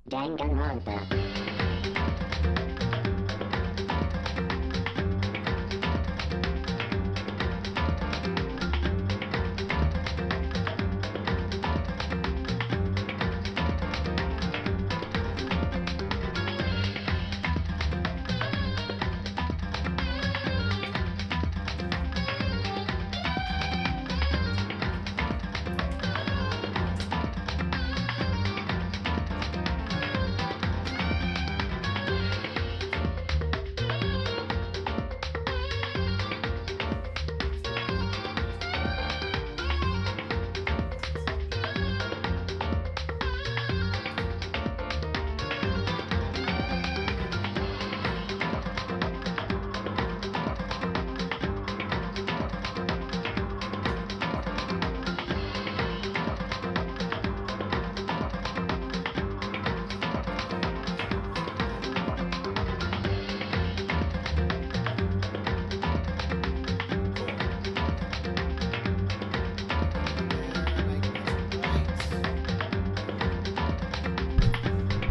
Danganrompa.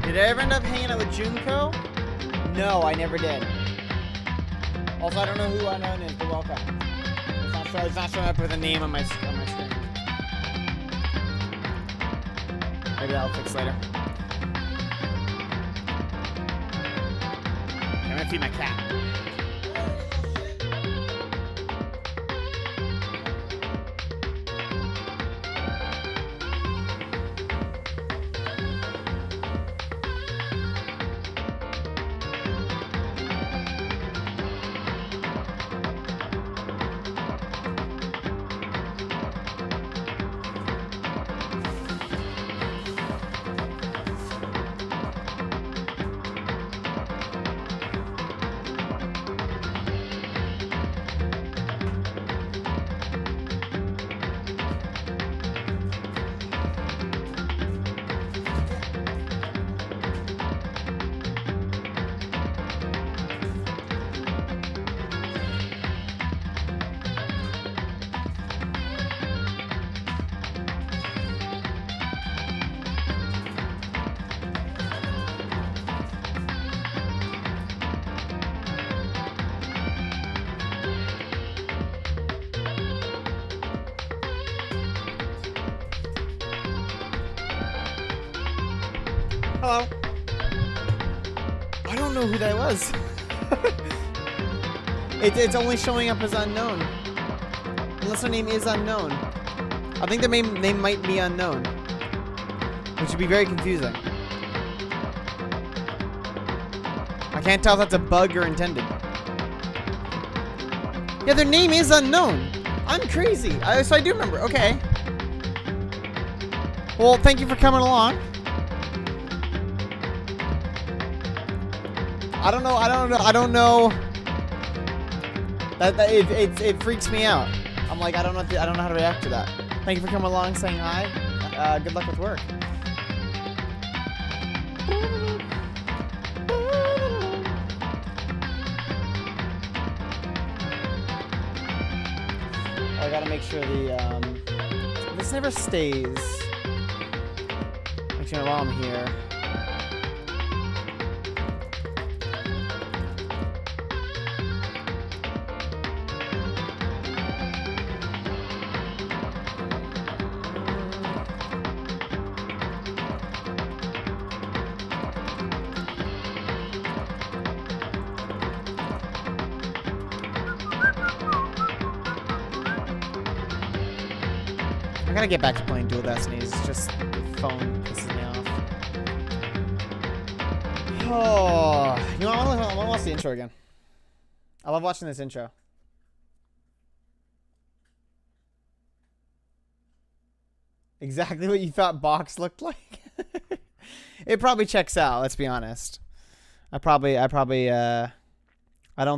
Did I ever end up hanging out with Junko? No, I never did. Also, I don't know who unknown is, but welcome. It's not showing up with a name on my screen. Maybe that'll fix later. I'm gonna feed my cat. Hello. I don't know who that was. It's only showing up as unknown. Unless her name is unknown. I think their name might be unknown. Which would be very confusing. I can't tell if that's a bug or intended. Yeah, their name is unknown. I'm crazy. So I do remember. Okay. Well, thank you for coming along. I don't know. That it freaks me out. I'm like, I don't know how to react to that. Thank you for coming along, saying hi. Good luck with work. I gotta make sure this never stays. Actually, while I'm here. I gotta get back to playing Dual Destinies. It's just the phone pisses me off. Oh, you know, I want to watch the intro again. I love watching this intro. Exactly what you thought Box looked like. It probably checks out. Let's be honest. I don't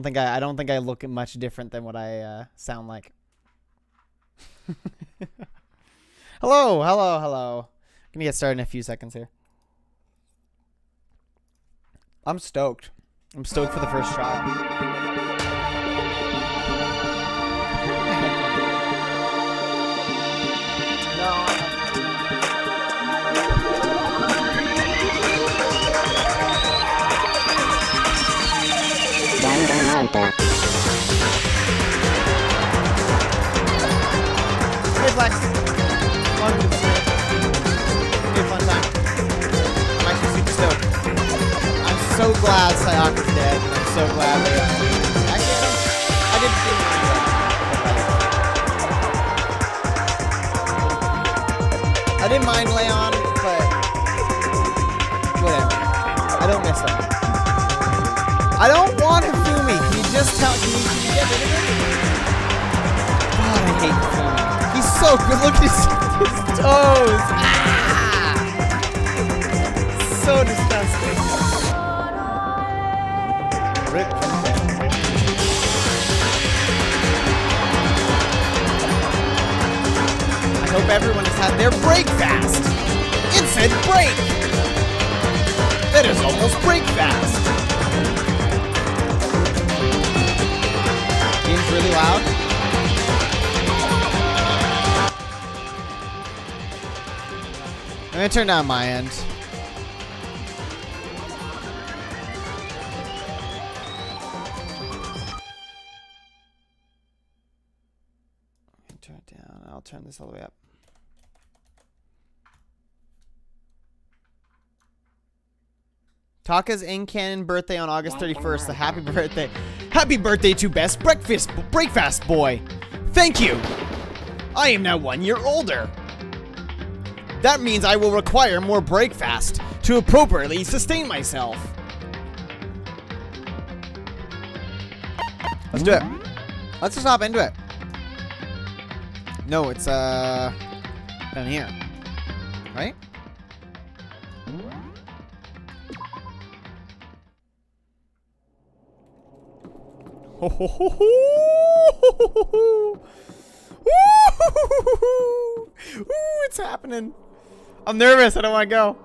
think I look much different than what I sound like. Hello. Gonna get started in a few seconds here. I'm stoked. I'm stoked for the first trial. Hey, Flex. Welcome to the stream. It's gonna be a fun time. I'm actually super stoked. I'm so glad Sayaka's dead. I'm so glad they actually, I didn't see him. I didn't mind Leon, but whatever. I don't miss him. I don't want Hifumi. Can you just tell? Can you get rid of him? God, I hate Hifumi. He's so good. Look at his toes. Ah! So disgusting. Rip. I hope everyone has had their break fast. It said break. That is almost break fast. Game's really loud. I'm gonna turn down my end. Turn it down. I'll turn this all the way up. Taka's in-canon birthday on August 31st. So happy birthday. Happy birthday to best breakfast boy. Thank you. I am now 1 year older. That means I will require more breakfast to appropriately sustain myself. Let's do it. Let's just hop into it. No, it's down here. Right? Ho ho ho ho! Ooh, it's happening. I'm nervous. I don't want to go.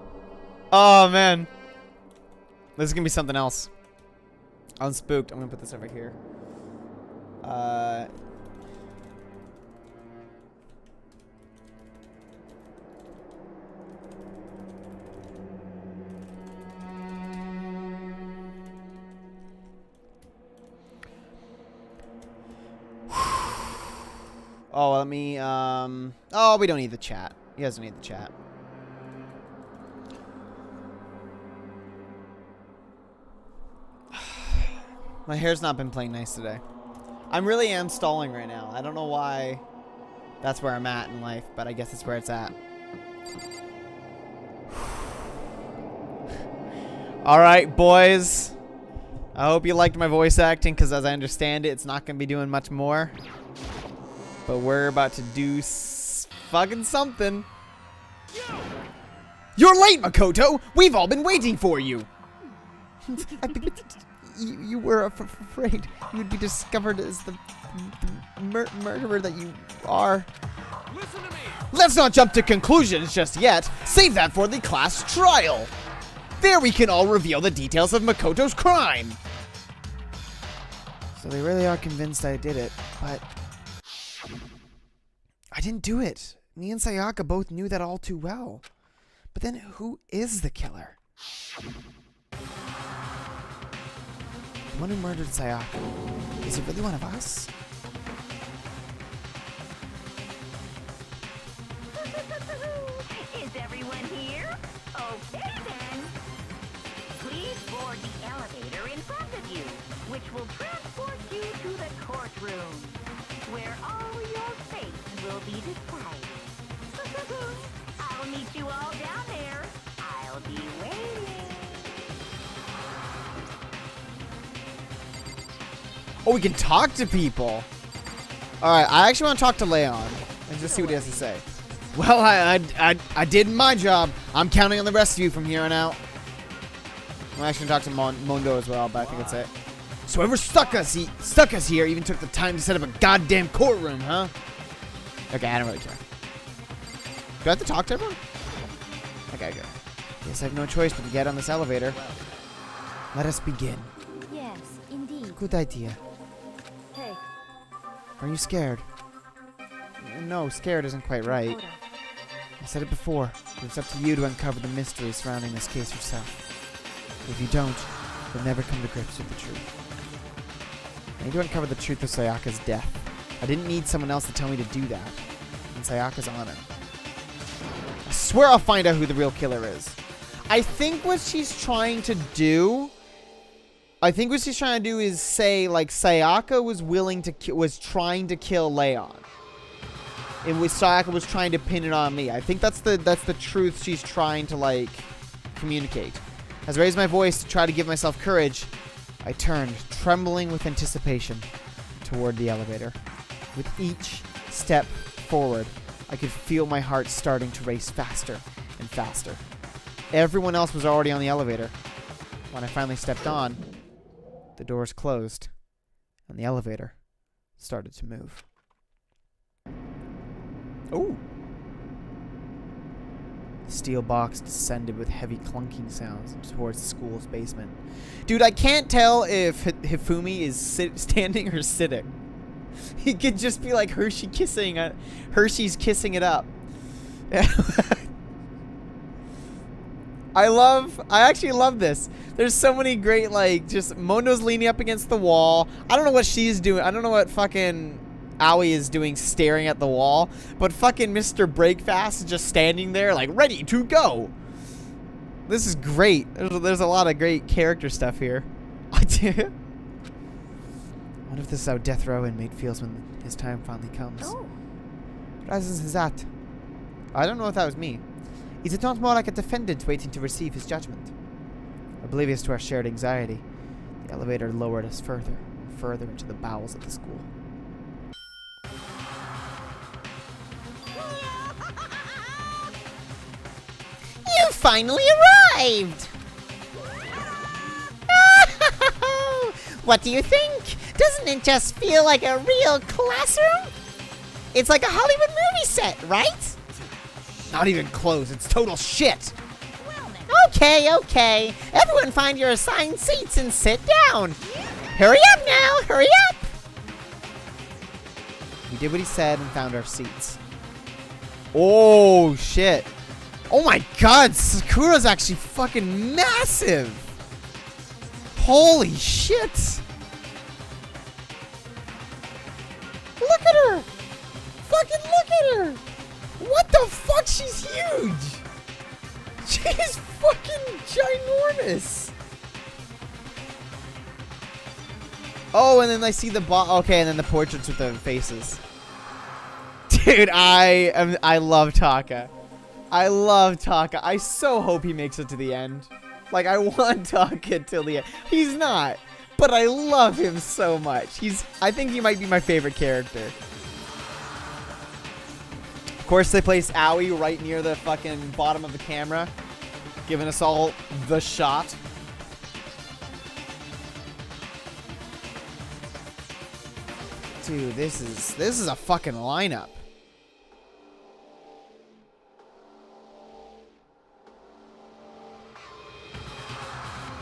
Oh man, this is gonna be something else. I'm spooked. I'm gonna put this over here. Oh, let me, oh, we don't need the chat. He doesn't need the chat. My hair's not been playing nice today. I really am stalling right now. I don't know why that's where I'm at in life, but I guess that's where it's at. Alright, boys. I hope you liked my voice acting, because as I understand it, it's not going to be doing much more. But we're about to do fucking something. You're late, Makoto! We've all been waiting for you! You were afraid you would be discovered as the murderer that you are. Listen to me. Let's not jump to conclusions just yet. Save that for the class trial. There we can all reveal the details of Makoto's crime. So they really are convinced I did it, but I didn't do it. Me and Sayaka both knew that all too well. But then who is the killer? The one who murdered Sayaka. Is he really one of us? Is everyone here? Okay then. Please board the elevator in front of you, which will transport you to the courtroom, where all your fates will be decided. I'll meet you all down there. I'll be waiting. Oh, we can talk to people. Alright, I actually want to talk to Leon and just see what he has to say. Well, I did my job. I'm counting on the rest of you from here on out. I'm actually going to talk to Mondo as well, but I think that's it. So whoever stuck us here even took the time to set up a goddamn courtroom, huh? Okay, I don't really care. Do I have to talk to everyone? Okay, good. Guess I have no choice but to get on this elevator. Let us begin. Yes, indeed. Good idea. Hey, Are you scared? No, scared isn't quite right. Makoto. I said it before, but it's up to you to uncover the mystery surrounding this case yourself. If you don't, you'll never come to grips with the truth. I need to uncover the truth of Sayaka's death. I didn't need someone else to tell me to do that. And Sayaka's on it. I swear I'll find out who the real killer is. I think what she's trying to do... is say, like, Sayaka was trying to kill Leon. Sayaka was trying to pin it on me. I think that's the truth she's trying to, like, communicate. As I raised my voice to try to give myself courage, I turned, trembling with anticipation, toward the elevator. With each step forward, I could feel my heart starting to race faster and faster. Everyone else was already on the elevator. When I finally stepped on, the doors closed, and the elevator started to move. Ooh! The steel box descended with heavy clunking sounds towards the school's basement. Dude, I can't tell if Hifumi is standing or sitting. He could just be like Hershey's kissing it up. I actually love this. There's so many great, like, just Mondo's leaning up against the wall. I don't know what she's doing. I don't know what fucking Aoi is doing staring at the wall. But fucking Mr. Breakfast is just standing there, like, ready to go. This is great. There's a lot of great character stuff here. What if this is how death row inmate feels when his time finally comes? Oh. What is that? I don't know if that was me. Is it not more like a defendant waiting to receive his judgment? Oblivious to our shared anxiety, the elevator lowered us further and further into the bowels of the school. You finally arrived! What do you think? Doesn't it just feel like a real classroom? It's like a Hollywood movie set, right? Not even close. It's total shit. Okay. Everyone find your assigned seats and sit down. Hurry up now. Hurry up. We did what he said and found our seats. Oh, shit. Oh my god. Sakura's actually fucking massive. Holy shit. Look at her. Fucking look at her. What the fuck? She's huge. She's fucking ginormous. Oh, and then I see the okay, and then the portraits with the faces. Dude, I love Taka. I love Taka. I so hope he makes it to the end. Like, I want Taka till the end. He's not, but I love him so much. I think he might be my favorite character. Of course, they placed Aoi right near the fucking bottom of the camera, giving us all the shot. Dude, this is a fucking lineup.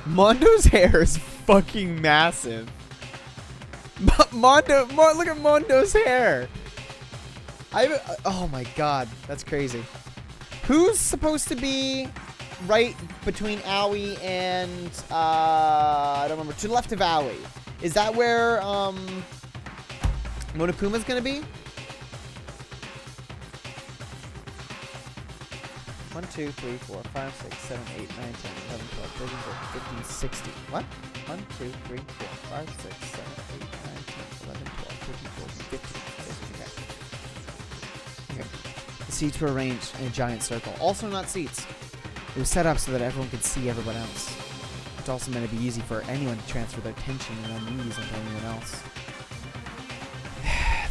Mondo's hair is fucking massive. Look at Mondo's hair. Oh my god, that's crazy. Who's supposed to be right between Aoi and I don't remember, to the left of Aoi? Is that where Monokuma's gonna be? 1, 2, 3, 4, 5, 6, 7, 8, 9, 10, 11, 12, 13, 14, 15, 16. What? 1, 2, 3, 4, 5, 6, 7, 8, 9, 10, 11, 12, 13, 14, 15. Okay. The seats were arranged in a giant circle. Also not seats. It was set up so that everyone could see everyone else. It's also meant to be easy for anyone to transfer their tension and unease onto anyone else.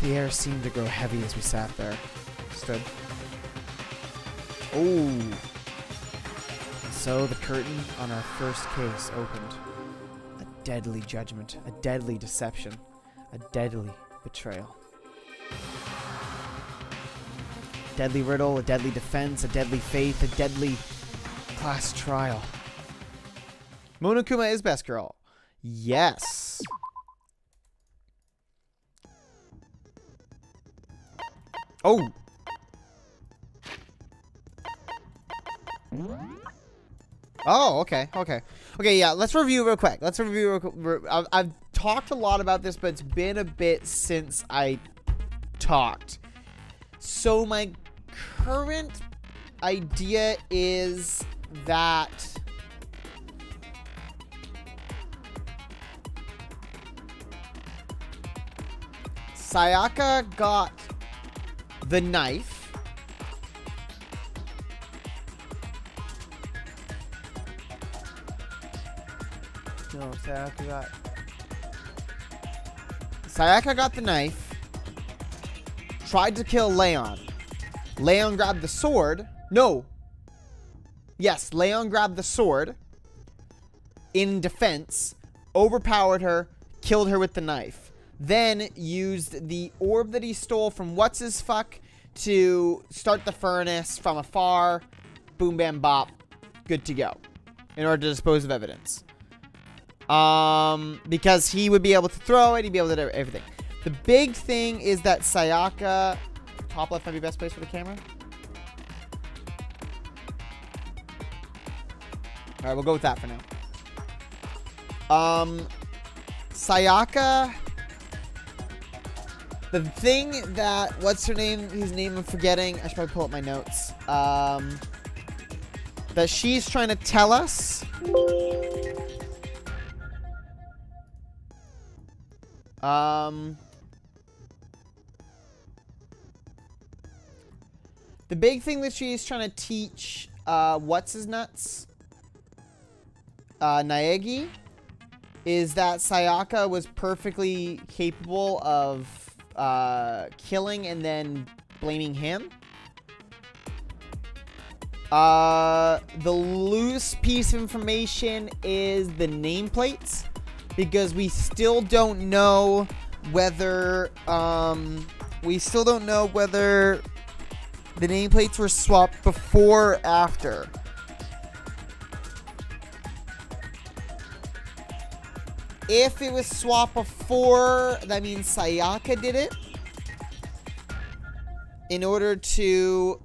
The air seemed to grow heavy as we sat there. Stood. Oh. So the curtain on our first case opened. A deadly judgment, a deadly deception, a deadly betrayal. Deadly riddle, a deadly defense, a deadly faith, a deadly class trial. Monokuma is best girl. Yes. Oh. Oh, okay. Yeah, let's review real quick. I've talked a lot about this, but it's been a bit since I talked. So my current idea is that Sayaka got the knife. No, Sayaka got the knife. Tried to kill Leon. Leon grabbed the sword. No. Yes, Leon grabbed the sword in defense, overpowered her, killed her with the knife. Then used the orb that he stole from What's-His-Fuck to start the furnace from afar. Boom, bam, bop. Good to go. In order to dispose of evidence. Because he would be able to throw it, he'd be able to do everything. The big thing is that Sayaka... Top left might be best place for the camera. Alright, we'll go with that for now. Sayaka... The thing that... What's her name? His name I'm forgetting. I should probably pull up my notes. That she's trying to tell us... The big thing that she's trying to teach, what's-his-nuts? Naegi, is that Sayaka was perfectly capable of, killing and then blaming him. The loose piece of information is the nameplates. Because we still don't know whether, the nameplates were swapped before or after. If it was swapped before, that means Sayaka did it. In order to...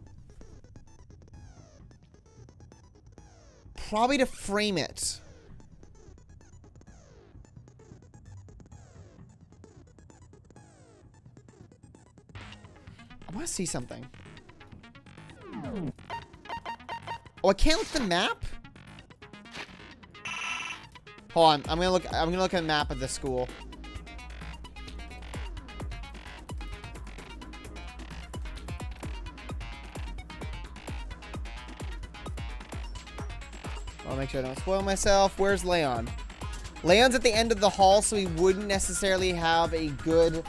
Probably to frame it. I want to see something. Oh, I can't look at the map? Hold on. I'm gonna look at the map of the school. I'll make sure I don't spoil myself. Where's Leon? Leon's at the end of the hall, so he wouldn't necessarily have a good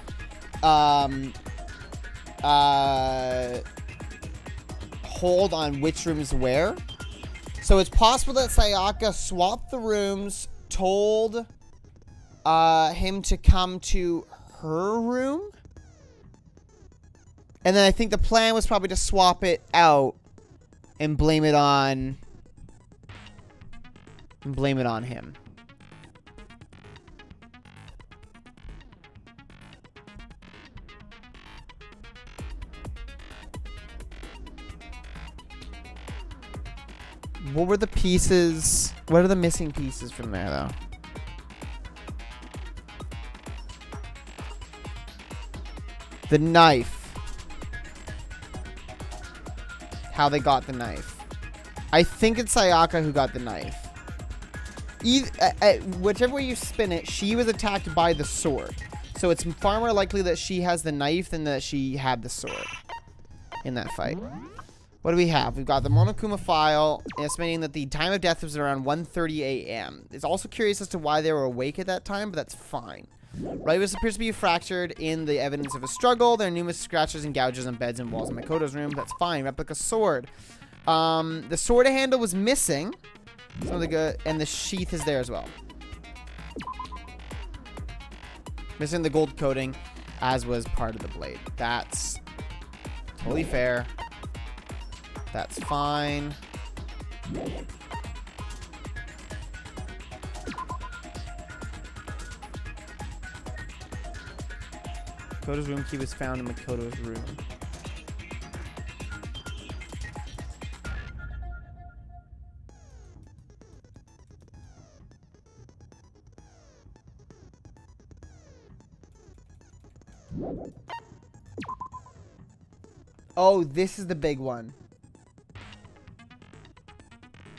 hold on which room's where. So it's possible that Sayaka swapped the rooms, told him to come to her room. And then I think the plan was probably to swap it out and blame it on him. What were the pieces? What are the missing pieces from there, though? The knife. How they got the knife. I think it's Sayaka who got the knife. Whichever way you spin it, she was attacked by the sword. So it's far more likely that she has the knife than that she had the sword in that fight. What do we have? We've got the Monokuma file, estimating that the time of death was around 1:30 a.m. It's also curious as to why they were awake at that time, but that's fine. Rivas appears to be fractured in the evidence of a struggle. There are numerous scratches and gouges on beds and walls in Makoto's room. That's fine. Replica sword. The sword handle was missing. Something good. And the sheath is there as well. Missing the gold coating, as was part of the blade. That's totally fair. That's fine. Makoto's room key was found in Makoto's room. Oh, this is the big one.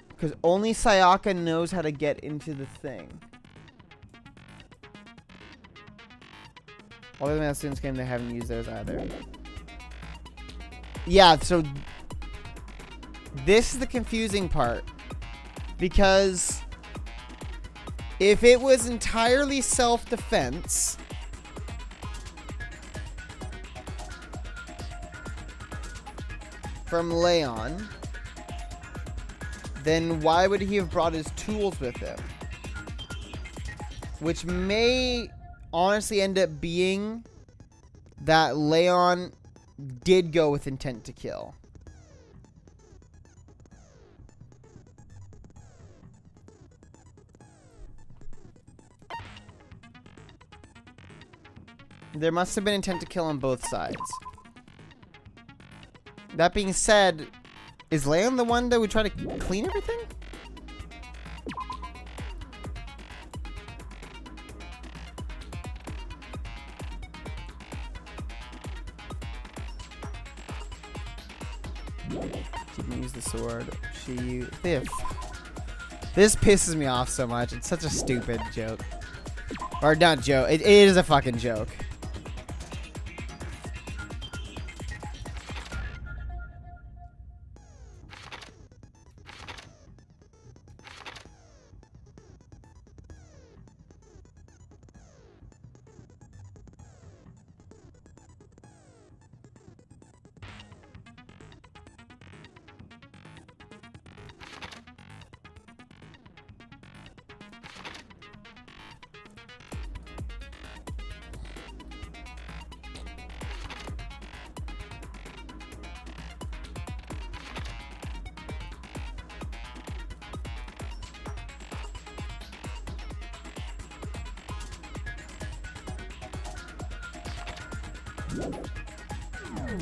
Because only Sayaka knows how to get into the thing. All the math students game, they haven't used theirs either. Yeah, so this is the confusing part. Because if it was entirely self-defense, from Leon, then why would he have brought his tools with him? Which may honestly end up being that Leon did go with intent to kill. There must have been intent to kill on both sides. That being said, is Leon the one that would try to clean everything? She can use the sword. This pisses me off so much. It's such a stupid joke. Or not joke. It is a fucking joke.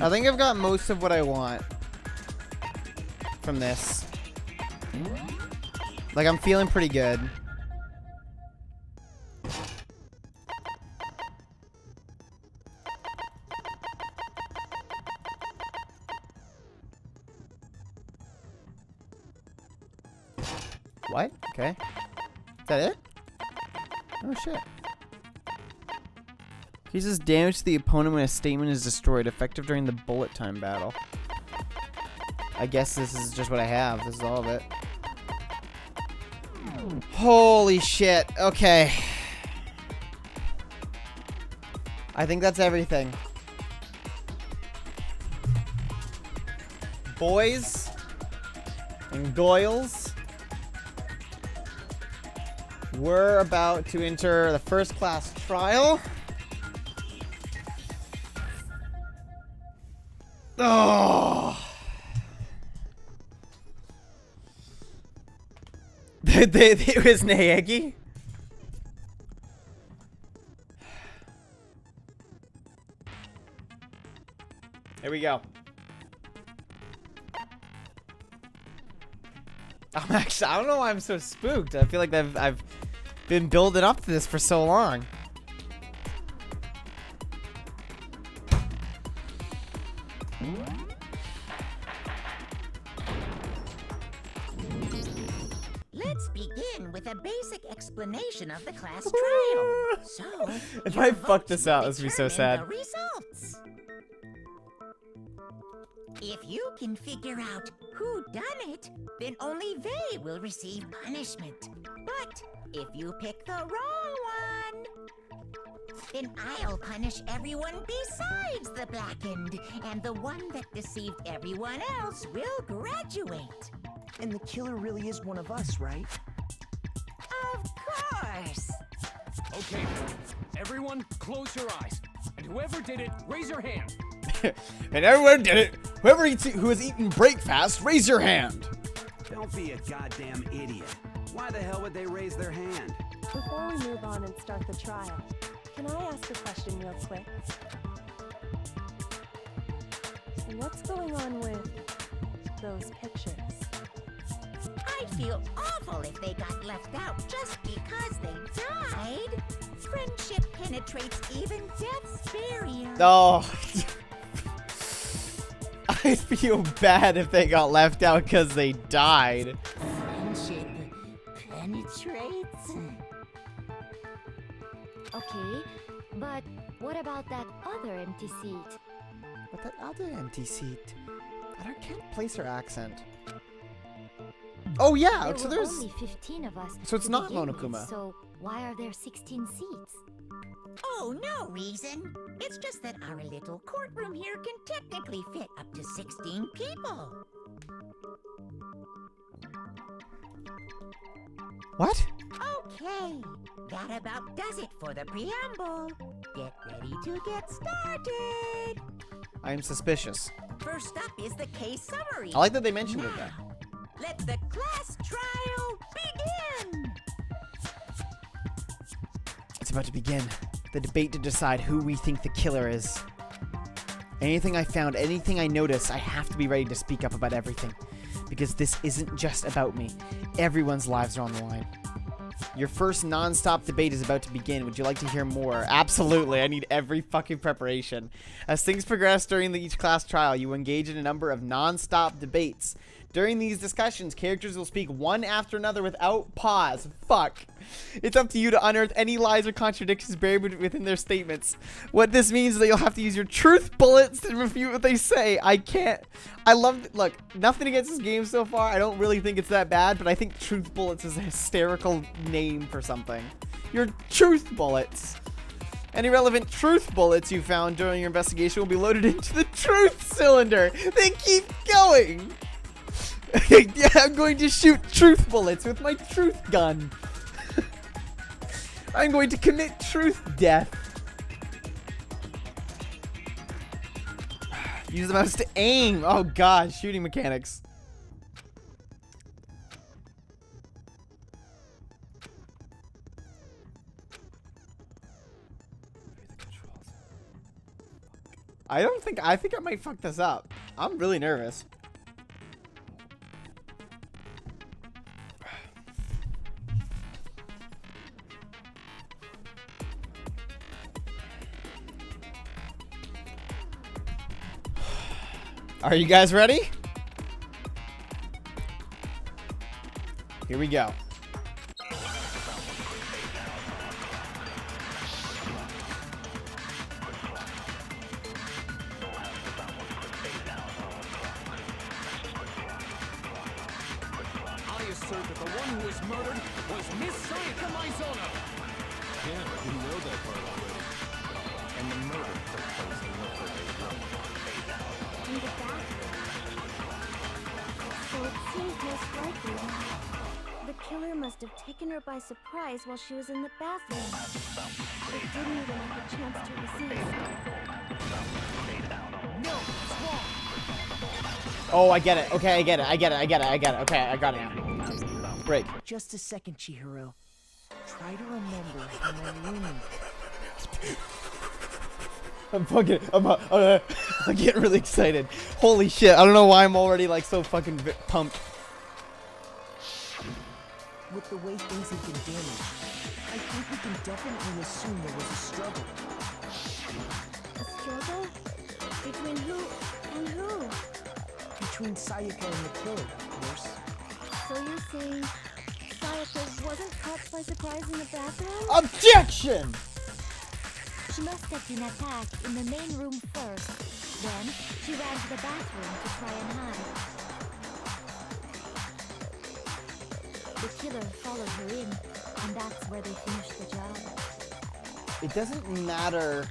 I think I've got most of what I want from this. Like, I'm feeling pretty good. What? Okay. Is that it? Oh, shit. Increases damage to the opponent when a statement is destroyed, effective during the bullet time battle. I guess this is just what I have. This is all of it. Holy shit. Okay. I think that's everything. Boys and girls, we're about to enter the first class trial. Oh. It was Naegi. Here we go. I'm actually, I don't know why I'm so spooked. I feel like I've been building up to this for so long. Let's begin with a basic explanation of the class trial. So, if I fuck this out, this would be so sad. The results. If you can figure out who done it, then only they will receive punishment. But if you pick the wrong one, then I'll punish everyone besides the blackened, and the one that deceived everyone else will graduate. And the killer really is one of us, right? Of course. Okay, everyone close your eyes. And whoever did it, raise your hand. And everyone did it. Whoever who has eaten breakfast, raise your hand. Don't be a goddamn idiot. Why the hell would they raise their hand? Before we move on and start the trial, can I ask a question real quick? What's going on with those pictures? I'd feel awful if they got left out just because they died. Friendship penetrates even death's barrier. Oh. I feel bad if they got left out because they died. Friendship penetrates. Okay, but what about that other empty seat? But that other empty seat, can't place her accent. Oh yeah, There so were there's. only 15 of us. So it's to not begin with, Monokuma. So why are there 16 seats? Oh, no reason. It's just that our little courtroom here can technically fit up to 16 people. What? Okay, that about does it for the preamble. Get ready to get started. I am suspicious. First up is the case summary. I like that they mentioned it there. Now, let the class trial begin. It's about to begin. The debate to decide who we think the killer is. Anything I found, anything I noticed, I have to be ready to speak up about everything. Because this isn't just about me. Everyone's lives are on the line. Your first non-stop debate is about to begin. Would you like to hear more? Absolutely. I need every fucking preparation. As things progress during each class trial, you engage in a number of non-stop debates. During these discussions, characters will speak one after another without pause. Fuck. It's up to you to unearth any lies or contradictions buried within their statements. What this means is that you'll have to use your truth bullets to refute what they say. I love it. Look, nothing against this game so far. I don't really think it's that bad, but I think truth bullets is a hysterical name for something. Your truth bullets. Any relevant truth bullets you found during your investigation will be loaded into the truth cylinder. Then keep going. Yeah, I'm going to shoot truth bullets with my truth gun. I'm going to commit truth death. Use the mouse to aim. Oh god, shooting mechanics. I think I might fuck this up. I'm really nervous. Are you guys ready? Here we go. I assert that the one who was murdered was Miss Sayaka Maizono. Yeah, but you know that part already. And the murder took place in the first room. In the bathroom. So it seems most likely the killer must have taken her by surprise while she was in the bathroom. But didn't even have a chance to resist. No, it's wrong. Oh, I get it. Okay, I get it. Okay, I got it now. Break. Just a second, Chihiro. Try to remember when I leaned. I'm getting really excited. Holy shit, I don't know why I'm already like so fucking pumped. With the way things have been damaged, I think we can definitely assume there was a struggle. A struggle? Between who and who? Between Sayaka and the killer, of course. So you're saying Sayaka wasn't caught by surprise in the bathroom? Objection! She must have been attacked in the main room first. Then, she ran to the bathroom to try and hide. The killer followed her in, and that's where they finished the job. It doesn't matter.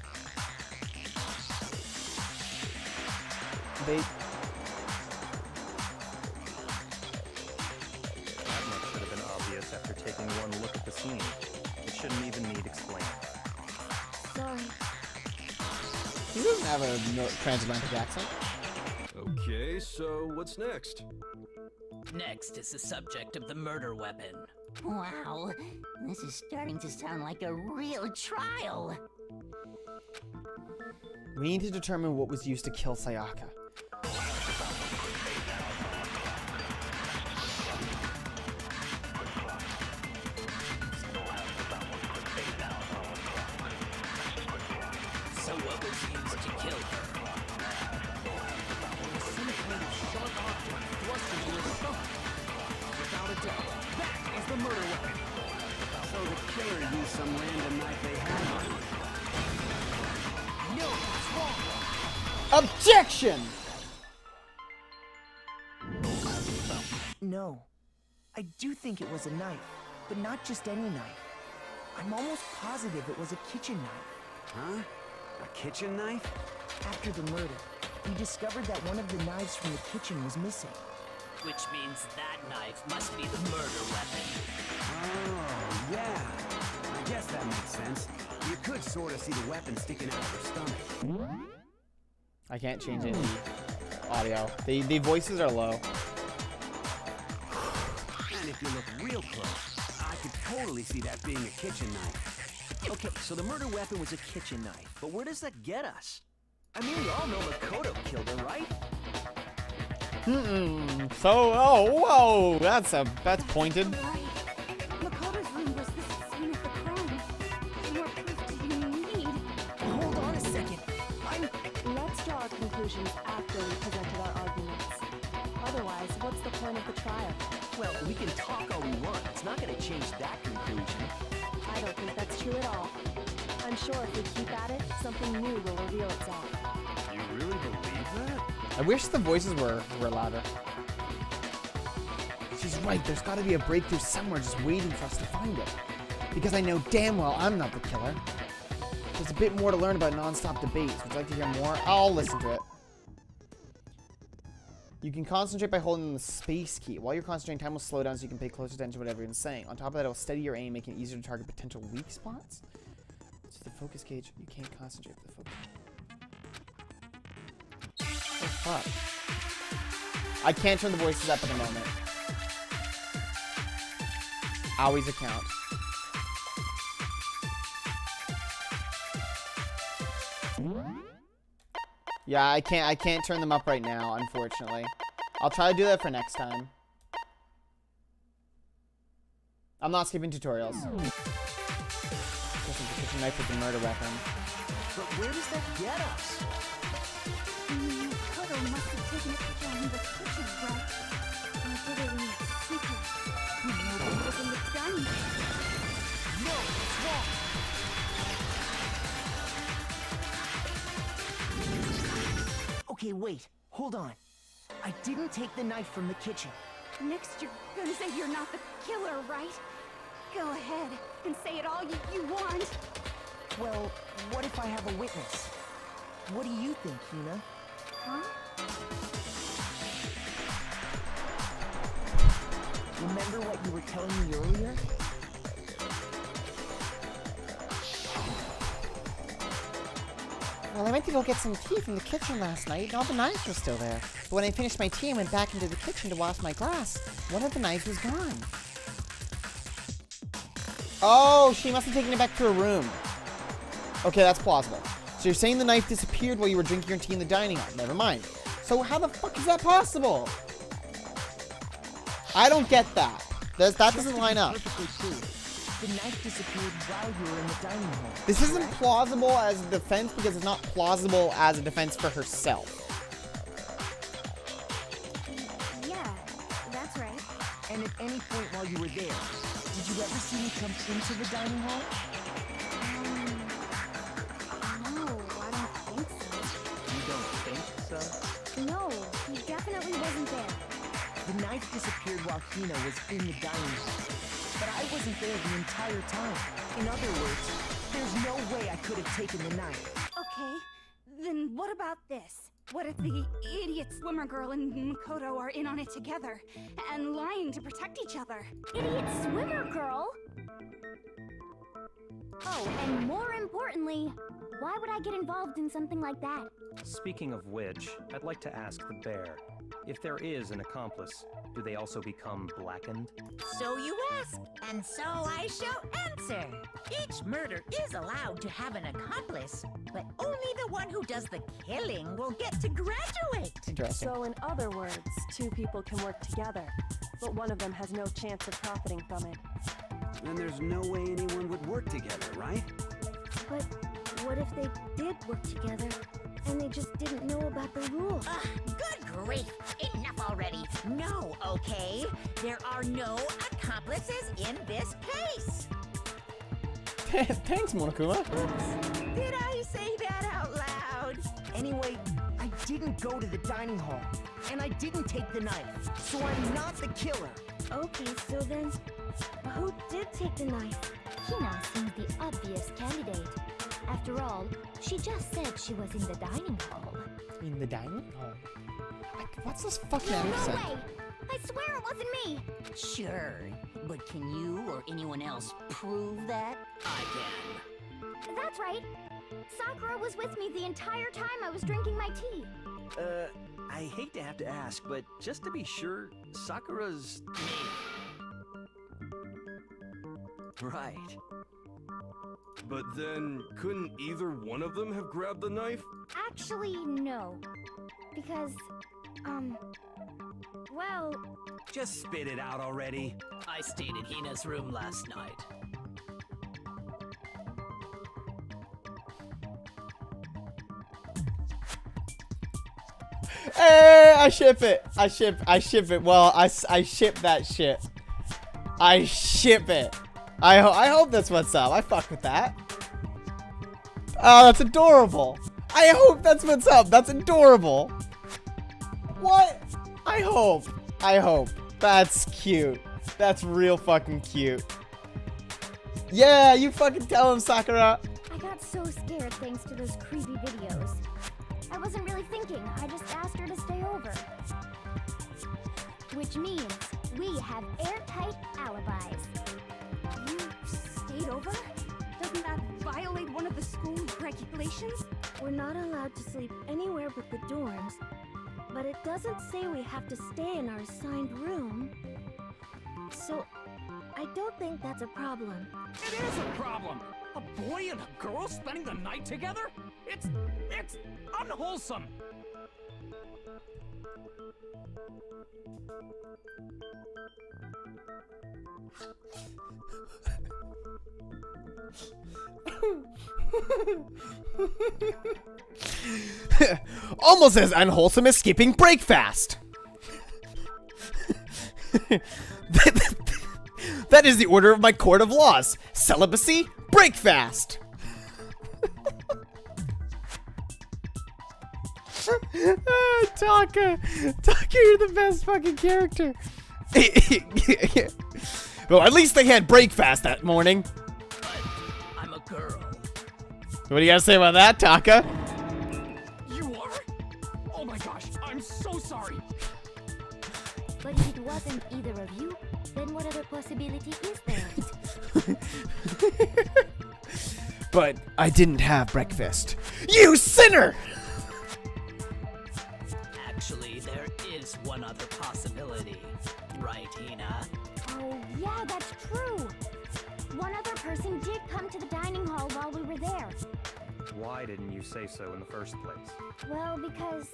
That much should have been obvious after taking one look at the scene. It shouldn't even need explaining. Sorry. He doesn't have a transatlantic accent. Okay, so what's next? Next is the subject of the murder weapon. Wow, this is starting to sound like a real trial. We need to determine what was used to kill Sayaka. the killer used some random knife they had on him. No, it's wrong. Objection! No. I do think it was a knife, but not just any knife. I'm almost positive it was a kitchen knife. Huh? A kitchen knife? After the murder, we discovered that one of the knives from the kitchen was missing. Which means that knife must be the murder weapon. Oh, yeah. I guess that makes sense. You could sort of see the weapon sticking out of her stomach. I can't change any audio. The voices are low. And if you look real close, I could totally see that being a kitchen knife. Okay, so the murder weapon was a kitchen knife, but where does that get us? I mean, we all know Makoto killed her, right? So, whoa, that's pointed. Right. Makoto's room was the scene of the crime. More proof do you need? Hold on a second. Let's draw our conclusions after we presented our arguments. Otherwise, what's the point of the trial? Well, we can talk all we want. It's not going to change that conclusion. I don't think that's true at all. I'm sure if we keep at it, something new will reveal itself. You really believe that? I wish the voices were louder. She's right, there's gotta be a breakthrough somewhere just waiting for us to find it. Because I know damn well I'm not the killer. There's a bit more to learn about non-stop debates. Would you like to hear more? I'll listen to it. You can concentrate by holding the space key. While you're concentrating, time will slow down so you can pay closer attention to whatever you're saying. On top of that, it'll steady your aim, making it easier to target potential weak spots. It's the focus gauge. You can't concentrate with the focus. Oh, fuck. I can't turn the voices up at the moment. Always account. Yeah, I can't turn them up right now, unfortunately. I'll try to do that for next time. I'm not skipping tutorials. Guessing the kitchen knife with the murder weapon. But where does that get us? Makoto must have taken a picture in the kitchen, right? And did it in secret. Nobody was in the dining room. No, it's wrong. Okay, wait. Hold on. I didn't take the knife from the kitchen. Next, you're gonna say you're not the killer, right? Go ahead and say it all you want. Well, what if I have a witness? What do you think, Hina? Huh? Remember what you were telling me earlier? Well, I went to go get some tea from the kitchen last night, and all the knives were still there. But when I finished my tea and went back into the kitchen to wash my glass, one of the knives was gone. Oh, she must have taken it back to her room. Okay, that's plausible. So you're saying the knife disappeared while you were drinking your tea in the dining hall. Never mind. So how the fuck is that possible? I don't get that. That doesn't line up. Perfectly true. The knife disappeared while you were in the dining hall. This isn't plausible as a defense because it's not plausible as a defense for herself. Yeah, that's right. And at any point while you were there, did you ever see me come into the dining hall? No, I don't think so. You don't think so? No, he definitely wasn't there. The knife disappeared while Hina was in the dining hall. But I wasn't there the entire time. In other words, there's no way I could have taken the knife. Okay, then what about this? What if the idiot swimmer girl and Makoto are in on it together and lying to protect each other? Idiot swimmer girl? Oh, and more importantly, why would I get involved in something like that? Speaking of which, I'd like to ask the bear, if there is an accomplice, do they also become blackened? So you ask, and so I shall answer. Each murder is allowed to have an accomplice, but only the one who does the killing will get to graduate. Interesting. So in other words, two people can work together, but one of them has no chance of profiting from it. Then there's no way anyone would work together, right? But what if they did work together and they just didn't know about the rules? Good grief! Enough already. No, okay? There are no accomplices in this case. Thanks, Monokuma. Did I say that out loud? Anyway, I didn't go to the dining hall, and I didn't take the knife, so I'm not the killer. Okay, so then, who did take the knife? Hina seems the obvious candidate. After all, she just said she was in the dining hall. In the dining hall? What's this fucking No accent? way! I swear it wasn't me! Sure, but can you or anyone else prove that? I can. That's right. Sakura was with me the entire time I was drinking my tea. I hate to have to ask, but just to be sure, Sakura's... Right. But then, couldn't either one of them have grabbed the knife? Actually, no. Because, well... Just spit it out already. I stayed in Hina's room last night. Hey, I ship it. I ship it. Well, I ship that shit. I ship it. I hope that's what's up. I fuck with that. Oh, that's adorable. I hope that's what's up. That's adorable. What? I hope. That's cute. That's real fucking cute. Yeah, you fucking tell him, Sakura. I got so scared thanks to those creepy videos. I wasn't really thinking. I just asked her to stay over. Which means we have airtight alibis. You stayed over? Doesn't that violate one of the school regulations? We're not allowed to sleep anywhere but the dorms, but it doesn't say we have to stay in our assigned room. So, I don't think that's a problem. It is a problem! A boy and a girl spending the night together? It's unwholesome! Almost as unwholesome as skipping breakfast. That is the order of my court of laws. Celibacy, breakfast. Taka, you're the best fucking character. Well, at least they had breakfast that morning. I'm a girl. What do you gotta say about that, Taka? You are? Oh my gosh, I'm so sorry! But if it wasn't either of you, then what other possibility is there? But I didn't have breakfast. You sinner! Actually, there is one other possibility. Right, Hina? Oh, yeah, that's true. One other person did come to the dining hall while we were there. Why didn't you say so in the first place? Well, because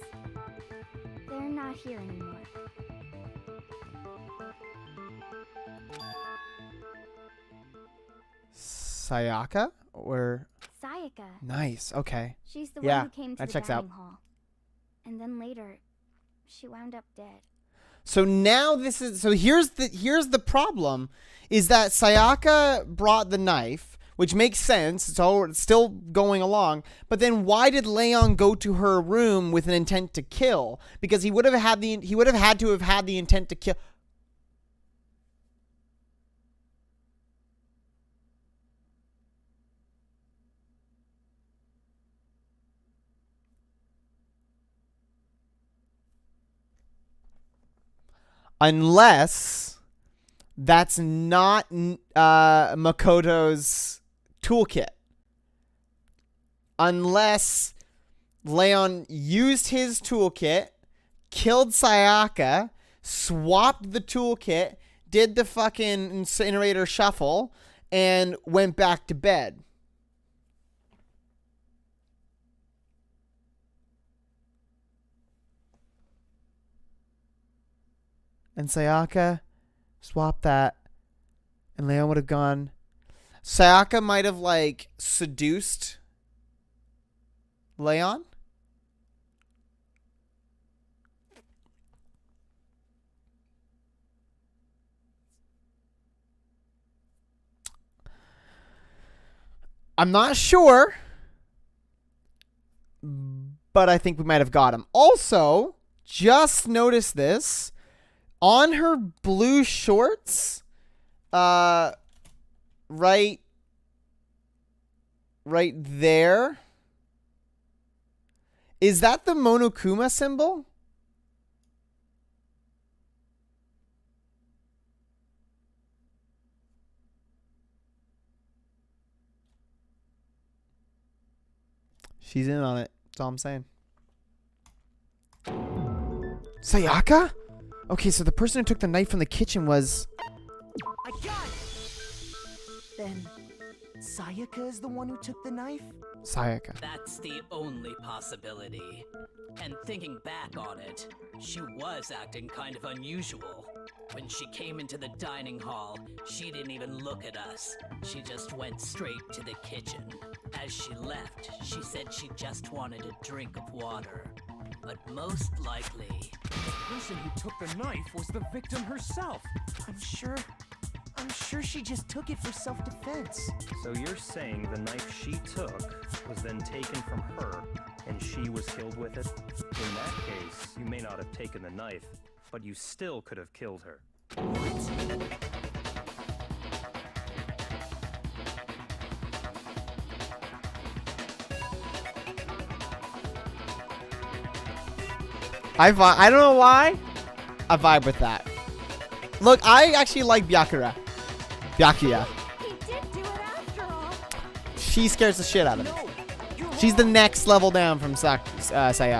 they're not here anymore. Sayaka? Or... Sayaka. Nice, okay. She's the Yeah, one who came to that the checks dining out. hall. And then later, she wound up dead. So now this is... So here's the problem. Is that Sayaka brought the knife, which makes sense. It's still going along. But then why did Leon go to her room with an intent to kill? Because he would have had to have had the intent to kill... Unless that's not Makoto's toolkit. Unless Leon used his toolkit, killed Sayaka, swapped the toolkit, did the fucking incinerator shuffle, and went back to bed. And Sayaka swapped that, and Leon would have gone. Sayaka might have, like, seduced Leon. I'm not sure, but I think we might have got him. Also, just notice this. On her blue shorts, right there. Is that the Monokuma symbol? She's in on it. That's all I'm saying. Sayaka? Okay, so the person who took the knife from the kitchen was... I got it! Then, Sayaka is the one who took the knife? Sayaka. That's the only possibility. And thinking back on it, she was acting kind of unusual. When she came into the dining hall, she didn't even look at us. She just went straight to the kitchen. As she left, she said she just wanted a drink of water. But most likely... The person who took the knife was the victim herself. I'm sure she just took it for self-defense. So you're saying the knife she took was then taken from her, and she was killed with it? In that case, you may not have taken the knife, but you still could have killed her. I don't know why. I vibe with that. Look, I actually like Byakuya. Byakuya. He did do it after all. She scares the shit out of me. She's the next level down from Sayaka. So, that's how you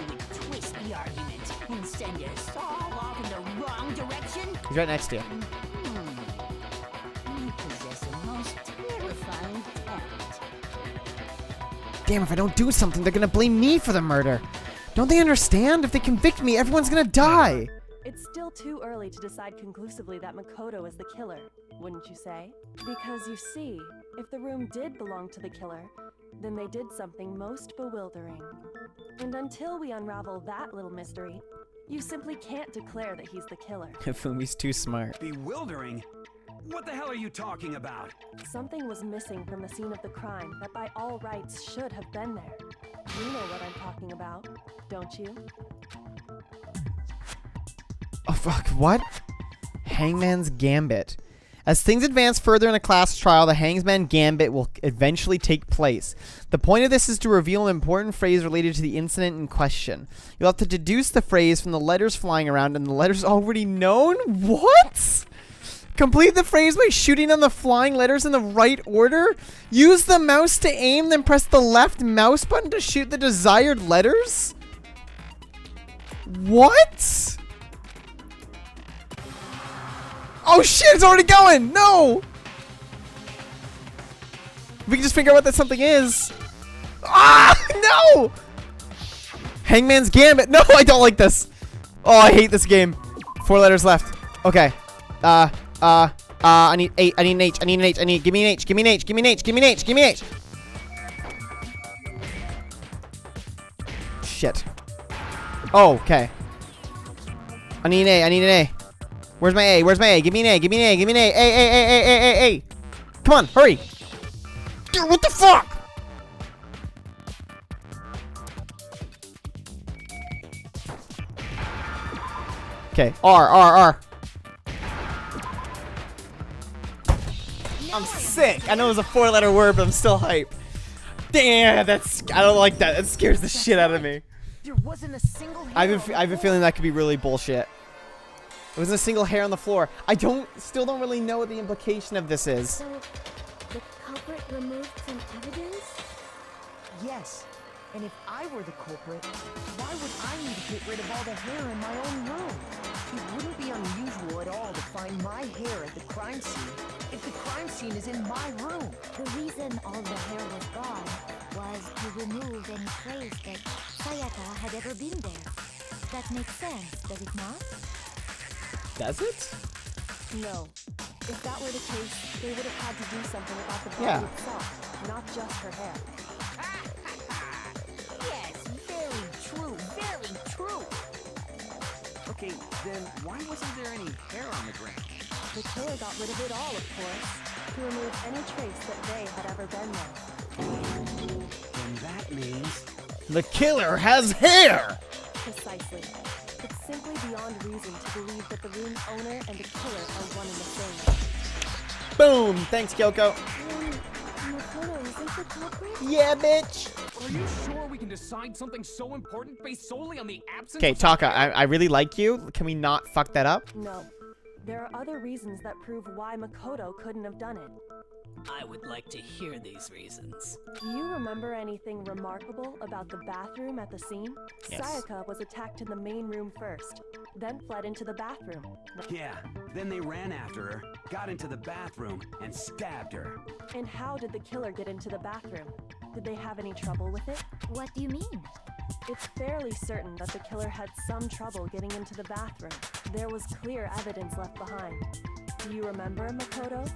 would twist the argument and send us all off in the wrong direction? He's right next to you. You possess a most terrifying talent. Damn, if I don't do something, they're gonna blame me for the murder. Don't they understand? If they convict me, everyone's gonna die. It's still too early to decide conclusively that Makoto is the killer, wouldn't you say? Because you see, if the room did belong to the killer, then they did something most bewildering. And until we unravel that little mystery, you simply can't declare that he's the killer. Fumi's too smart. Bewildering? What the hell are you talking about? Something was missing from the scene of the crime that by all rights should have been there. You know what I'm talking about, don't you? Oh, fuck. What? Hangman's Gambit. As things advance further in a class trial, the Hangman Gambit will eventually take place. The point of this is to reveal an important phrase related to the incident in question. You'll have to deduce the phrase from the letters flying around and the letters already known? What? Complete the phrase by shooting on the flying letters in the right order? Use the mouse to aim, then press the left mouse button to shoot the desired letters? What? Oh shit, it's already going! No! We can just figure out what that something is. Ah! No! Hangman's Gambit. No, I don't like this. Oh, I hate this game. 4 letters left. Okay. I need 8. I need an H. I need an H. Give me an H. Give me an H. Give me an H. Give me an H. Give me an H. Shit. Oh, okay. I need an A. I need an A. Where's my A? Where's my A? Give me an A. Give me an A. Give me an A. A. Come on, hurry. Dude, what the fuck? Okay. R. I'm sick. I know it was a 4-letter word, but I'm still hype. Damn, I don't like that. That scares the shit out of me. There wasn't a single hair. I have a feeling that could be really bullshit. There wasn't a single hair on the floor. Still don't really know what the implication of this is. So, the culprit removed some evidence? Yes. And if I were the culprit, why would I need to get rid of all the hair in my own room? It wouldn't be unusual at all to find my hair at the crime scene if the crime scene is in my room. The reason all the hair was gone was to remove any trace that Sayaka had ever been there. That makes sense, does it not? Does it? No. If that were the case, they would have had to do something about the body itself, not just her hair. Yes, very true, very true. Okay, then why wasn't there any hair on the ground? The killer got rid of it all, of course, to remove any trace that they had ever been there. And that means... The killer has hair! Precisely. It's simply beyond reason to believe that the room's owner and the killer are one and the same. Boom! Thanks, Kyoko. Makoto isn't the culprit? Yeah, bitch! Are you sure we can decide something so important based solely on the absence Okay, of... Taka, I really like you. Can we not fuck that up? No. There are other reasons that prove why Makoto couldn't have done it. I would like to hear these reasons. Do you remember anything remarkable about the bathroom at the scene? Yes. Sayaka was attacked in the main room first, then fled into the bathroom. Yeah, then they ran after her, got into the bathroom, and stabbed her. And how did the killer get into the bathroom? Did they have any trouble with it? What do you mean? It's fairly certain that the killer had some trouble getting into the bathroom. There was clear evidence left behind. Do you remember, Makoto?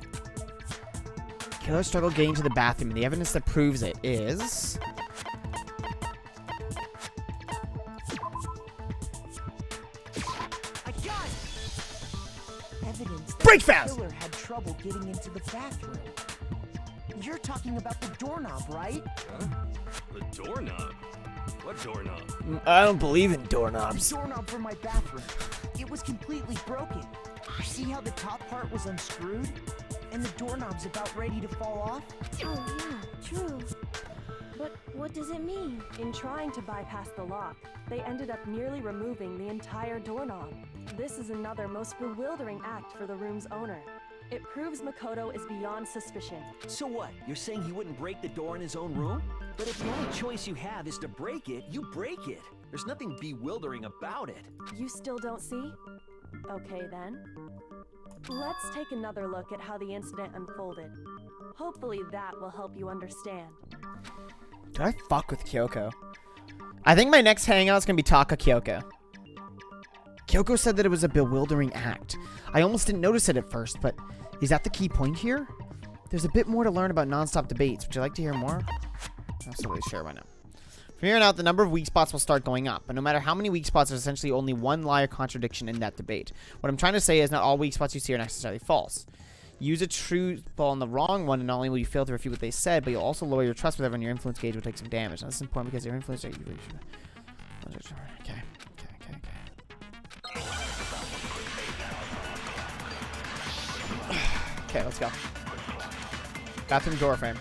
Killer struggled getting to the bathroom, and the evidence that proves it is... I got it! Evidence that Break the fast! killer had trouble getting into the bathroom. You're talking about the doorknob, right? Huh? The doorknob? What doorknob? I don't believe in The doorknobs. doorknob for my bathroom. It was completely broken. See how the top part was unscrewed? And the doorknob's about ready to fall off? Oh, yeah, true. But what does it mean? In trying to bypass the lock, they ended up nearly removing the entire doorknob. This is another most bewildering act for the room's owner. It proves Makoto is beyond suspicion. So what? You're saying he wouldn't break the door in his own room? But if the only choice you have is to break it, you break it. There's nothing bewildering about it. You still don't see? Okay then. Let's take another look at how the incident unfolded. Hopefully that will help you understand. Did I fuck with Kyoko? I think my next hangout is going to be Taka Kyoko. Kyoko said that it was a bewildering act. I almost didn't notice it at first, but is that the key point here? There's a bit more to learn about non-stop debates. Would you like to hear more? Absolutely, sure, why not? From here on out, the number of weak spots will start going up, but no matter how many weak spots, there's essentially only one lie or contradiction in that debate. What I'm trying to say is not all weak spots you see are necessarily false. Use a truth ball on the wrong one, and not only will you fail to refute what they said, but you'll also lower your trust with everyone. Your influence gauge will take some damage. Now, this is important because your influence rate usually... Okay. Okay, let's go. Bathroom door frame.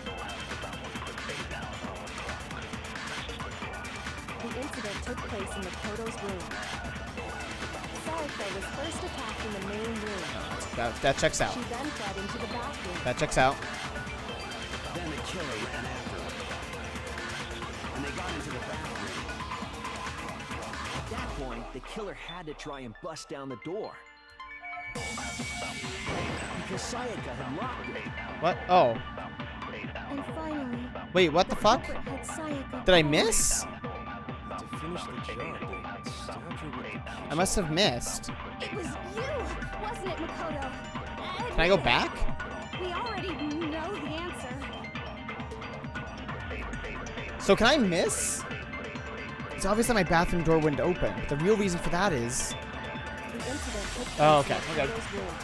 The incident took place in Makoto's room. Sayaka was first attacked in the main room. That checks out. She then fled into the bathroom. That checks out. Then the killer ran after her, and they got into the bathroom. At that point, the killer had to try and bust down the door. Because Sayaka had locked it. What? Oh. And finally, Wait, what the fuck? culprit had Sayaka Did I cornered. miss? To finish the job, they stabbed her with the I must have missed. It was you, wasn't it, Makoto? Can I go back? We already know the answer. So can I miss? It's obvious that my bathroom door wouldn't open, but the real reason for that is... The incident took place Oh, okay, in okay. Makoto's room.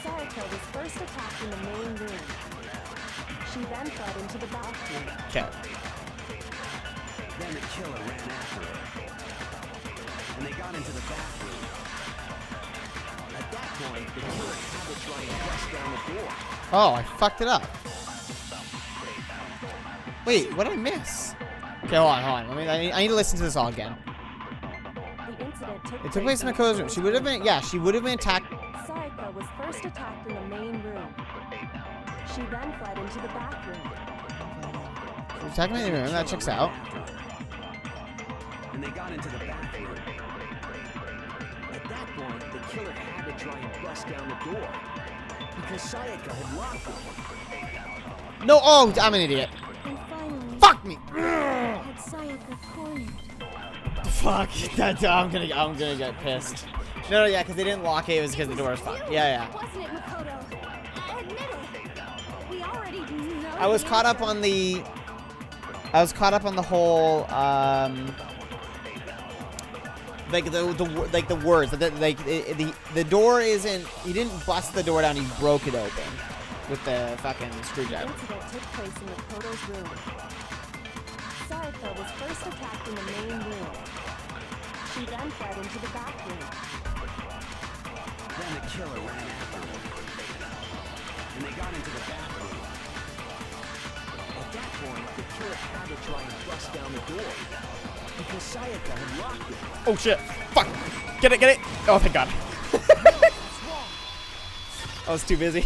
Sayaka was first attacked in the main room. She then fled into the bathroom. Okay. Then the killer ran after her, and they got into the bathroom. At that point, the killer had to try and bust down the door. Oh, I fucked it up. Wait, what did I miss? Okay, hold on. I need to listen to this all again. The incident It took place in Makoto's room. She would have been, yeah, she would have been attacked. Sayaka was first attacked in the main room. She then fled into the bathroom. She was attacking in the room. That checks out. And they got into the bathroom. At that point, the killer had to try and bust down the door. Because Sayaka had locked it. No, oh, I'm an idiot. And finally, Fuck me. had Sayaka cornered. Fuck. I'm gonna get pissed. No, yeah, because they didn't lock it. It was because the door was fucked. Yeah. Wasn't it, Makoto? Admit it. We already know I was the caught up answer. on the... I was caught up on the whole, like the words. The door isn't. He didn't bust the door down. He broke it open with the fucking The screwdriver. incident took place in Makoto's room. Sayaka was first attacked in the main room. She then fled into the bathroom. Then the killer ran after her. And they got into the bathroom. At that point, the killer had to try and bust down the door. Because Sayaka had locked it. Oh shit! Fuck! Get it! Oh, thank God. I was too busy.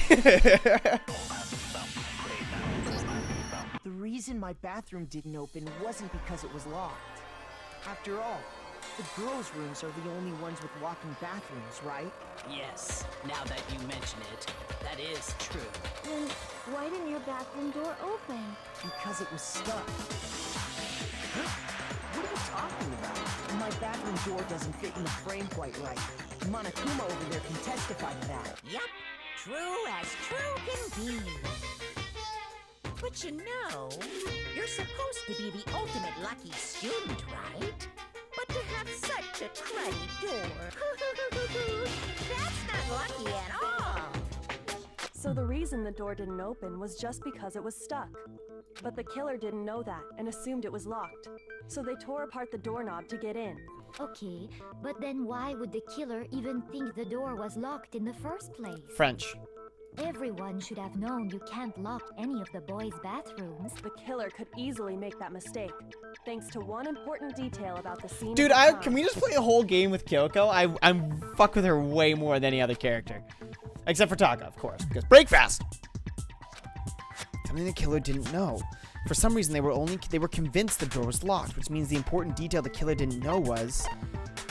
The reason my bathroom didn't open wasn't because it was locked. After all, the girls' rooms are the only ones with walking bathrooms, right? Yes, now that you mention it, that is true. Then why didn't your bathroom door open? Because it was stuck. What are you talking about? My bathroom door doesn't fit in the frame quite right. Monokuma over there can testify to that. Yep, true as true can be. But you know, you're supposed to be the ultimate lucky student, right? But to have such a cruddy door, that's not lucky at all. So the reason the door didn't open was just because it was stuck. But the killer didn't know that and assumed it was locked. So they tore apart the doorknob to get in. Okay, but then why would the killer even think the door was locked in the first place? French. Everyone should have known you can't lock any of the boys' bathrooms. The killer could easily make that mistake, thanks to one important detail about the scene. Dude, of the crime. can we just play a whole game with Kyoko? I'm fuck with her way more than any other character. Except for Taka, of course, because break fast! Something the killer didn't know. For some reason, they were convinced the door was locked, which means the important detail the killer didn't know was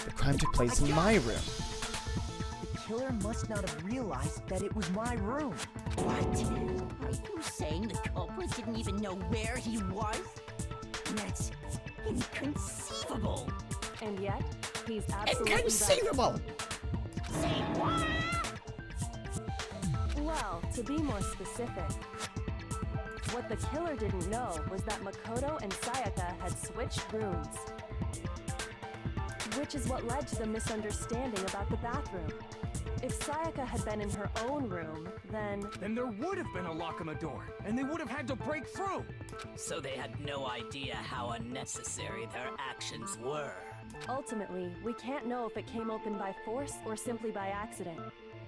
the crime took place in my room. The killer must not have realized that it was my room. What? Are you saying the culprit didn't even know where he was? That's inconceivable. And yet, he's absolutely Inconceivable! Say what? Well, to be more specific, what the killer didn't know was that Makoto and Sayaka had switched rooms. Which is what led to the misunderstanding about the bathroom. If Sayaka had been in her own room, then there would have been a lock on the door, and they would have had to break through. So they had no idea how unnecessary their actions were. ultimately, we can't know if it came open by force or simply by accident.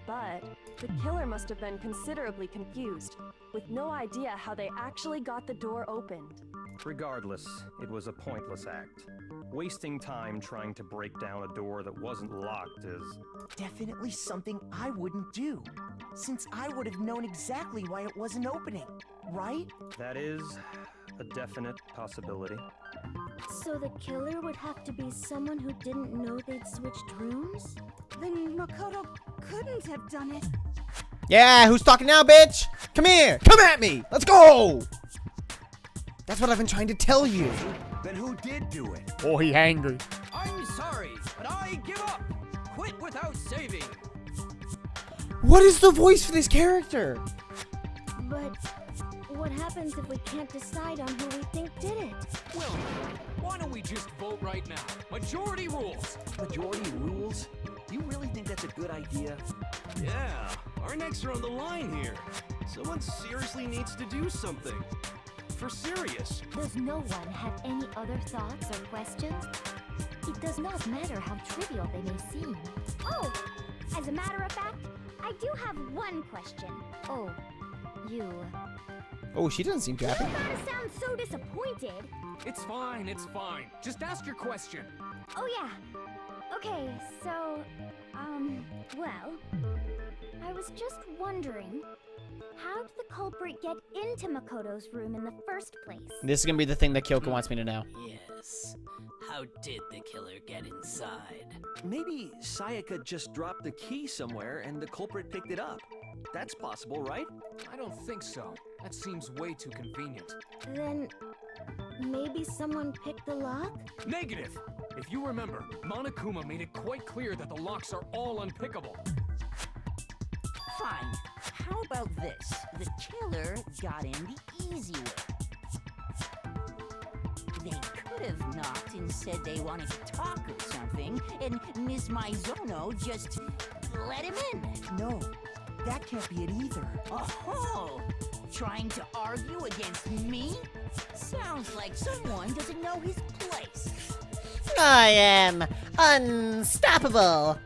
But the killer must have been considerably confused, with no idea how they actually got the door opened. Regardless, it was a pointless act. Wasting time trying to break down a door that wasn't locked is... definitely something I wouldn't do, since I would have known exactly why it wasn't opening, right? That is a definite possibility. So the killer would have to be someone who didn't know they'd switched rooms? Then Makoto couldn't have done it. Yeah, who's talking now, bitch? Come here, come at me, let's go! That's what I've been trying to tell you. Then who did do it? Oh, he angry. I'm sorry, but I give up. Quit without saving. What is the voice for this character? But what happens if we can't decide on who we think did it? Well, why don't we just vote right now? Majority rules. Majority rules? You really think that's a good idea? Yeah, our necks are on the line here. Someone seriously needs to do something. For serious. Does no one have any other thoughts or questions? It does not matter how trivial they may seem. Oh, as a matter of fact, I do have one question. Oh, you... Oh, she doesn't seem too happy. You gotta sound so disappointed. It's fine, it's fine. Just ask your question. Oh yeah. Okay, so, well, I was just wondering, how did the culprit get into Makoto's room in the first place? This is gonna be the thing that Kyoko wants me to know. Yes. How did the killer get inside? Maybe Sayaka just dropped the key somewhere and the culprit picked it up. That's possible, right? I don't think so. That seems way too convenient. Then maybe someone picked the lock? Negative! If you remember, Monokuma made it quite clear that the locks are all unpickable. Fine. How about this? The killer got in the easy way. They could have knocked and said they wanted to talk or something, and Miss Maizono just let him in. No, that can't be it either. Oh, trying to argue against me? Sounds like someone doesn't know his place. I am unstoppable.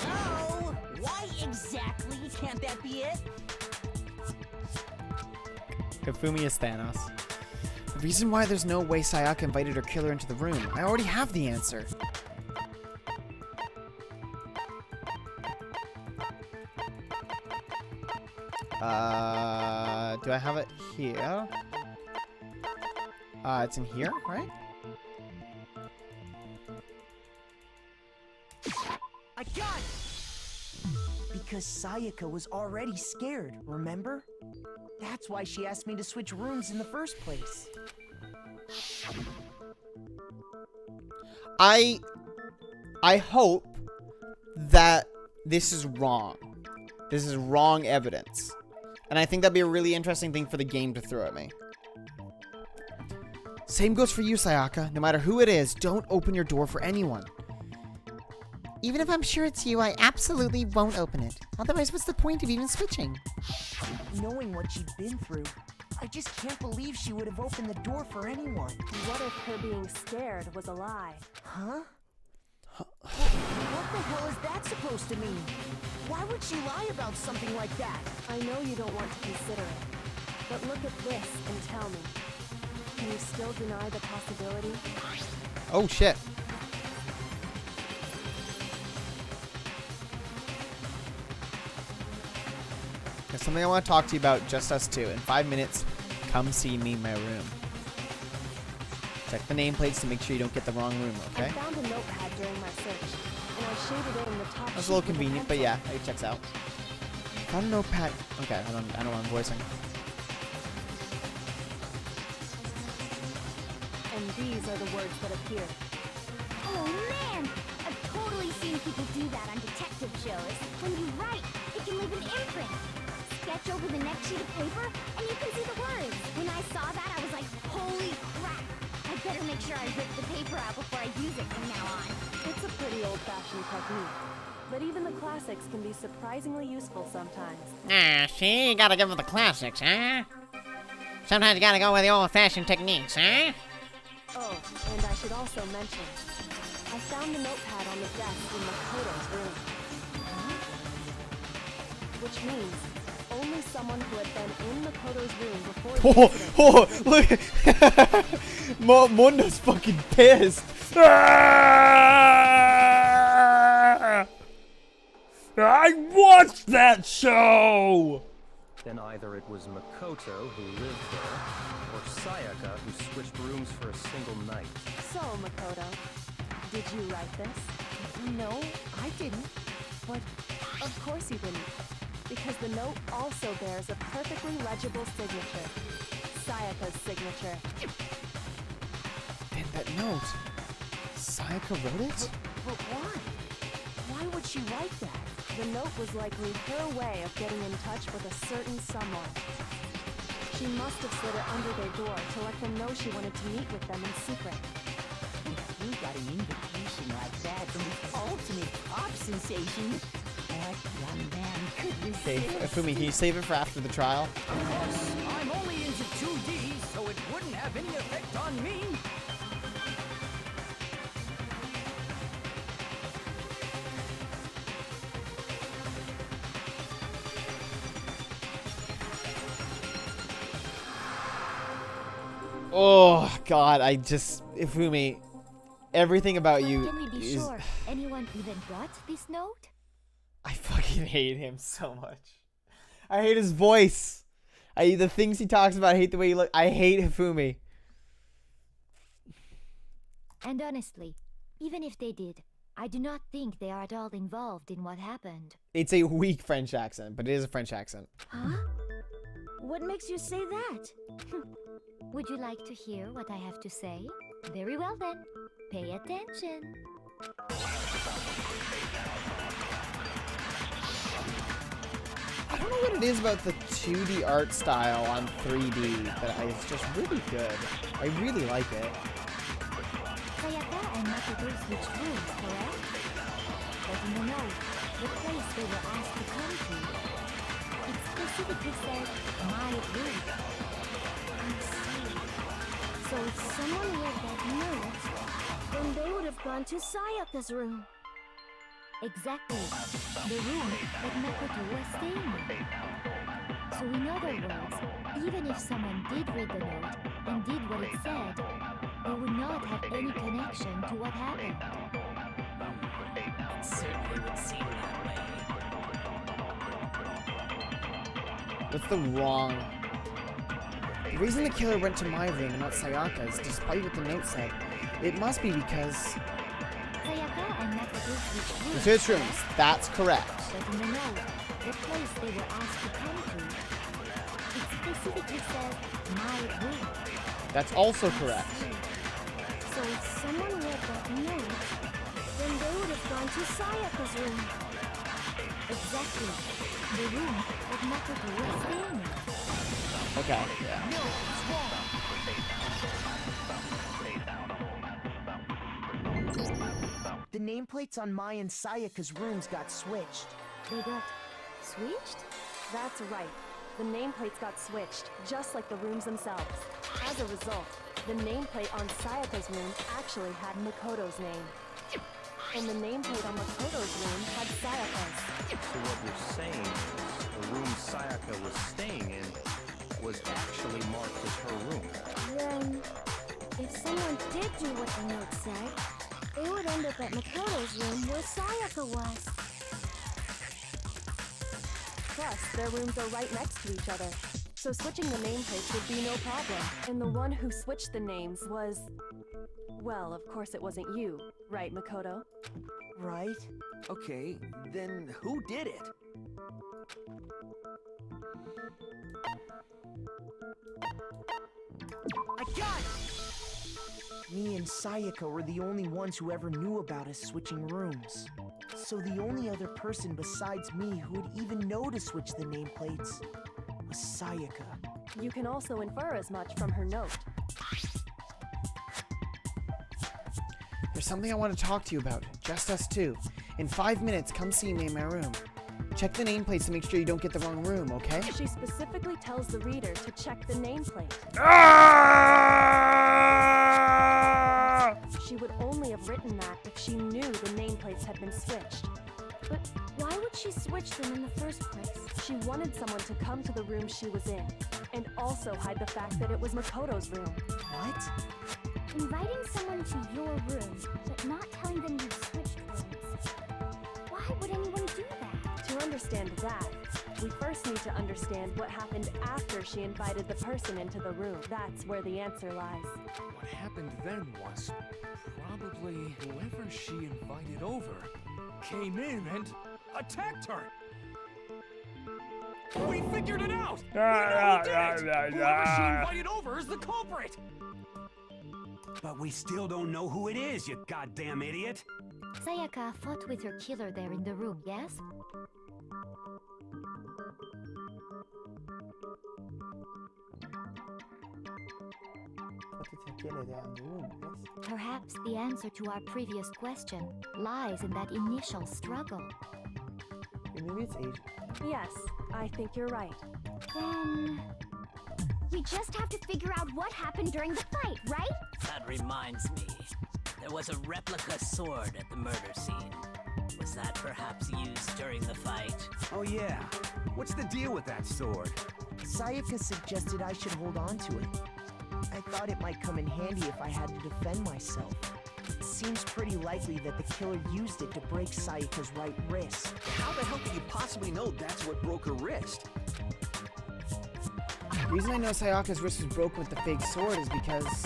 Oh, why exactly can't that be it? Hifumi is Thanos. The reason why there's no way Sayaka invited her killer into the room. I already have the answer. Do I have it here? It's in here, right? I got it! Because Sayaka was already scared, remember? That's why she asked me to switch rooms in the first place. I hope that this is wrong. This is wrong evidence. And I think that'd be a really interesting thing for the game to throw at me. Same goes for you, Sayaka. No matter who it is, don't open your door for anyone. Even if I'm sure it's you, I absolutely won't open it. Otherwise, what's the point of even switching? Knowing what she'd been through, I just can't believe she would have opened the door for anyone. What if her being scared was a lie? Huh? What the hell is that supposed to mean? Why would she lie about something like that? I know you don't want to consider it, but look at this and tell me. Can you still deny the possibility? Oh, shit. There's something I want to talk to you about, just us two. In 5 minutes, come see me in my room. Check the nameplates to make sure you don't get the wrong room, okay? I found a notepad during my search, and I shaded in the top. That's a little convenient, but yeah, it checks out. Found a notepad. Okay, I don't know what I'm voicing. And these are the words that appear. Oh man! I've totally seen people do that on detective shows. When you write, it can leave an imprint. Sketch over the next sheet of paper, and you can see the words. When I saw that, I was like, holy crap! I better make sure I rip the paper out before I use it from now on. It's a pretty old-fashioned technique, but even the classics can be surprisingly useful sometimes. Ah, see? You gotta go with the classics, huh? Sometimes you gotta go with the old-fashioned techniques, huh? Oh, and I should also mention, I found the notepad on the desk in Makoto's room. Which means only someone who had been in Makoto's room before the Oh, look! Mundo's fucking pissed! I watched that show! Then either it was Makoto who lived there, or Sayaka who switched rooms for a single night. So, Makoto, did you write this? No, I didn't. But of course you didn't. Because the note also bears a perfectly legible signature. Sayaka's signature. And that note. Sayaka wrote it? But why? Why would she write that? The note was likely her way of getting in touch with a certain someone. She must have slid it under their door to let them know she wanted to meet with them in secret. If you got an invitation like that from the ultimate pop sensation, what young man could resist? Okay, Fumi, can you save it for after the trial? Plus, I'm only into 2D, so it wouldn't have any effect on me. Oh, God, Ifumi, everything about you Can we be is... sure anyone even got this note? I fucking hate him so much. I hate his voice. The things he talks about, I hate the way he looks. I hate Hifumi. And honestly, even if they did, I do not think they are at all involved in what happened. It's a weak French accent, but it is a French accent. Huh? What makes you say that? Would you like to hear what I have to say? Very well then. Pay attention. I don't know what it is about the 2D art style on 3D, but it's just really good. I really like it. Sayaka, Makoto switched rooms, correct? But in the note, the place they were asked to come to, it specifically said, my room. I see. So if someone read that note, then they would have gone to Sayaka's room. Exactly. The room that Makoto was staying in. So in other words, even if someone did read the note and did what it said, they would not have any connection to what happened. It certainly would seem that way. What's the wrong? The reason the killer went to my room and not Sayaka's, despite what the note said, it must be because... Sayaka and Makoto switched rooms. Switched rooms. That's correct. But in the note, the place they were asked to come to, it specifically said, my room. That's also correct. So if someone read that note, then they would have gone to Sayaka's room. Exactly. The room that Makoto was staying in. Okay, yeah. No, it's wrong. The nameplates on Mai and Sayaka's rooms got switched. They got switched? That's right. The nameplates got switched, just like the rooms themselves. As a result, the nameplate on Sayaka's room actually had Makoto's name. And the nameplate on Makoto's room had Sayaka's. So what you're saying is the room Sayaka was staying in was actually marked as her room. Then, if someone did do what the note said, they would end up at Makoto's room where Sayaka was. Plus, their rooms are right next to each other. So switching the nameplates would be no problem. And the one who switched the names was... Well, of course it wasn't you, right, Makoto? Right? Okay, then who did it? I got it! Me and Sayaka were the only ones who ever knew about us switching rooms. So the only other person besides me who would even know to switch the nameplates was Sayaka. You can also infer as much from her note. There's something I want to talk to you about. Just us two. In 5 minutes, come see me in my room. Check the nameplates to make sure you don't get the wrong room, okay? She specifically tells the reader to check the nameplate. She would only have written that if she knew the nameplates had been switched. But why would she switch them in the first place? She wanted someone to come to the room she was in, and also hide the fact that it was Makoto's room. What? Inviting someone to your room, but not telling them you've switched rooms. Why would anyone do that? To understand that, we first need to understand what happened after she invited the person into the room. That's where the answer lies. What happened then was probably whoever she invited over came in and attacked her. We figured it out! We know who did it! Whoever she invited over is the culprit! But we still don't know who it is, you goddamn idiot! Sayaka fought with her killer there in the room, yes? Perhaps the answer to our previous question lies in that initial struggle. Maybe it's Asian. Yes, I think you're right. Then... we just have to figure out what happened during the fight, right? That reminds me. There was a replica sword at the murder scene. Was that perhaps used during the fight? Oh yeah. What's the deal with that sword? Sayaka suggested I should hold on to it. I thought it might come in handy if I had to defend myself. It seems pretty likely that the killer used it to break Sayaka's right wrist. How the hell could you possibly know that's what broke her wrist? The reason I know Sayaka's wrist was broken with the fake sword is because...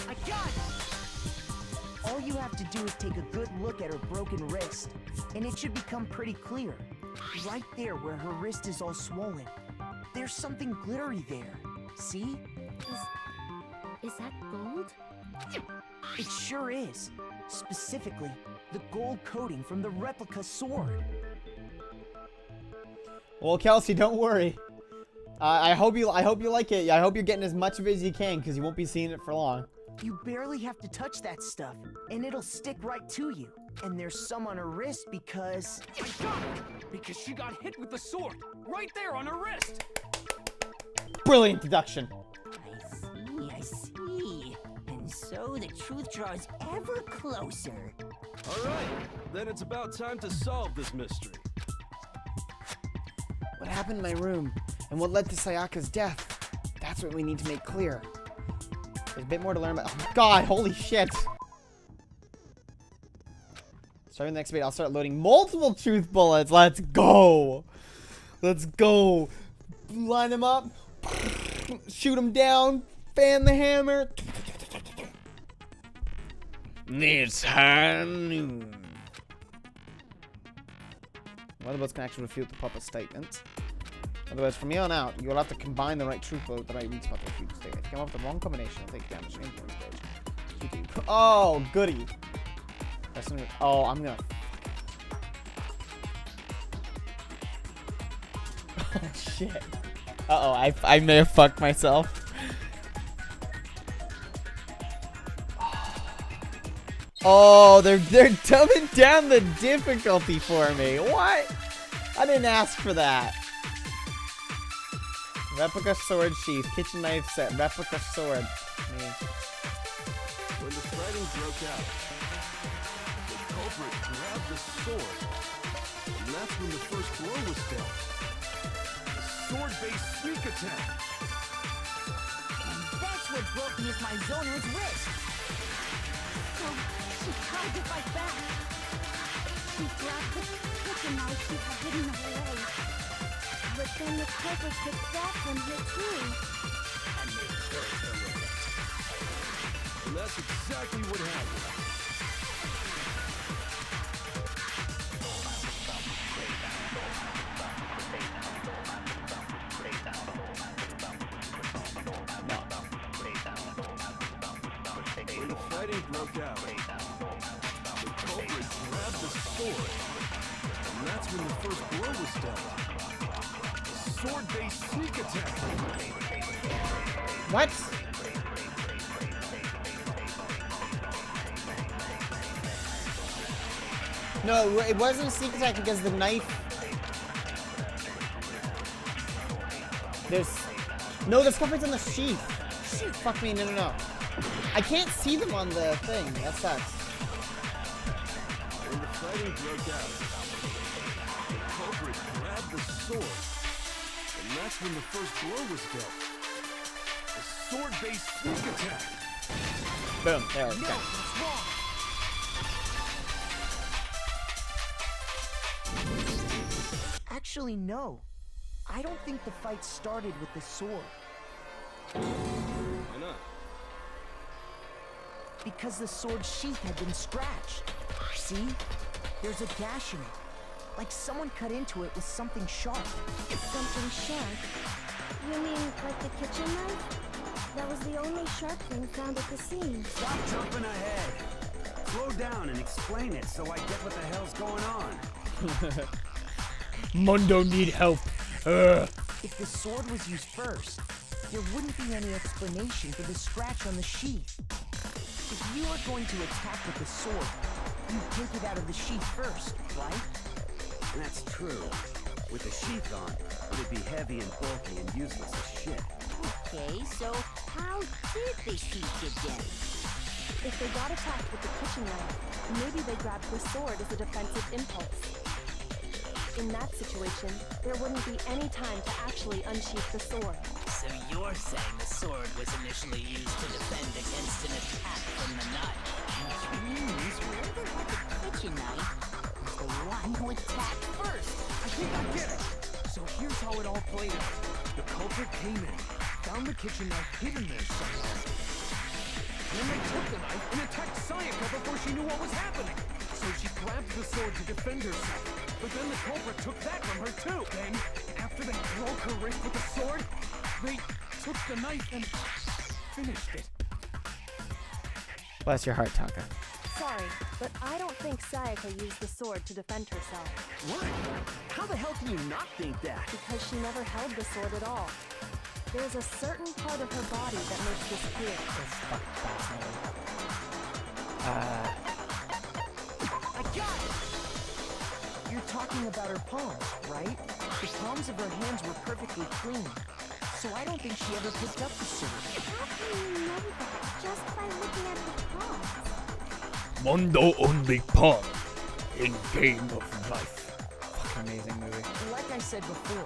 I got it! All you have to do is take a good look at her broken wrist, and it should become pretty clear. Right there where her wrist is all swollen. There's something glittery there. See? Is that gold? It sure is. Specifically, the gold coating from the replica sword. Well, Kelsey, don't worry. I hope you like it. I hope you're getting as much of it as you can, because you won't be seeing it for long. You barely have to touch that stuff, and it'll stick right to you. And there's some on her wrist because... I got it! Because she got hit with the sword, right there on her wrist! Brilliant deduction. I see. And so the truth draws ever closer. Alright, then it's about time to solve this mystery. What happened in my room, and what led to Sayaka's death? That's what we need to make clear. There's a bit more to learn about. Oh my god, holy shit! Starting the next bit, I'll start loading multiple truth bullets. Let's go! Let's go! Line them up. Shoot them down. Fan the hammer. It's high noon. One of those can actually refute the puppet statement. Otherwise, from here on out, you'll have to combine the right truth with the right weak spot to refute the statement. If you come up with the wrong combination, you'll take damage. Stage. Oh, goody. Oh, I'm gonna. Oh shit. Uh-oh, I may have fucked myself. Oh, they're dumbing down the difficulty for me. What? I didn't ask for that. Replica sword sheath, kitchen knife set, replica sword. Me. When the fighting broke out, the culprit grabbed the sword, and that's when the first blow was dealt. A sword-based sneak attack. And that's what broke Miss Maizono's wrist. So she tried to fight back. She grabbed the kitchen knife she had hidden away. But then the culprit took that from her too. And they killed her with it. And that's exactly what happened. When the fighting broke out, the culprit grabbed the sword, and that's when the first blow was dealt. A sword-based sneak attack. What? No, it wasn't a sneak attack because the knife. No, the stuff is in the sheath. Shoot, fuck me, no. I can't see them on the thing. That sucks. When the fighting broke out, the culprit grabbed the sword, and that's when the first blow was dealt. A sword-based sneak attack. Boom. There we go. No, it's wrong. Actually, no. I don't think the fight started with the sword. Why not? Because the sword sheath had been scratched. See? There's a gash in it. Like someone cut into it with something sharp. Something sharp? You mean like the kitchen knife? That was the only sharp thing found at the scene. Stop jumping ahead. Slow down and explain it so I get what the hell's going on. Mundo need help. If the sword was used first, there wouldn't be any explanation for the scratch on the sheath. If you are going to attack with the sword, you take it out of the sheath first, right? That's true. With the sheath on, it'd be heavy and bulky and useless as shit. Okay, so how did the sheath get damaged? If they got attacked with the kitchen knife, maybe they grabbed the sword as a defensive impulse. In that situation, there wouldn't be any time to actually unsheath the sword. So you're saying the sword was initially used to defend against an attack from the knife? Which means whoever had the kitchen knife was the one who attacked first. I think I get it. So here's how it all played out. The culprit came in, found the kitchen knife hidden there somewhere. Then they took the knife and attacked Sayaka before she knew what was happening. So she grabbed the sword to defend herself. But then the culprit took that from her too. Then, after they broke her wrist with the sword, they took the knife and finished it. Bless your heart, Taka. sorry, but I don't think Sayaka used the sword to defend herself. What? How the hell can you not think that? Because she never held the sword at all. There's a certain part of her body that makes this clear. It's fucking fascinating. I got it! You're talking about her palms, right? The palms of her hands were perfectly clean. So I don't think she ever picked up the sword. How can you know that just by looking at the palms? Mondo only pawn in Game of Life. Fucking amazing movie. Like I said before,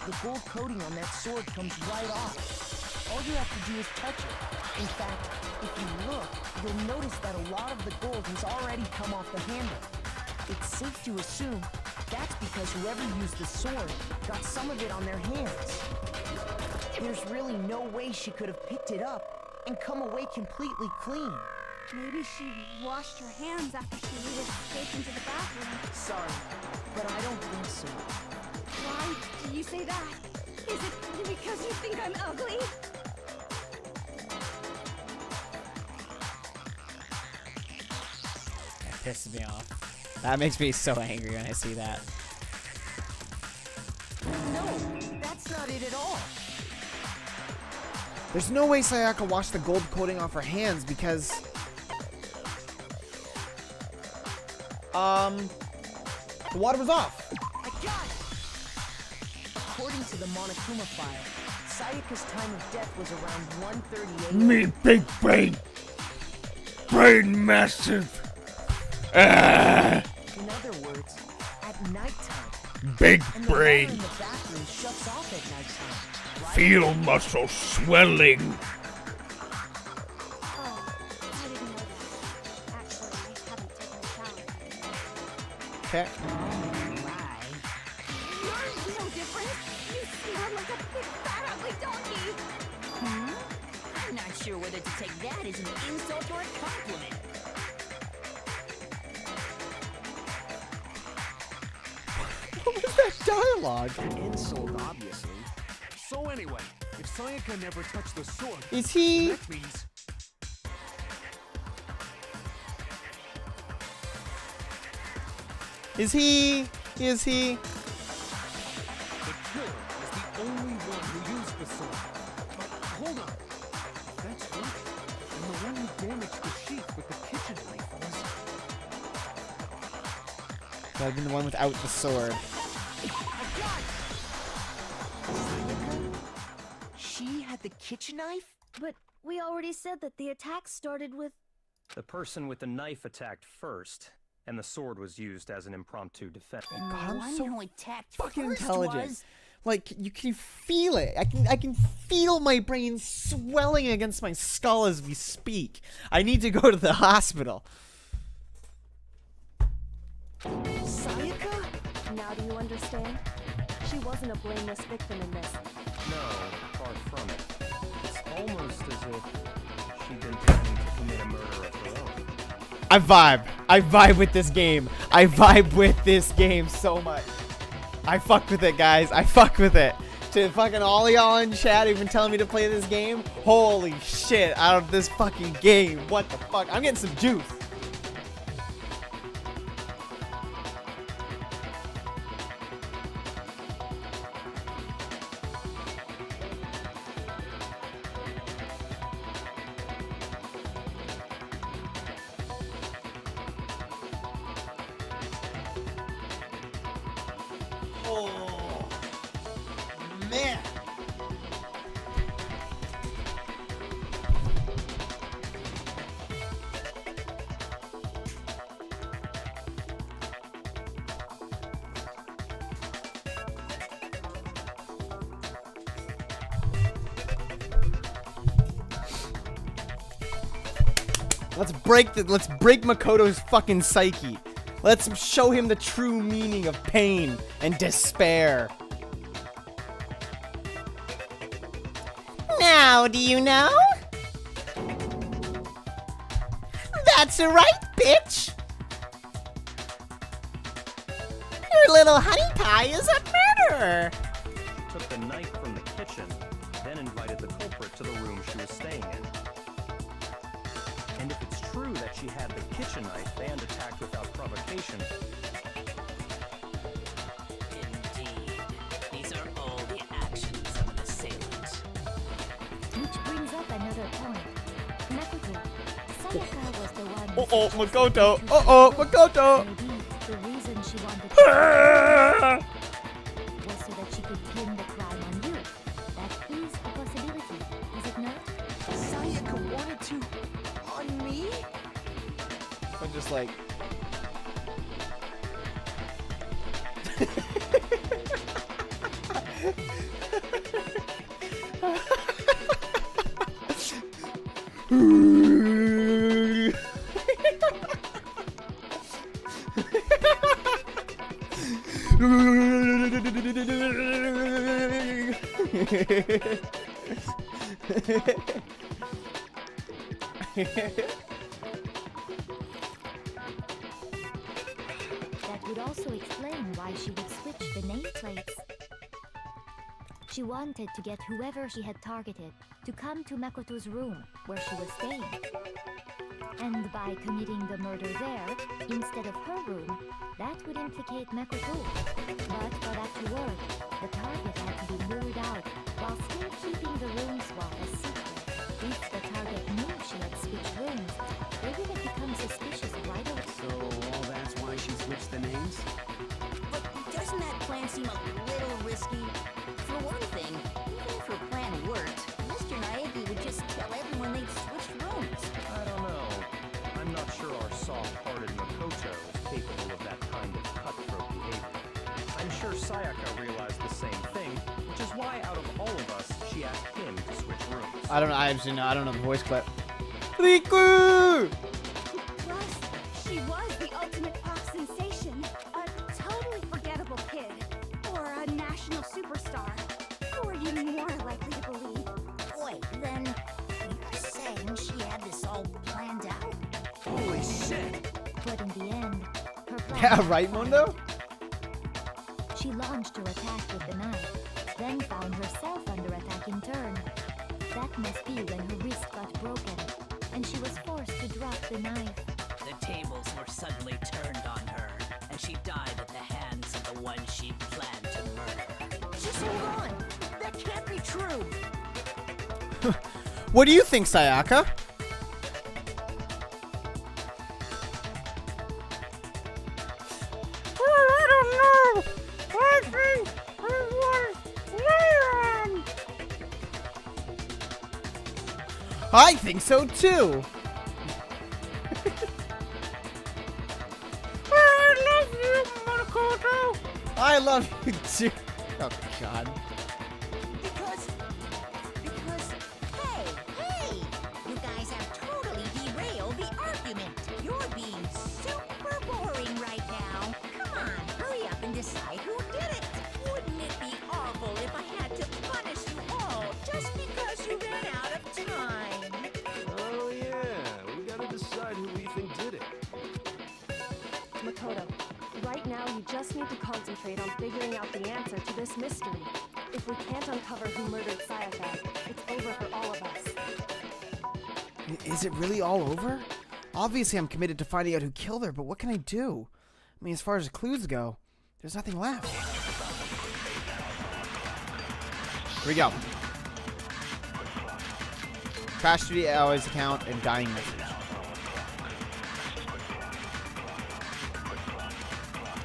the gold coating on that sword comes right off. All you have to do is touch it. In fact, if you look, you'll notice that a lot of the gold has already come off the handle. It's safe to assume that's because whoever used the sword got some of it on their hands. There's really no way she could have picked it up and come away completely clean. Maybe she washed her hands after she needed to escape into the bathroom. Sorry, but I don't think so. Why do you say that? Is it because you think I'm ugly? That pisses me off. That makes me so angry when I see that. No, that's not it at all. There's no way Sayaka washed the gold coating off her hands because... the water was off. I got it! According to the Monokuma file, Sayaka's time of death was around 1:30 a.m. Me big brain. Brain massive. Ah, In other words, at nighttime. big And the water brain. in the bathroom shuts off at nighttime, right? Feel muscle swelling. Oh, I didn't know that. Actually, I haven't taken a shower. Okay. You're no different. You smell like a big fat ugly donkey. I'm not sure whether to take that as an insult or a compliment. What was that dialogue? Insult, obviously. So anyway, if Sayaka never touched the sword, Is he... that means Is he... the killer is the only one who used the sword. But hold on. That's right. And the one who damaged the sheath with the kitchen knife was... That would have been the one without the sword. She had the kitchen knife? But we already said that the attack started with... The person with the knife attacked first, and the sword was used as an impromptu defense. God, I'm One so who attacked fucking first intelligent. was... Like, you can feel it. I can feel my brain swelling against my skull as we speak. I need to go to the hospital. Sayaka? Now do you understand? She wasn't a blameless victim in this. No, far from it. It's almost as if she'd been threatening to commit a murder of her own. I vibe with this game. I vibe with this game so much. I fuck with it, guys. I fuck with it. To fucking all y'all in chat who've been telling me to play this game, holy shit, out of this fucking game. What the fuck? I'm getting some juice. Oh, man. Let's break Makoto's fucking psyche. Let's show him the true meaning of pain and despair. Now, do you know? That's right, bitch! Your little honey pie is a murderer! Took the knife from the kitchen, then invited the culprit to the room she was staying in. And if it's true that that she had the kitchen knife and attacked without provocation. Indeed. These are all the actions of an assailant. Which brings up another point. Makoto, Sayaka was the one. Uh-oh, Makoto. Uh-oh, Makoto. Maybe the reason she wanted to was so that she could pin the crime on you. That is a possibility, is it not? Sayaka wanted to... on me? I'm just like... That would also explain why she would switch the nameplates. She wanted to get whoever she had targeted to come to Makoto's room where she was staying. And by committing the murder there, instead of her room, that would implicate Makoto. But for that to work, the target had to be lured out while still keeping the room swap a secret. If the target knew she had switched rooms, they would have become suspicious right away. So, all that's why she switched the names? But doesn't that plan seem a little risky? For one thing, even if her plan worked, Mr. Naegi would just tell everyone they'd switched rooms. I don't know. I'm not sure our soft-hearted Makoto is capable of that kind of cutthroat behavior. I'm sure Sayaka realized the same thing, which is why out of all of us, she asked him to switch rooms. I don't know. I actually know. I don't know the voice clip. Riku! Plus, she was the ultimate pop sensation. A totally forgettable kid. Or a national superstar. Who are you more likely to believe? Wait, then you're saying she had this all planned out? Holy shit! But in the end, her plan Yeah, was right, foiled. Mundo? She launched her attack with the knife, then found herself under attack in turn. That must be when her wrist got broken, and she was forced to drop the knife. The tables were suddenly turned on her, and she died at the hands of the one she'd planned to murder. Just hold on. That can't be true. What do you think, Sayaka? I don't know. I think it was Leon. I think so too. I love you, Makoto. I love you too. Oh God. Because, hey, you guys have totally derailed the argument. You're being super boring right now. Come on, hurry up and decide who did it. Wouldn't it be awful if I had to punish you all just because you ran out of time? Oh yeah, we gotta decide who we think did it. Makoto, right now you just need to concentrate on figuring out the answer to this mystery. If we can't uncover who murdered Sayaka, it's over for all of us. Is it really all over? Obviously, I'm committed to finding out who killed her, but what can I do? I mean, as far as clues go, there's nothing left. Here we go. Crash to the Always account and dying message.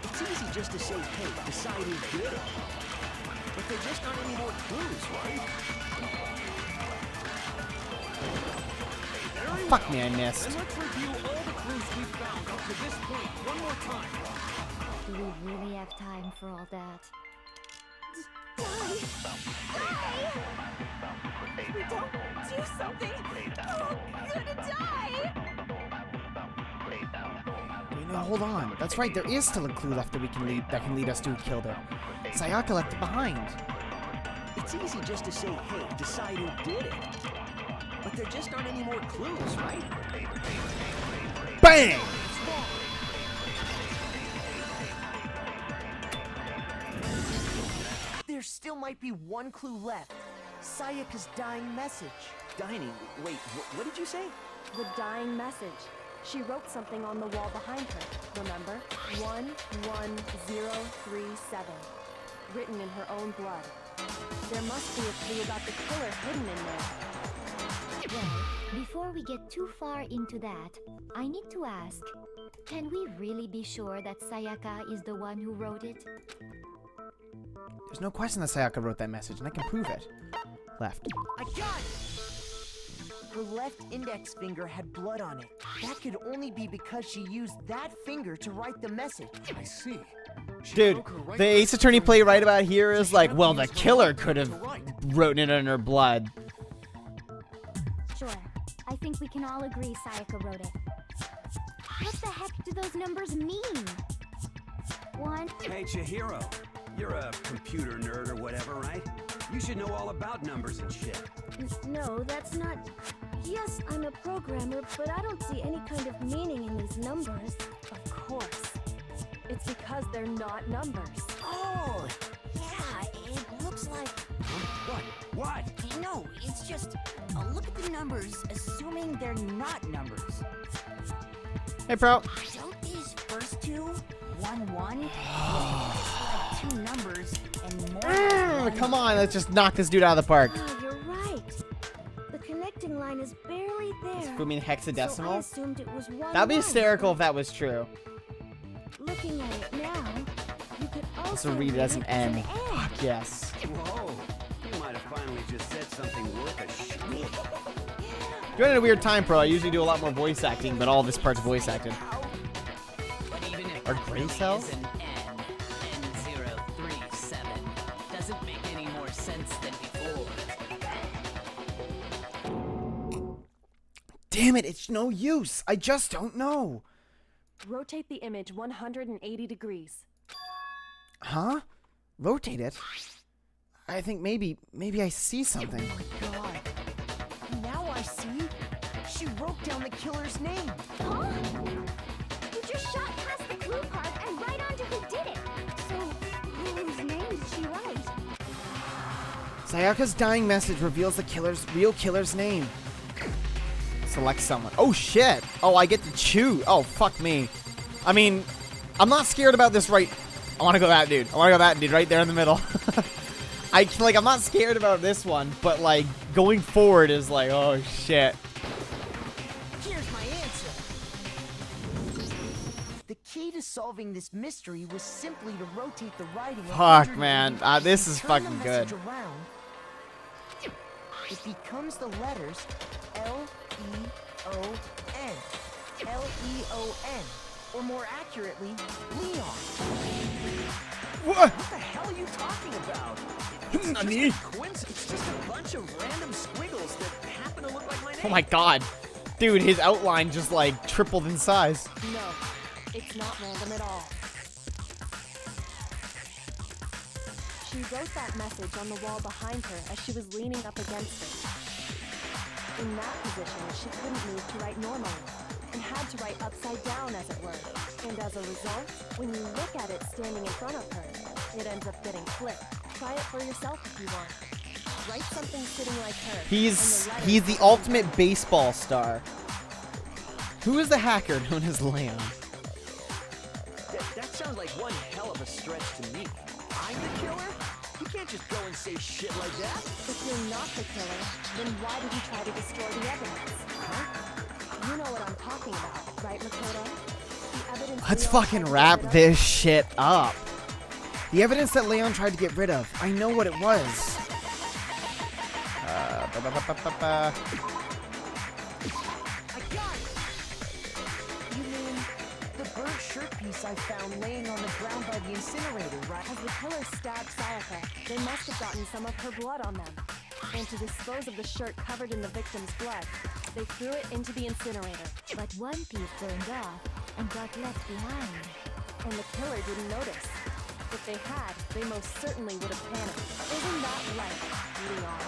It's easy just to say, hey, decide who did it. But there just aren't any more clues, right? Oh, fuck me, I missed. And let's review all the clues we've found up to this point one more time. Do we really have time for all that? If we don't do something, we're gonna die! Wait, no, hold on. That's right, there is still a clue left that that can lead us to who killed her. Sayaka left it behind. It's easy just to say, hey, decide who did it. But there just aren't any more clues, right? Bang! There still might be one clue left. Sayaka's dying message. Dining, wait, what did you say? The dying message. She wrote something on the wall behind her, remember? 11037. Written in her own blood. There must be a clue about the killer hidden in there. Well, before we get too far into that, I need to ask, can we really be sure that Sayaka is the one who wrote it? There's no question that Sayaka wrote that message, and I can prove it. Left. I got it! Her left index finger had blood on it. That could only be because she used that finger to write the message. I see. Dude, the Ace Attorney play right about here is like, well, the killer could have written it in her blood. Sure. I think we can all agree Sayaka wrote it. What the heck do those numbers mean? 1. Hey, Chihiro. You're a computer nerd or whatever, right? You should know all about numbers and shit. No, that's not... Yes, I'm a programmer, but I don't see any kind of meaning in these numbers. Of course. It's because they're not numbers. Oh, yeah, it looks like... What? No, it's just... look at the numbers, assuming they're not numbers. Hey, bro. Don't these first two, 1, 1, look like two numbers and more... Come on, let's just knock this dude out of the park. Ah, you're right. The connecting line is barely there. You mean hexadecimal? So I assumed it was 1, That'd be 1. hysterical if that was true. Looking at it now, you could also Also read it as an N. N. Fuck yes. Whoa. You might have finally just said something worth a shit. You're in a weird time, Pro. I usually do a lot more voice acting, but all this part's voice acted. Are gray cells? An N037 doesn't make any more sense than before. Damn it, it's no use. I just don't know. Rotate the image 180 degrees. Huh? Rotate it? I think maybe I see something. Oh my god. Now I see. She wrote down the killer's name. Huh? You just shot past the clue part and right onto who did it. So, whose name did she write? Sayaka's dying message reveals the real killer's name. Select someone. Oh shit! Oh, I get to choose. Oh, fuck me. I mean, I'm not scared about this right... I want to go that dude. I want to go that dude right there in the middle. I'm not scared about this one, but like, going forward is like, oh shit. Here's my answer. The key to solving this mystery was simply to rotate the writing. Fuck, man. This is turn fucking the good. message around. It becomes the letters L-E-O-N. L-E-O-N. Or more accurately, Leon. What? What the hell are you talking about? It's just a coincidence. It's just a bunch of random squiggles that happen to look like my name. Oh my god. Dude, his outline just like tripled in size. No, it's not random at all. She wrote that message on the wall behind her as she was leaning up against it. In that position, she couldn't move to write normally, and had to write upside down, as it were. And as a result, when you look at it standing in front of her, it ends up getting flipped. Try it for yourself if you want. Write something sitting like her. He's the ultimate baseball star. Who is the hacker known as Leon? That sounds like one hell of a stretch to me. I'm the killer? You can't just go and say shit like that. If you're not the killer, then why did you try to destroy the evidence? Huh? You know what I'm talking about, right, Makoto? The evidence. Let's Leon fucking tried to wrap get rid of? this shit up. The evidence that Leon tried to get rid of. I know what it was. I got it! You mean the burnt shirt piece I found laying on the ground by the incinerator, right? As the killer stabbed Sayaka, they must have gotten some of her blood on them. And to dispose of the shirt covered in the victim's blood, they threw it into the incinerator. But one piece burned off and got left behind. And the killer didn't notice. If they had, they most certainly would have panicked. Isn't that right, Leon?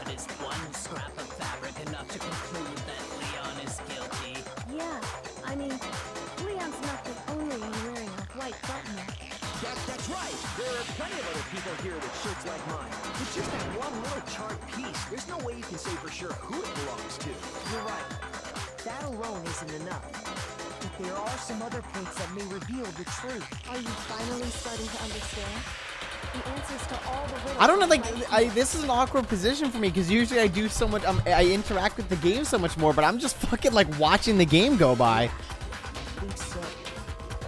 But is one scrap of fabric enough to conclude that Leon is guilty? Yeah, I mean, Leon's not the only one wearing a white button. That's right. There are plenty of other people here with shirts like mine. It's just that one little charred piece. There's no way you can say for sure who it belongs to. You're right. alone isn't enough. But there are some other points that may reveal the truth. Are you finally starting to understand? The answers to all the riddles. I don't know, like, this is an awkward position for me because usually I do so much, I interact with the game so much more, but I'm just fucking, like, watching the game go by. I think so.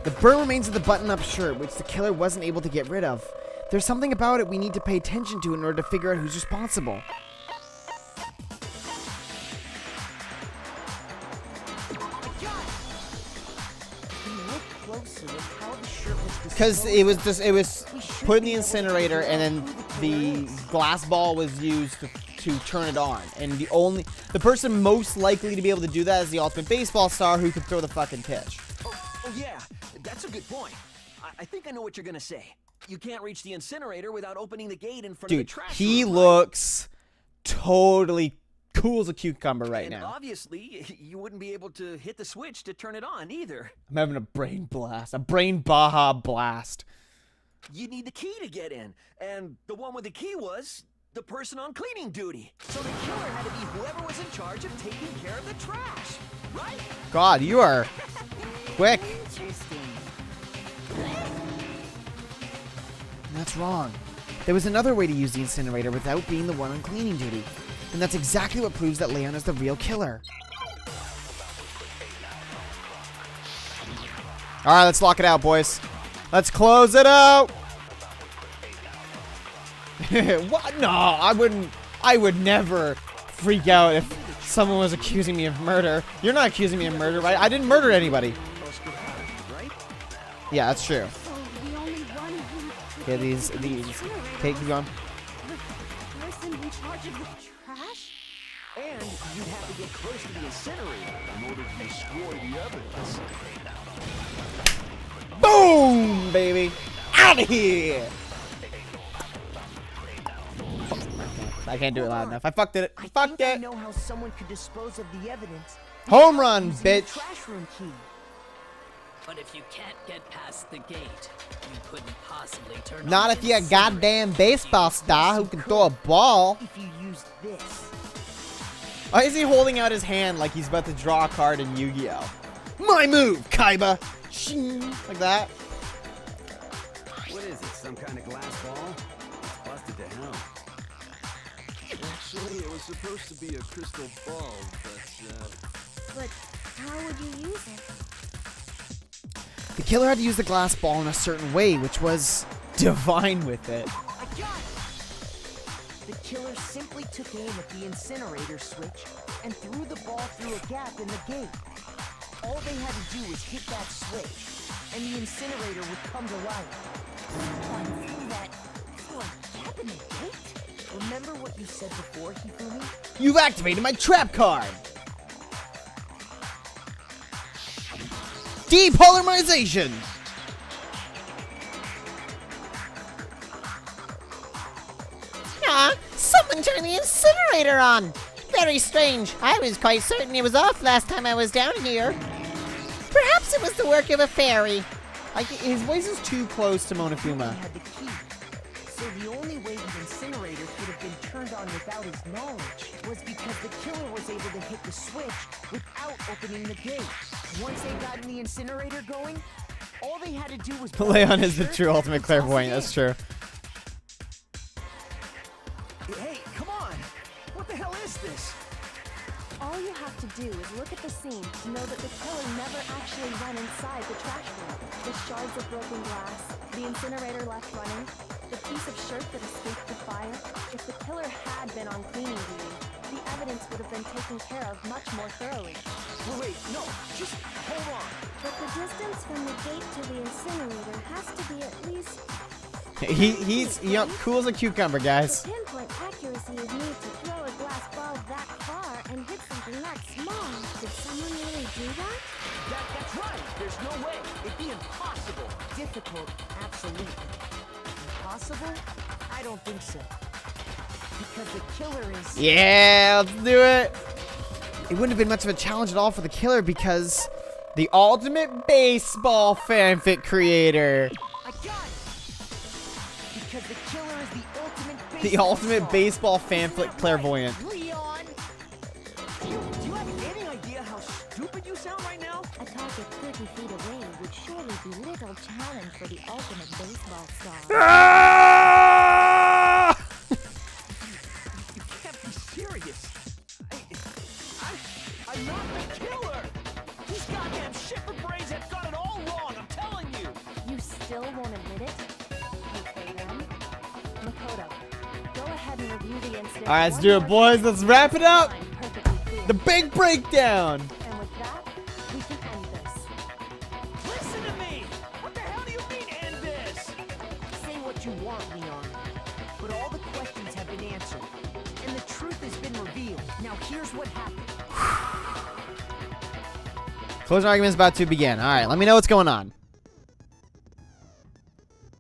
The burn remains of the button-up shirt, which the killer wasn't able to get rid of. There's something about it we need to pay attention to in order to figure out who's responsible. Because it was put in the incinerator, and then the glass ball was used to turn it on. And the person most likely to be able to do that is the ultimate baseball star who could throw the fucking pitch. Oh yeah, that's a good point. I think I know what you're gonna say. You can't reach the incinerator without opening the gate in front of the trash room. He looks totally cool as a cucumber right now. Obviously, you wouldn't be able to hit the switch to turn it on either. I'm having a brain blast. A brain Baja blast. You need the key to get in, and the one with the key was the person on cleaning duty. So the killer had to be whoever was in charge of taking care of the trash, right? God, you are quick. Interesting. That's wrong. There was another way to use the incinerator without being the one on cleaning duty. And that's exactly what proves that Leon is the real killer. Alright, let's lock it out, boys. Let's close it out! What? No, I would never freak out if someone was accusing me of murder. You're not accusing me of murder, right? I didn't murder anybody. Yeah, that's true. Okay, these. Okay, keep going. The person in charge of the trash? And you'd have to get close to the incinerator in order to destroy the evidence. Boom, baby! Out of here! I can't do it loud enough. I fucked it. I fucked it. I know how someone could dispose of the evidence. Home run, Using the bitch. trash room key. But if you can't get past the gate, you couldn't possibly turn Not on if the you're a goddamn baseball star who can throw a ball. If you used this. Why is he holding out his hand like he's about to draw a card in Yu-Gi-Oh? My move, Kaiba! Shing, like that. What is it, some kind of glass ball? Busted to hell. Actually, it was supposed to be a crystal ball, But how would you use it? The killer had to use the glass ball in a certain way, which was divine with it. I got it! The killer simply took aim at the incinerator switch and threw the ball through a gap in the gate. All they had to do was hit that switch, and the incinerator would come to life. One thing that through a gap in the gate? Remember what you said before, Hifumi? You've activated my trap card! Depolarization! Aw, someone turned the incinerator on. Very strange. I was quite certain it was off last time I was down here. Perhaps it was the work of a fairy. His voice is too close to Monofuma. He had the key. So the only way the incinerator could have been turned on without his knowledge was because the killer was able to hit the switch without opening the gate. Once they got in the incinerator going, all they had to do was... Leon is the true ultimate clairvoyant, that's true. Hey, come on! What the hell is this? All you have to do is look at the scene to know that the killer never actually went inside the trash room. The shards of broken glass, the incinerator left running, the piece of shirt that escaped the fire. If the killer had been on cleaning duty, the evidence would have been taken care of much more thoroughly. Wait, no, just hold on. But the distance from the gate to the incinerator has to be at least... He's cool as a cucumber, guys. The pinpoint accuracy is needed to throw a glass ball that far and hit something that small. Did someone really do that? That's right. There's no way. It'd be impossible. Difficult, absolutely. Impossible? I don't think so. Because the killer is... Yeah, let's do it. It wouldn't have been much of a challenge at all for the killer because the ultimate baseball fanfic creator. I got it! Because the killer is The ultimate baseball fanfic clairvoyant. Leon! Do you have any idea how stupid you sound right now? A target 30 feet away would surely be little challenge for the ultimate baseball star. Ah! You can't be serious. I'm not the killer. These goddamn shipper brains have got it all wrong, I'm telling you. You still won't admit it? Okay then. Makoto, go ahead and review the incident. All right, let's one do it, more boys. time. Let's wrap it up. Perfectly clear. The big breakdown. And with that, we can end this. Listen to me. What the hell do you mean, end this? Say what you want, Leon. But all the questions have been answered. And the truth has been revealed. Now here's what happened. Closing argument is about to begin. All right, let me know what's going on.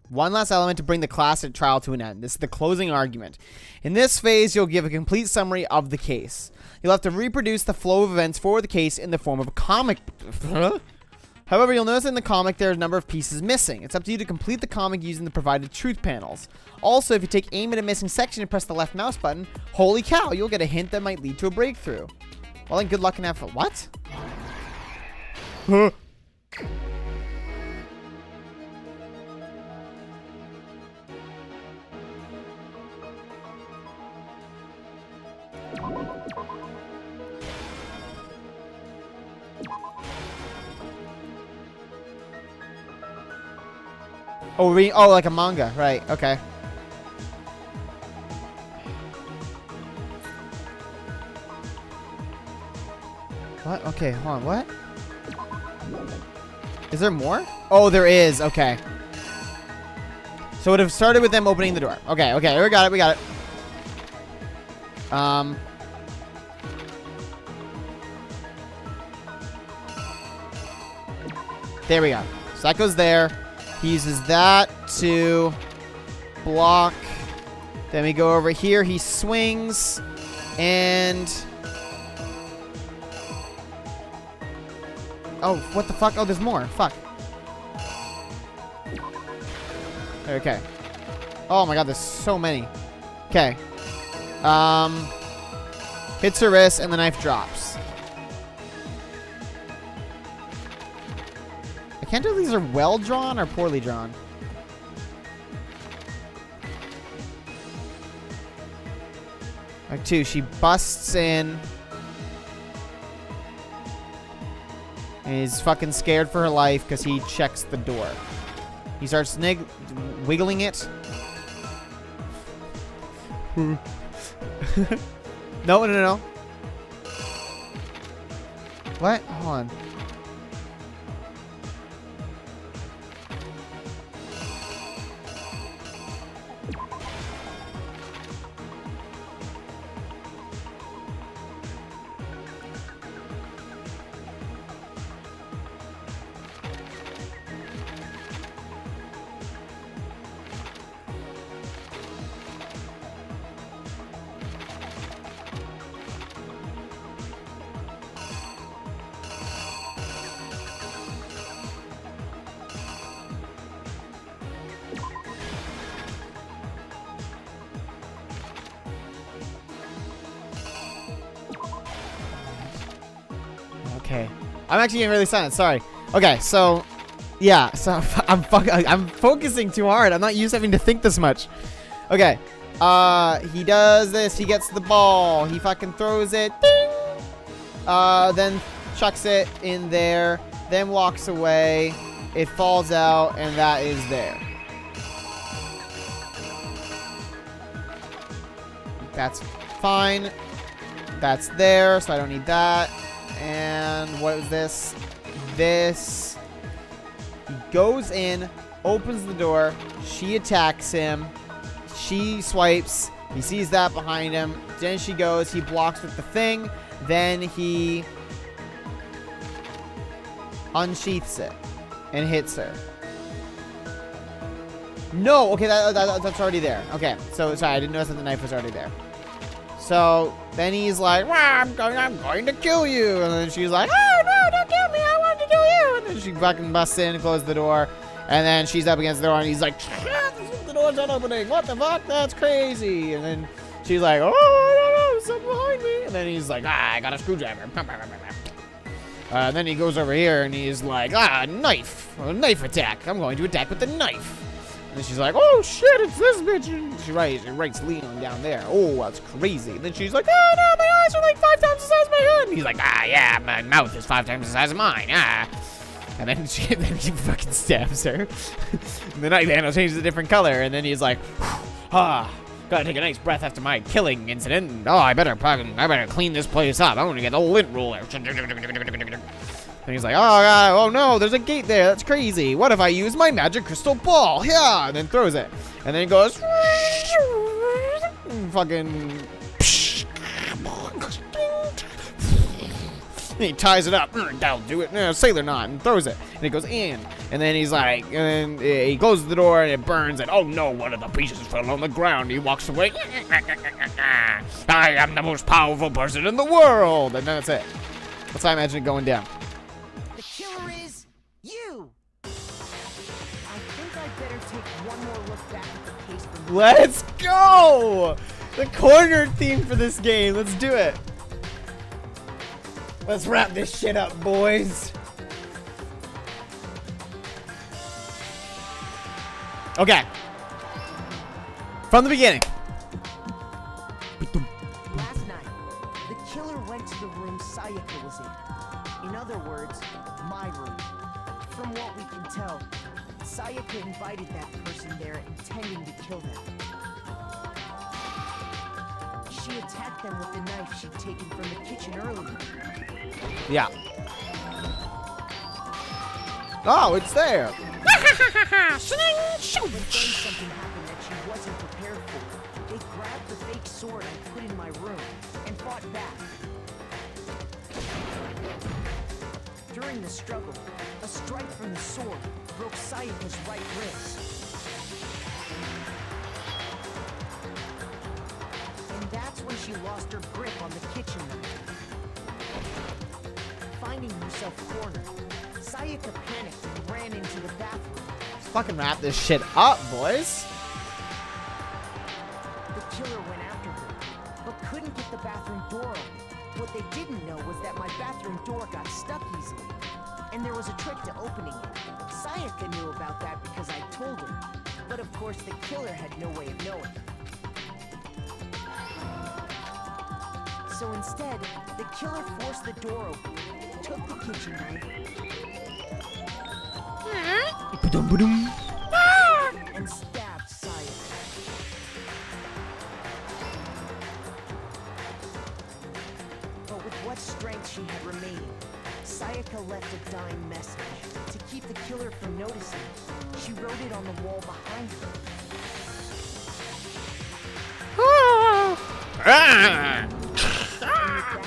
One last element to bring the class at trial to an end. This is the closing argument. In this phase, you'll give a complete summary of the case. You'll have to reproduce the flow of events for the case in the form of a comic. However, you'll notice in the comic there are a number of pieces missing. It's up to you to complete the comic using the provided truth panels. Also, if you take aim at a missing section and press the left mouse button, holy cow, you'll get a hint that might lead to a breakthrough. Well, then good luck and have fun. What? Huh? Oh, like a manga, right? Okay. What? Okay, hold on. What? Is there more? Oh, there is. Okay. So it would have started with them opening the door. Okay, okay, we got it. We got it. There we go. So that goes there. He uses that to block. Then we go over here. He swings. And... oh, what the fuck? Oh, there's more. Fuck. Okay. Oh my god, there's so many. Okay. Hits her wrist and the knife drops. I can't tell if these are well drawn or poorly drawn. Act 2, she busts in. And he's fucking scared for her life because he checks the door. He starts wiggling it. No, no, no. What? Hold on. Okay. I'm actually getting really silent. Sorry. Okay, so yeah, so I'm focusing too hard. I'm not used to having to think this much. Okay. He does this. He gets the ball. He fucking throws it. Ding! Then chucks it in there. Then walks away. It falls out, and that is there. That's fine. That's there, so I don't need that. And what is this? This. He goes in, opens the door. She attacks him. She swipes. He sees that behind him. Then she goes. He blocks with the thing. Then he unsheaths it and hits her. No. Okay, that's already there. Okay. So, sorry. I didn't notice that the knife was already there. So then he's like, I'm going to kill you. And then she's like, oh, no, don't kill me. I want to kill you. And then she fucking busts in and closes the door. And then she's up against the door. And he's like, the door's not opening. What the fuck? That's crazy. And then she's like, oh, no, there's something behind me. And then he's like, I got a screwdriver. Then he goes over here and he's like, a knife attack. I'm going to attack with the knife. And then she's like, oh shit, it's this bitch. And she writes Leon down there. Oh, that's crazy. And then she's like, oh no, my eyes are like 5 times the size of my head. And he's like, yeah, my mouth is 5 times the size of mine. And then he fucking stabs her. And the knife handle changes a different color. And then he's like, gotta take a nice breath after my killing incident. Oh, I better clean this place up. I'm gonna get the lint roller. And he's like, oh god, oh no, there's a gate there. That's crazy. What if I use my magic crystal ball? Yeah, and then throws it. And then he goes, fucking. And he ties it up. That'll do it. Sailor knot, and throws it. And it goes in. And then he's like, and then he closes the door and it burns. And oh no, one of the pieces fell on the ground. He walks away. I am the most powerful person in the world. And then that's it. That's how I imagine it going down. The killer is you. I think I'd better take one more look back at the case. Let's go! The corner theme for this game. Let's do it. Let's wrap this shit up, boys. Okay. From the beginning. Last night, the killer went to the room Sayaka was in. In other words, my room. From what we can tell, Sayaka invited that person there intending to kill them. She attacked them with the knife she'd taken from the kitchen earlier. Yeah. Oh, it's there. But then something happened that she wasn't prepared for. They grabbed the fake sword I put in my room and fought back. During the struggle, a strike from the sword broke Sayaka's right wrist. And that's when she lost her grip on the kitchen knife. Finding herself cornered, Sayaka panicked and ran into the bathroom. Let's fucking wrap this shit up, boys. The killer went after her, but couldn't get the bathroom door open. What they didn't know was that my bathroom door got stuck easily, and there was a trick to opening it. Sayaka knew about that because I told her, but of course the killer had no way of knowing. So instead, the killer forced the door open, took the kitchen knife, and stabbed Sayaka. But with what strength she had remaining, Sayaka left a dying message. To keep the killer from noticing, she wrote it on the wall behind her. And with that,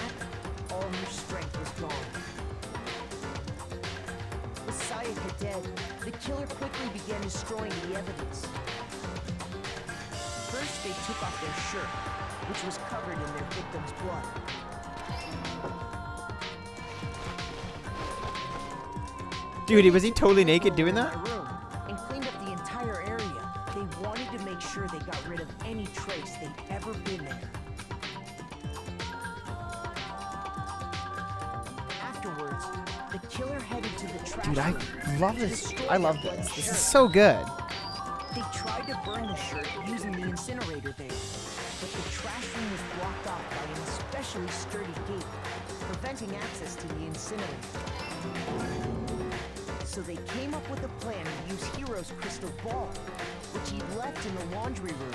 all her strength was gone. With Sayaka dead, the killer quickly began destroying the evidence. First, they took off their shirt, which was covered in their victim's blood. Dude, was he totally naked doing that? My room and cleaned up the entire area. They wanted to make sure they got rid of any trace they'd ever been there. Afterwards, the killer headed to the trash Dude, I room love to this. destroy I love their bloody this. This shirt. is so good. They tried to burn the shirt using the incinerator there, but the trash room was blocked off by an especially sturdy gate, preventing access to the incinerator. So they came up with a plan to use Hero's crystal ball, which he'd left in the laundry room.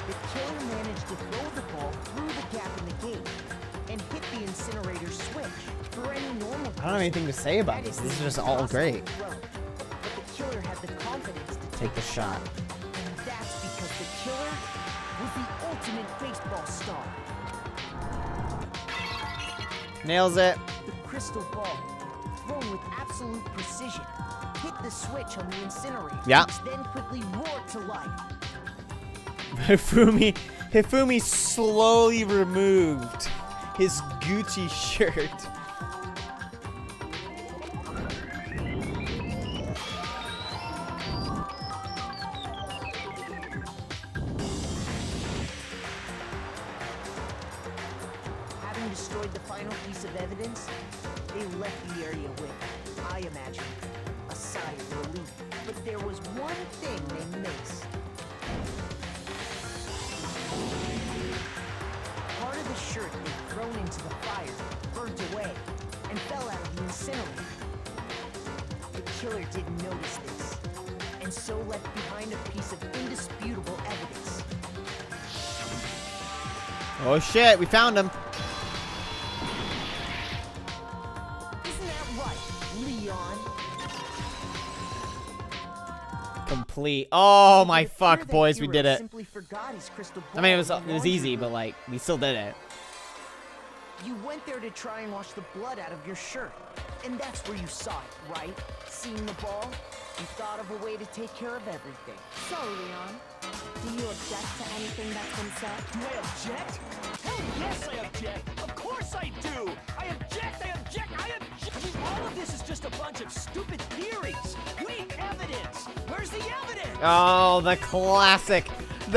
The killer managed to throw the ball through the gap in the gate and hit the incinerator switch. For any normal I don't have anything to say about this. This is just all great. But the killer had the confidence to Take the shot. and that's because the killer was the ultimate baseball star. Nails it. The crystal ball, thrown with absolute precision, hit the switch on the incinerator, Yeah. which then quickly roared to life. Hifumi slowly removed his Gucci shirt. Having destroyed the final piece of evidence, they left the area with, I imagine, a sigh of relief. But there was one thing they missed. Part of the shirt they'd thrown into the fire burnt away and fell out of the incinerator. The killer didn't notice this, and so left behind a piece of indisputable evidence. Oh shit, we found him. Isn't that right, Leon? Complete. Oh my It would fuck, appear that boys, we Hero did it. simply forgot his crystal I mean, it ball in the was easy, laundry but room. like, we still did it. You went there to try and wash the blood out of your shirt. And that's where you saw it, right? Seeing the ball? You thought of a way to take care of everything. So, Leon, do you object to anything that's been said? Do I object? Hell yes, I object. Of course I do. I object. I object. I object. I mean, all of this is just a bunch of stupid theories. We need evidence. Where's the evidence? Oh, the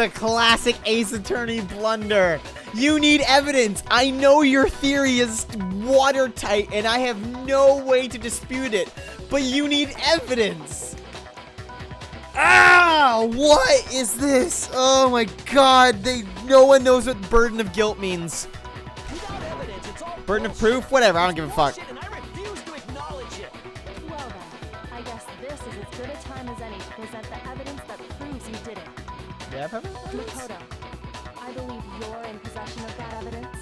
classic Ace Attorney blunder. You need evidence. I know your theory is watertight and I have no way to dispute it, but you need evidence. Ah, what is this? Oh my god, no one knows what burden of guilt means. Without evidence, it's all Burden of bullshit. proof? Whatever, I don't give a fuck. Bullshit, and I refuse to acknowledge it. Well then, I guess this is as good a time as any to present the evidence that proves you did it. Yeah, Makoto, I believe you're in possession of that evidence.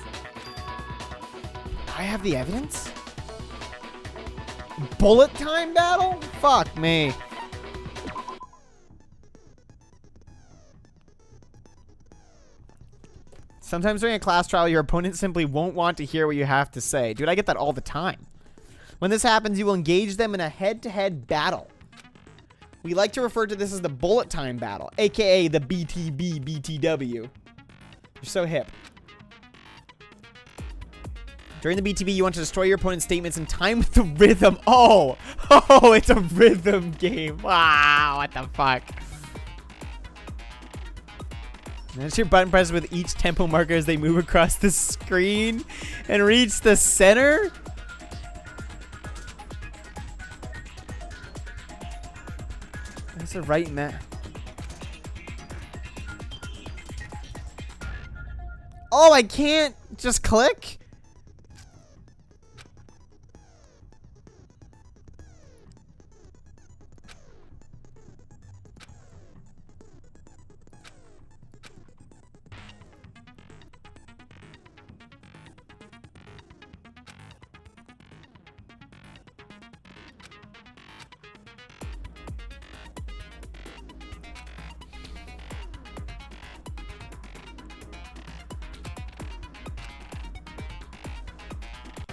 I have the evidence? Bullet time battle? Fuck me. Sometimes during a class trial, your opponent simply won't want to hear what you have to say. Dude, I get that all the time. When this happens, you will engage them in a head-to-head battle. We like to refer to this as the bullet time battle, aka the BTB BTW. You're so hip. During the BTB, you want to destroy your opponent's statements in time with the rhythm. Oh, it's a rhythm game. Wow, what the fuck? Notice your button presses with each tempo marker as they move across the screen and reach the center. That's the right man. Oh, I can't just click?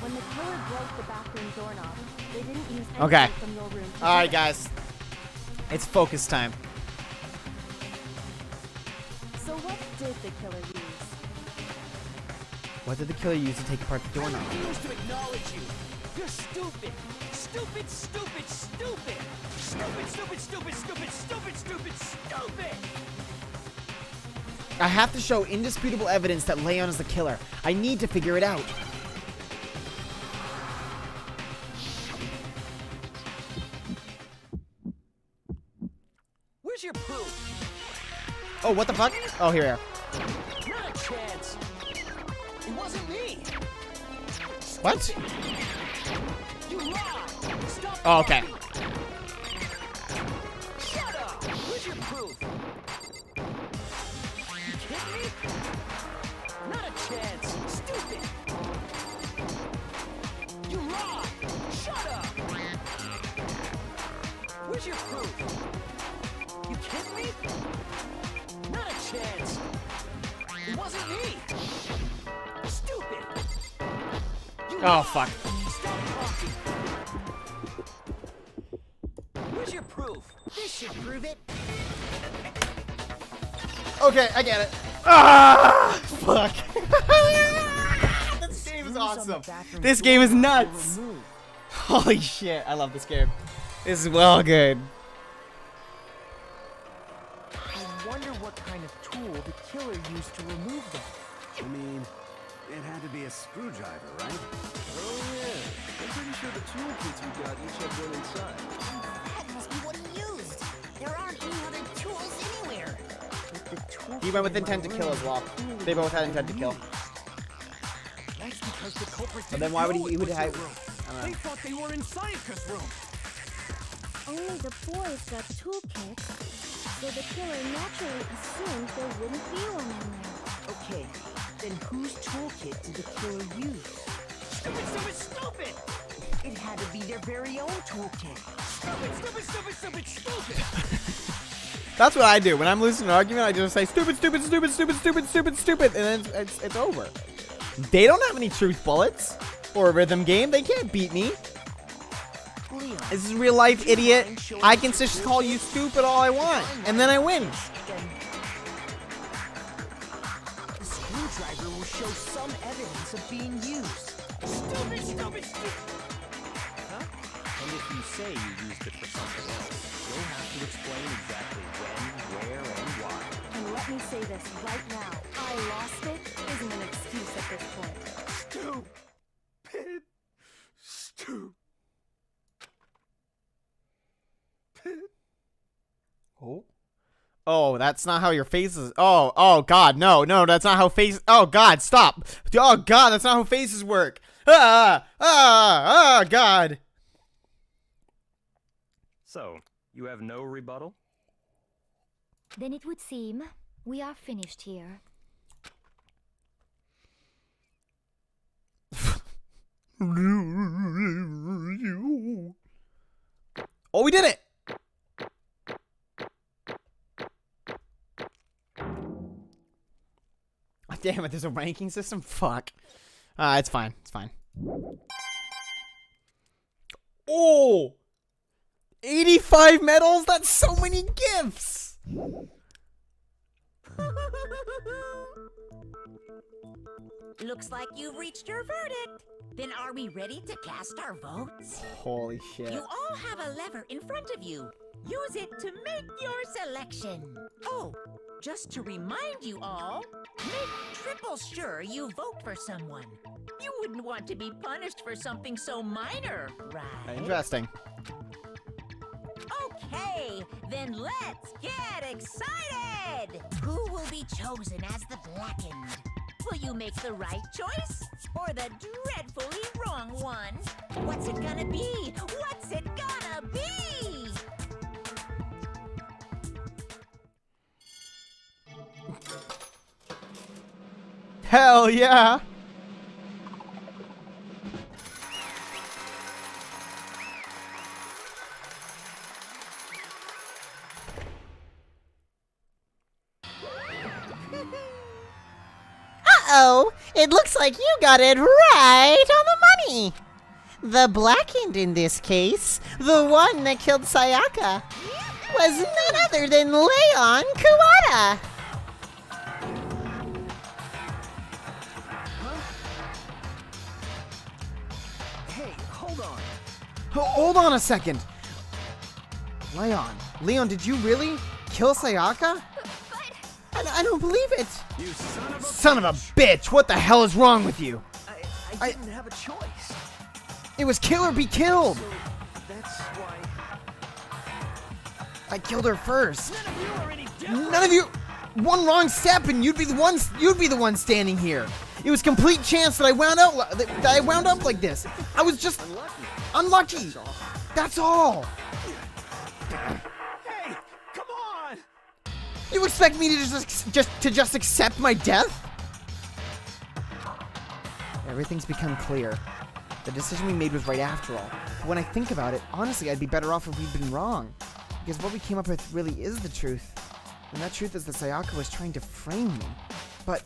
When the killer broke the bathroom doorknob, they didn't use anything Okay. from your room to All right, do it. guys. It's focus time. So what did the killer use? What did the killer use to take apart the doorknob? I refuse to acknowledge you. You're stupid. Stupid, stupid, stupid. Stupid, stupid, stupid, stupid, stupid, stupid, stupid. I have to show indisputable evidence that Leon is the killer. I need to figure it out. Where's your proof? Oh, what the fuck? Oh, here we are. Not a chance. It wasn't me. What? You lied. Stop. Oh, okay. Shut up. Where's your proof? You kidding me? Not a chance. Stupid. You lied. Shut up. Where's your proof? You kidding me? Not a chance. It wasn't me. Stupid. Oh, fuck. Stop talking. Where's your proof? This should prove it. Okay, I get it. Ah, fuck. This game is awesome. This game is nuts. Holy shit, I love this game. This is well good. I wonder what kind of tool the killer used to remove them. I mean, It had to be a screwdriver, right? Oh yeah. I'm pretty sure the toolkits we got each had one inside. That must be what he used. There aren't any other tools anywhere. He went with intent to kill as well. They both had intent to kill. That's because the culprit But then why would he would have? They thought they were in Sayaka's room. Only the boys got toolkits, so the killer naturally assumed there wouldn't be one in there. Okay, then whose toolkit did the killer use? Stupid, stupid, stupid! It had to be their very own toolkit. Stupid, stupid, stupid, stupid, stupid! That's what I do when I'm losing an argument. I just say stupid, stupid, stupid, stupid, stupid, stupid, stupid, and then it's over. They don't have any truth bullets or a rhythm game. They can't beat me. Leon, This is real life, idiot. I can just call you stupid all I want, and then I win. the screwdriver will show some evidence of being used. Stupid, stupid, stupid! Huh? And if you say you used it for something else, you'll have to explain exactly when, where, and why. And let me say this right now. I lost it isn't an excuse at this point. Stupid. Stupid. Oh. Oh, that's not how your face is. Oh, God, no, that's not how face. Oh, God, stop. Oh, God, that's not how faces work. God. So, you have no rebuttal? Then it would seem we are finished here. Oh, we did it. Damn it, there's a ranking system? Fuck. It's fine. It's fine. Oh! 85 medals? That's so many gifts! Looks like you've reached your verdict. Then are we ready to cast our votes? Holy shit. You all have a lever in front of you. Use it to make your selection. Oh, just to remind you all, make triple sure you vote for someone. You wouldn't want to be punished for something so minor, right? Interesting. Okay, then let's get excited! Who will be chosen as the blackened? Will you make the right choice? Or the dreadfully wrong one? What's it gonna be? What's it gonna be? Hell yeah! Uh-oh, it looks like you got it right on the money. The blackened in this case, the one that killed Sayaka, was none other than Leon Kuwata. Hey, hold on. Hold on a second. Leon, did you really kill Sayaka? I don't believe it. You Son of a bitch, what the hell is wrong with you? I didn't have a choice. It was kill or be killed. So that's why. I killed her first. None of you are any different. None of you. One wrong step and you'd be the one standing here. It was complete chance that I wound up like this. I was just unlucky. That's all. Hey, come on! You expect me to just accept my death? Everything's become clear. The decision we made was right after all. But when I think about it, honestly, I'd be better off if we'd been wrong. Because what we came up with really is the truth. And that truth is that Sayaka was trying to frame me. But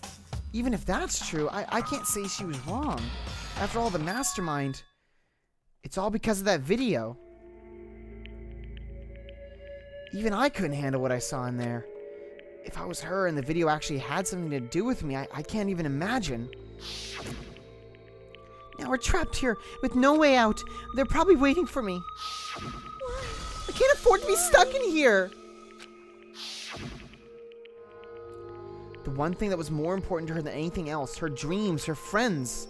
even if that's true, I can't say she was wrong. After all, the mastermind, it's all because of that video. Even I couldn't handle what I saw in there. If I was her and the video actually had something to do with me, I can't even imagine. Now we're trapped here with no way out. They're probably waiting for me. I can't afford to be stuck in here. The one thing that was more important to her than anything else, her dreams, her friends.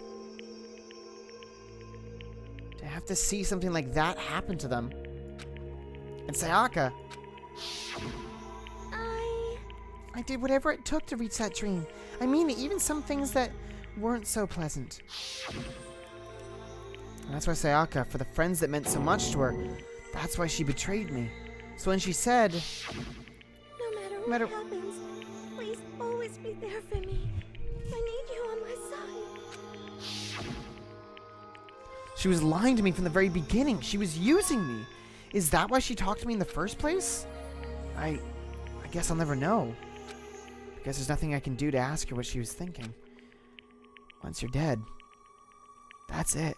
To have to see something like that happen to them. And Sayaka. I did whatever it took to reach that dream. I mean, even some things that weren't so pleasant. And that's why Sayaka, for the friends that meant so much to her, that's why she betrayed me. So when she said, No matter what happens, please always be there for me. I need you on my side. she was lying to me from the very beginning. She was using me. Is that why she talked to me in the first place? I guess I'll never know. Because there's nothing I can do to ask her what she was thinking. Once you're dead, that's it.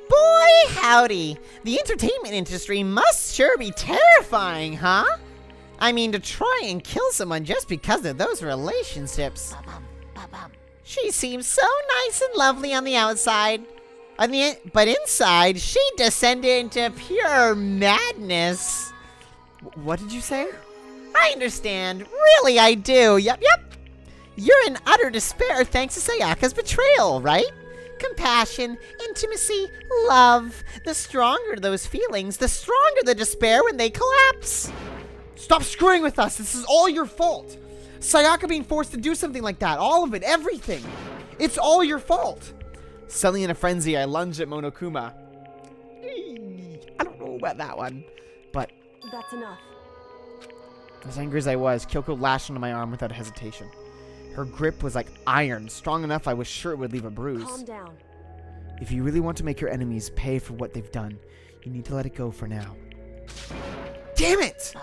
Boy, howdy. The entertainment industry must sure be terrifying, huh? I mean, to try and kill someone just because of those relationships. She seems so nice and lovely on the outside. But inside, she descended into pure madness. What did you say? I understand. Really, I do. Yep. You're in utter despair thanks to Sayaka's betrayal, right? Compassion, intimacy, love. The stronger those feelings, the stronger the despair when they collapse. Stop screwing with us. This is all your fault. Sayaka being forced to do something like that. All of it. Everything. It's all your fault. Suddenly in a frenzy, I lunged at Monokuma. I don't know about that one. But That's enough. as angry as I was, Kyoko lashed onto my arm without hesitation. Her grip was like iron, strong enough I was sure it would leave a bruise. Calm down. If you really want to make your enemies pay for what they've done, you need to let it go for now. Damn it!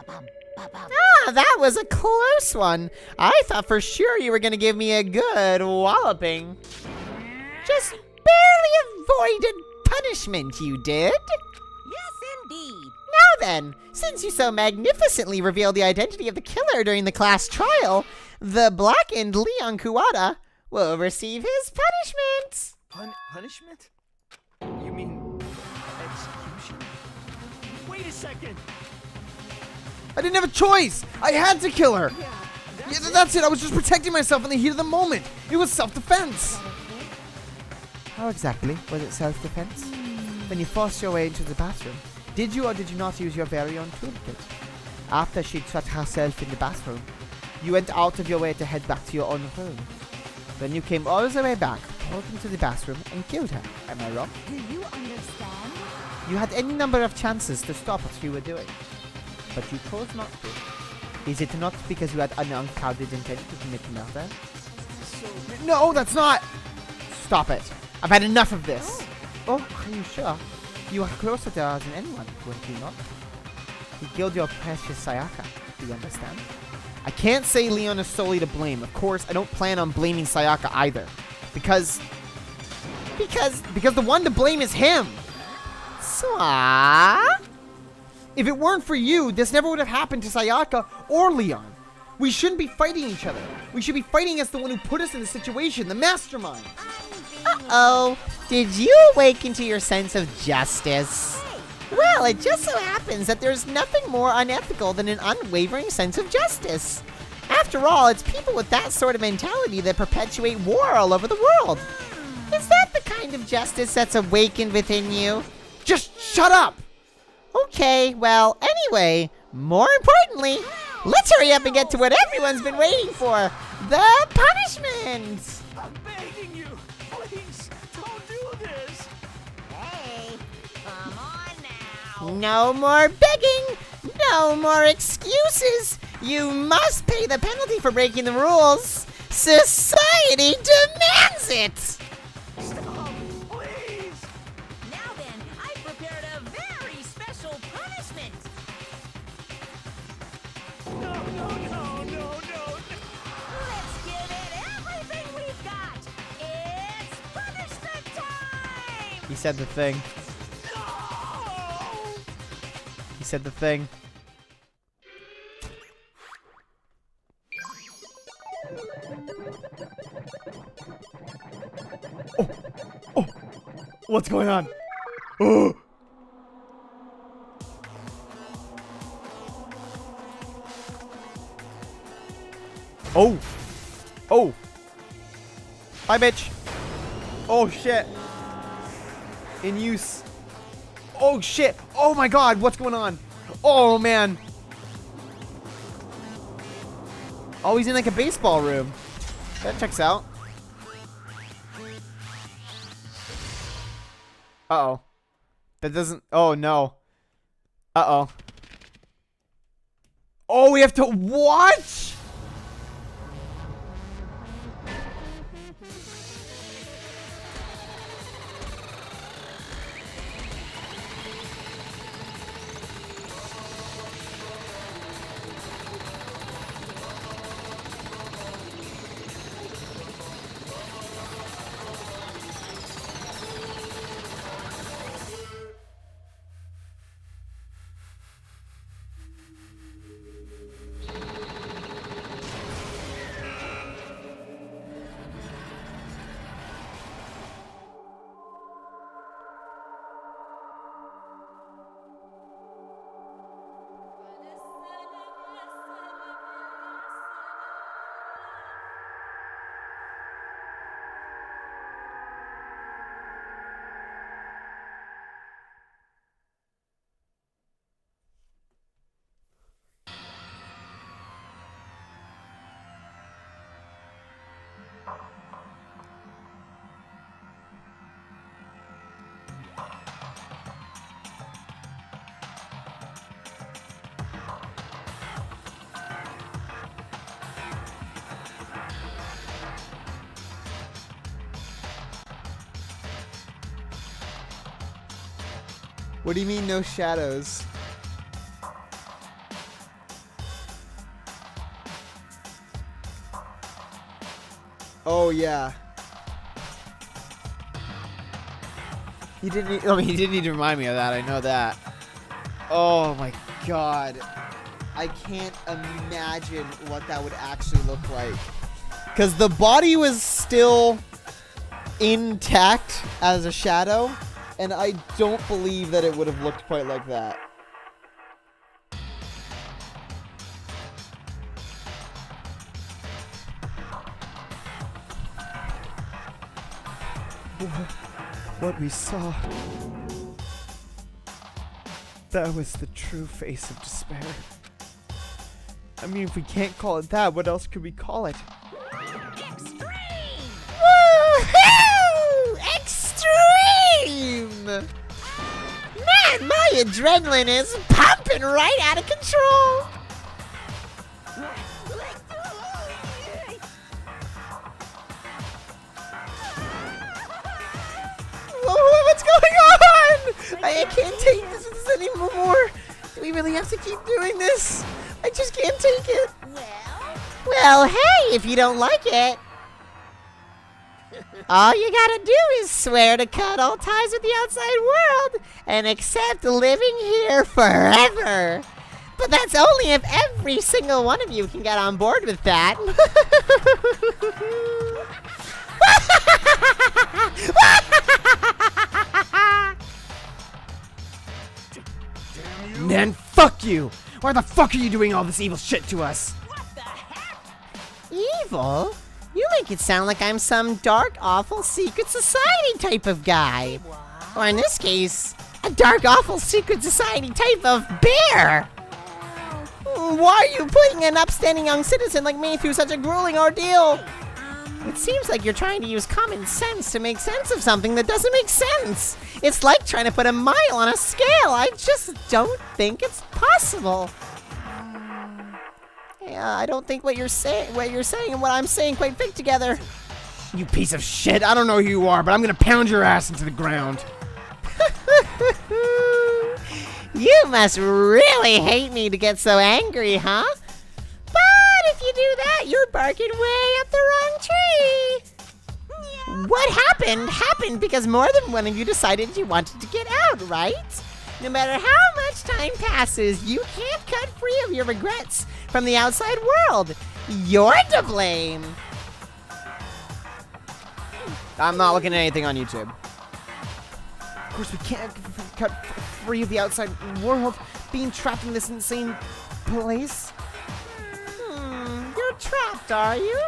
Ah, that was a close one. I thought for sure you were going to give me a good walloping. Just barely avoided punishment, you did. Yes, indeed. Now then, since you so magnificently revealed the identity of the killer during the class trial, the blackened Leon Kuwata will receive his punishment. Punishment? You mean execution? Wait a second! I didn't have a choice! I had to kill her! Yeah, that's it! I was just protecting myself in the heat of the moment! It was self-defense! How exactly was it self-defense? When you forced your way into the bathroom, did you or did you not use your very own toolkit? After she'd shut herself in the bathroom, you went out of your way to head back to your own room. Then you came all the way back, pulled into the bathroom, and killed her. Am I wrong? Do you understand? You had any number of chances to stop what you were doing, but you chose not to. Is it not because you had an unclouded intent to commit murder? No, that's not! Stop it. I've had enough of this. Oh, are you sure? You are closer to her than anyone, weren't you not? You killed your precious Sayaka. Do you understand? I can't say Leon is solely to blame. Of course, I don't plan on blaming Sayaka either. Because the one to blame is him. Swah? If it weren't for you, this never would have happened to Sayaka or Leon. We shouldn't be fighting each other. We should be fighting against the one who put us in this situation, the mastermind. Uh-oh. Did you awaken to your sense of justice? Well, it just so happens that there's nothing more unethical than an unwavering sense of justice. After all, it's people with that sort of mentality that perpetuate war all over the world. Is that the kind of justice that's awakened within you? Just shut up! Okay, well, anyway, more importantly, let's hurry up and get to what everyone's been waiting for, the punishment! I'm begging you! Please, don't do this! Hey, come on now. No more begging! No more excuses! You must pay the penalty for breaking the rules! Society demands it! Stop, please! Now then, I've prepared a very special punishment. No. Let's give it everything we've got. It's punishment time! He said the thing. He said the thing. Oh! What's going on? Oh! Oh. Oh. Bye, bitch. Oh, shit. In use. Oh, shit. Oh, my God. What's going on? Oh, man. Oh, he's in like a baseball room. That checks out. Uh-oh. That doesn't... Oh, no. Uh-oh. Oh, we have to... What? What do you mean, no shadows? Oh, yeah. He didn't. I mean, he didn't need to remind me of that. I know that. Oh my God, I can't imagine what that would actually look like. Because the body was still intact as a shadow, and I don't believe that it would have looked quite like that. What we saw, that was the true face of despair. I mean, if we can't call it that, what else could we call it? Woohoo! Extreme! Man, my adrenaline is pumping right out of control! What's going on? I can't take this anymore. Do we really have to keep doing this? I just can't take it. Well, hey, if you don't like it, all you gotta do is swear to cut all ties with the outside world and accept living here forever. But that's only if every single one of you can get on board with that. Then fuck you! Why the fuck are you doing all this evil shit to us? Evil? You make it sound like I'm some dark, awful secret society type of guy. Or in this case, a dark, awful secret society type of bear. Why are you putting an upstanding young citizen like me through such a grueling ordeal? It seems like you're trying to use common sense to make sense of something that doesn't make sense. It's like trying to put a mile on a scale. I just don't think it's possible. Yeah, I don't think what you're saying and what I'm saying quite fit together. You piece of shit. I don't know who you are, but I'm gonna pound your ass into the ground. You must really hate me to get so angry, huh? But if you do that, you're barking way up the wrong tree. What happened because more than one of you decided you wanted to get out, right? No matter how much time passes, you can't cut free of your regrets from the outside world. You're to blame. I'm not looking at anything on YouTube. Of course, we can't cut free of the outside world, being trapped in this insane place. You're trapped, are you?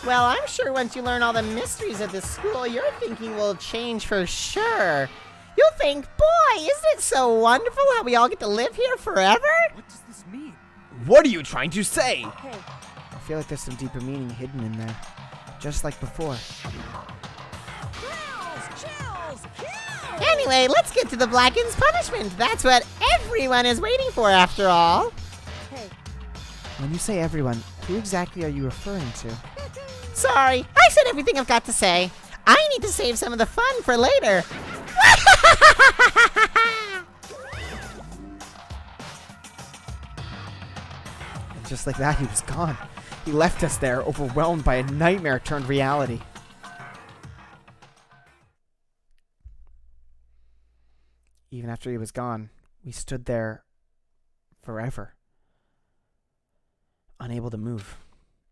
Well, I'm sure once you learn all the mysteries of this school, your thinking will change for sure. You'll think, boy, isn't it so wonderful how we all get to live here forever? What does this mean? What are you trying to say? Hey, I feel like there's some deeper meaning hidden in there. Just like before. Anyway, let's get to the Blackened's punishment. That's what everyone is waiting for, after all. hey, When you say everyone, who exactly are you referring to? Sorry, I said everything I've got to say. I need to save some of the fun for later. And just like that, he was gone. He left us there, overwhelmed by a nightmare turned reality. Even after he was gone, we stood there forever. Unable to move.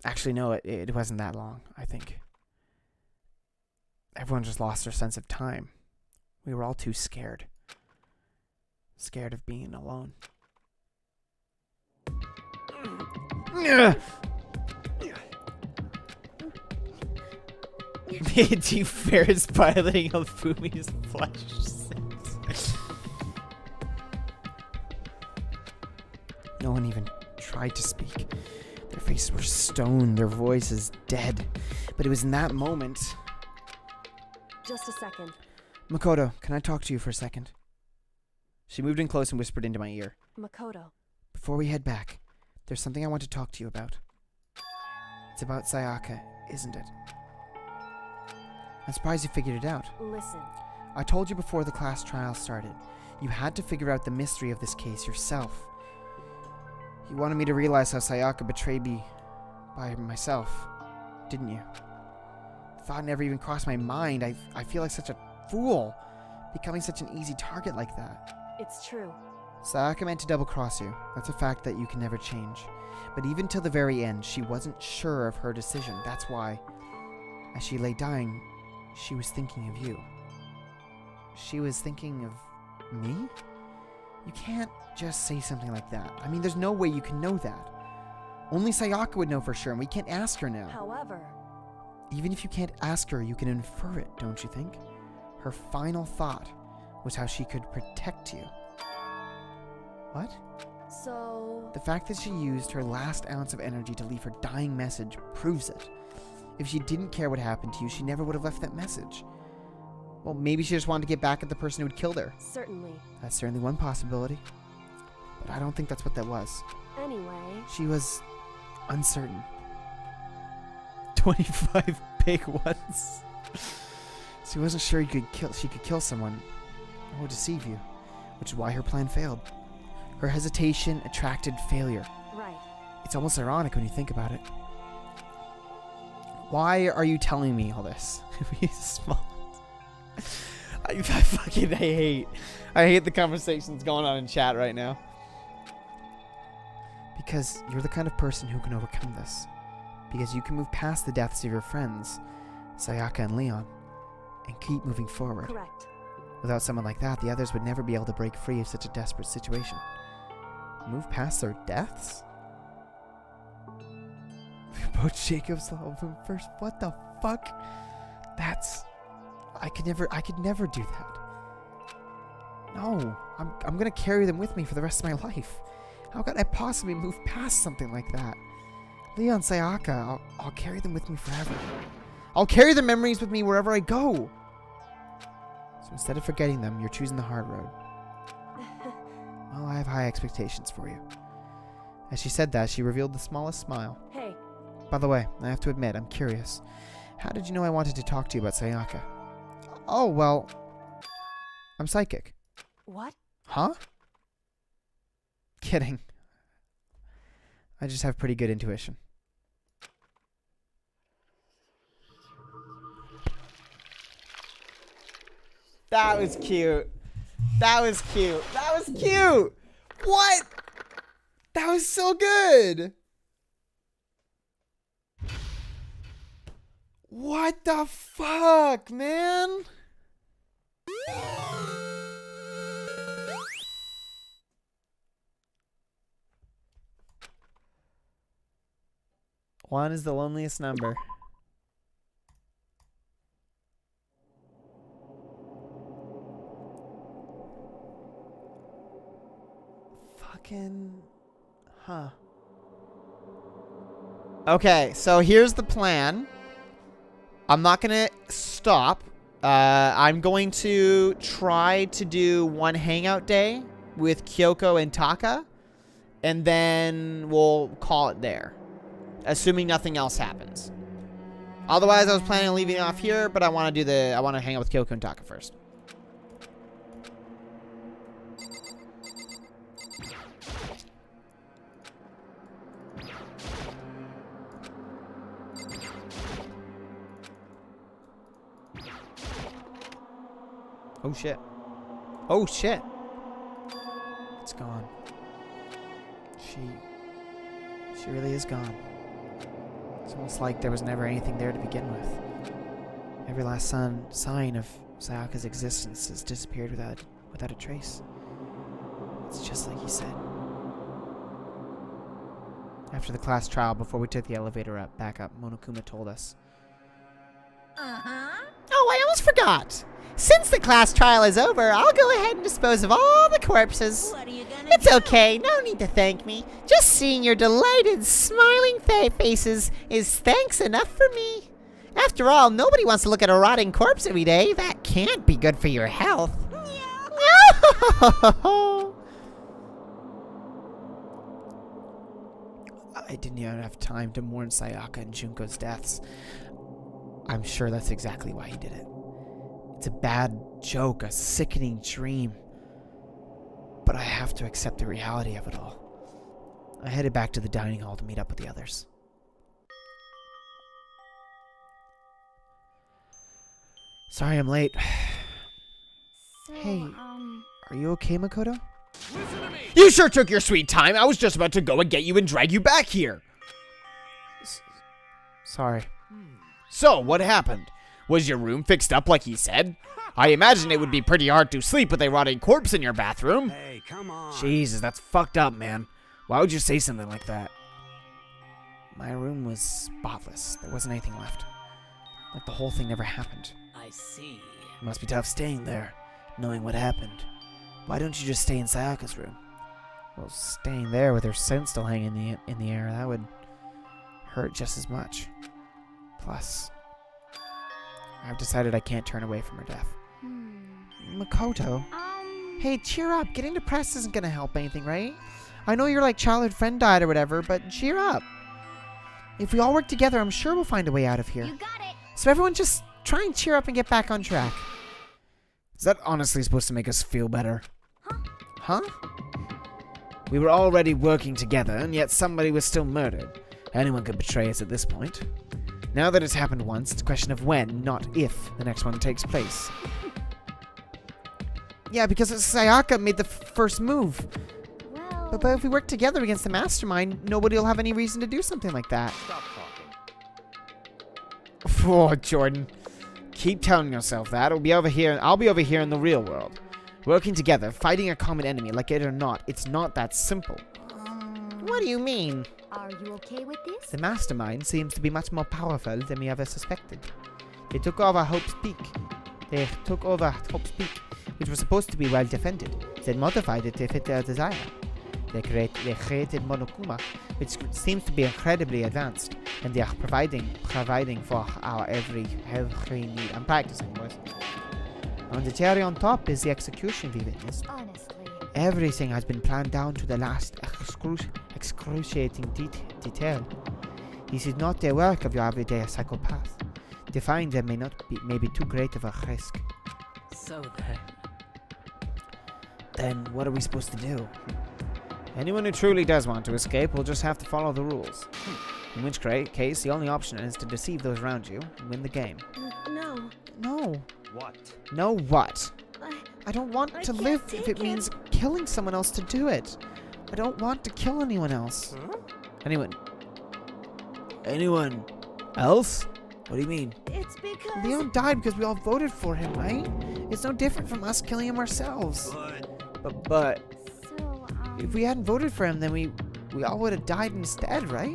Actually, no, it wasn't that long, I think. Everyone just lost their sense of time. We were all too scared. Scared of being alone. The anti-Ferris piloting of Fumi's flesh. No one even tried to speak. Their faces were stone, their voices dead. But it was in that moment... just a second. Makoto, can I talk to you for a second? She moved in close and whispered into my ear. Makoto. Before we head back, there's something I want to talk to you about. It's about Sayaka, isn't it? I'm surprised you figured it out. Listen. I told you before the class trial started. You had to figure out the mystery of this case yourself. You wanted me to realize how Sayaka betrayed me by myself, didn't you? Thought never even crossed my mind. I feel like such a fool, becoming such an easy target like that. It's true. Sayaka meant to double-cross you. That's a fact that you can never change. But even till the very end, she wasn't sure of her decision. That's why, as she lay dying, she was thinking of you. She was thinking of me? You can't just say something like that. I mean, there's no way you can know that. Only Sayaka would know for sure, and we can't ask her now. However... even if you can't ask her, you can infer it, don't you think? Her final thought was how she could protect you. What? So... The fact that she used her last ounce of energy to leave her dying message proves it. If she didn't care what happened to you, she never would have left that message. Well, maybe she just wanted to get back at the person who had killed her. Certainly. That's certainly one possibility. But I don't think that's what that was. Anyway... She was uncertain. 25 big ones. She wasn't sure she could kill someone or deceive you, which is why her plan failed. Her hesitation attracted failure. Right. It's almost ironic when you think about it. Why are you telling me all this? I hate the conversations going on in chat right now. Because you're the kind of person who can overcome this. Because you can move past the deaths of your friends, Sayaka and Leon, and keep moving forward. Correct. Without someone like that, the others would never be able to break free of such a desperate situation. Move past their deaths? Both Jacob's love him first. What the fuck? I could never do that. No, I'm gonna carry them with me for the rest of my life. How could I possibly move past something like that? Leon, Sayaka, I'll carry them with me forever. I'll carry the memories with me wherever I go. So instead of forgetting them, you're choosing the hard road. Well, I have high expectations for you. As she said that, she revealed the smallest smile. Hey. By the way, I have to admit, I'm curious. How did you know I wanted to talk to you about Sayaka? Oh, well, I'm psychic. What? Huh? Kidding. I just have pretty good intuition. That was cute. That was cute. That was cute. What? That was so good. What the fuck, man? 1 is the loneliest number. Fucking... Huh. Okay, so here's the plan. I'm not gonna stop. I'm going to try to do one hangout day with Kyoko and Taka, and then we'll call it there, assuming nothing else happens. Otherwise, I was planning on leaving it off here, but I want to hang out with Kyoko and Taka first. Oh shit. Oh shit. It's gone. She really is gone. It's almost like there was never anything there to begin with. Every last sign of Sayaka's existence has disappeared without a trace. It's just like he said. After the class trial, before we took the elevator back up, Monokuma told us. Oh, I almost forgot. Since the class trial is over, I'll go ahead and dispose of all the corpses. It's okay, no need to thank me. Just seeing your delighted, smiling faces is thanks enough for me. After all, nobody wants to look at a rotting corpse every day. That can't be good for your health. I didn't even have time to mourn Sayaka and Junko's deaths. I'm sure that's exactly why he did it. It's a bad joke, a sickening dream. But I have to accept the reality of it all. I headed back to the dining hall to meet up with the others. Sorry I'm late. So, Hey, are you okay, Makoto? You sure took your sweet time. I was just about to go and get you and drag you back here. Sorry. So, what happened? Was your room fixed up like he said? I imagine it would be pretty hard to sleep with a rotting corpse in your bathroom. Hey, come on. Jesus, that's fucked up, man. Why would you say something like that? My room was spotless. There wasn't anything left. Like the whole thing never happened. I see. It must be tough staying there, knowing what happened. Why don't you just stay in Sayaka's room? Well, staying there with her scent still hanging in the air, that would hurt just as much. Plus, I've decided I can't turn away from her death. Makoto? Hey, cheer up. Getting depressed isn't gonna help anything, right? I know your childhood friend died or whatever, but cheer up. If we all work together, I'm sure we'll find a way out of here. You got it. So everyone just try and cheer up and get back on track. Is that honestly supposed to make us feel better? Huh? We were already working together, and yet somebody was still murdered. Anyone could betray us at this point. Now that it's happened once, it's a question of when, not if, the next one takes place. Yeah, because Sayaka made the first move. Well... But if we work together against the mastermind, nobody will have any reason to do something like that. Stop talking. Oh, Jordan. Keep telling yourself that. I'll be over here in the real world. Working together, fighting a common enemy, like it or not, it's not that simple. What do you mean? Are you okay with this? The mastermind seems to be much more powerful than we ever suspected. They took over Hope's Peak. Which was supposed to be well defended, then modified it to fit their desire. They created Monokuma, which seems to be incredibly advanced, and they are providing for our every need. I'm practicing, boys. On the cherry on top is the execution we witnessed. Honestly. Everything has been planned down to the last excruciating detail. This is not the work of your everyday psychopath. Defying them may be too great of a risk. So then... Then what are we supposed to do? Anyone who truly does want to escape will just have to follow the rules. In which case, the only option is to deceive those around you and win the game. No. No. What? No what? I don't want I to can't live take if it means killing someone else to do it. I don't want to kill anyone else. Huh? Anyone else? What do you mean? It's because... Leon died because we all voted for him, right? It's no different from us killing him ourselves. But So, if we hadn't voted for him, then we all would have died instead, right?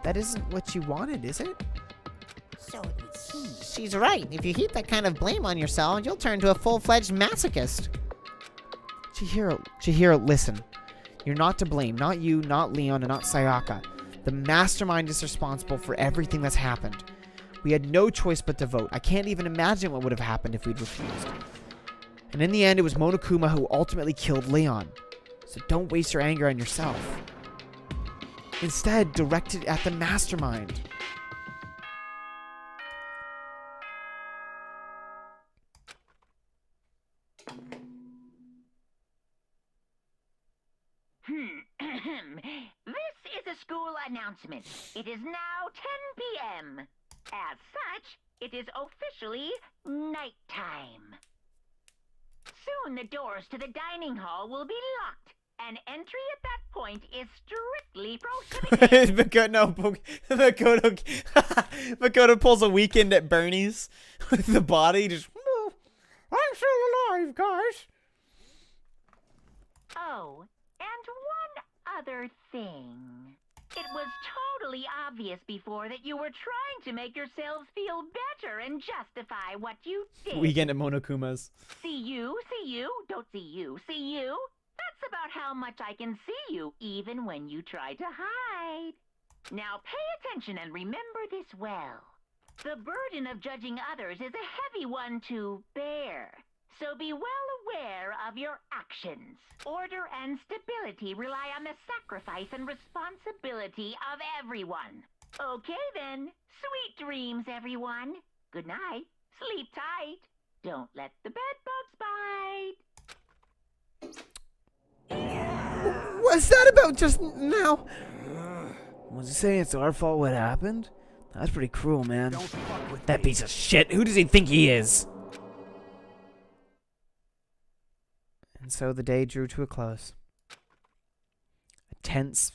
That isn't what you wanted, is it? So it would seem. She's right. If you heap that kind of blame on yourself, you'll turn into a full-fledged masochist. Chihiro, listen. You're not to blame. Not you, not Leon, and not Sayaka. The mastermind is responsible for everything that's happened. We had no choice but to vote. I can't even imagine what would have happened if we'd refused. And in the end, it was Monokuma who ultimately killed Leon. So don't waste your anger on yourself. Instead, direct it at the mastermind. This is a school announcement. It is now 10 p.m. As such, it is officially nighttime. Soon the doors to the dining hall will be locked, and entry at that point is strictly prohibited. Makoto pulls a weekend at Bernie's with the body. Just, oh, I'm still alive, guys. Oh, and one other thing. It was totally obvious before that you were trying to make yourselves feel better and justify what you did. Weekend at Monokuma's. See you, don't see you, see you. That's about how much I can see you, even when you try to hide. Now pay attention and remember this well. The burden of judging others is a heavy one to bear. So be well aware of your actions. Order and stability rely on the sacrifice and responsibility of everyone. Okay then, sweet dreams, everyone. Good night. Sleep tight. Don't let the bed bugs bite. What's that about just now? Was he saying it's our fault what happened? That's pretty cruel, man. That piece of shit. Who does he think he is? And so the day drew to a close. A tense,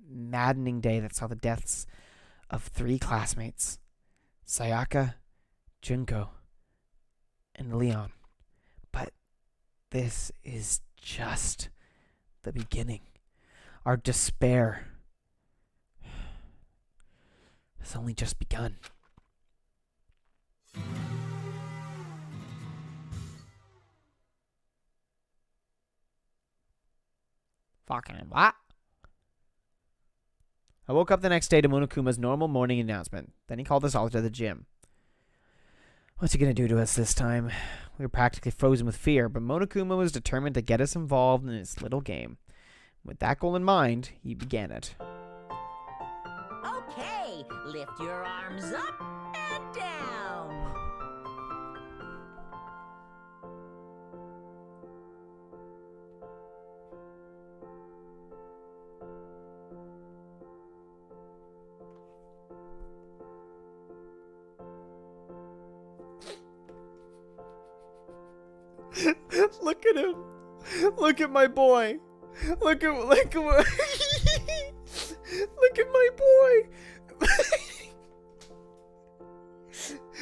maddening day that saw the deaths of 3 classmates. Sayaka, Junko, and Leon. But this is just the beginning. Our despair has only just begun. Fucking what? I woke up the next day to Monokuma's normal morning announcement. Then he called us all to the gym. What's he gonna do to us this time? We were practically frozen with fear, but Monokuma was determined to get us involved in his little game. With that goal in mind, he began it. Okay, lift your arms up and down. Look at him. Look at my boy. Look at look at my boy.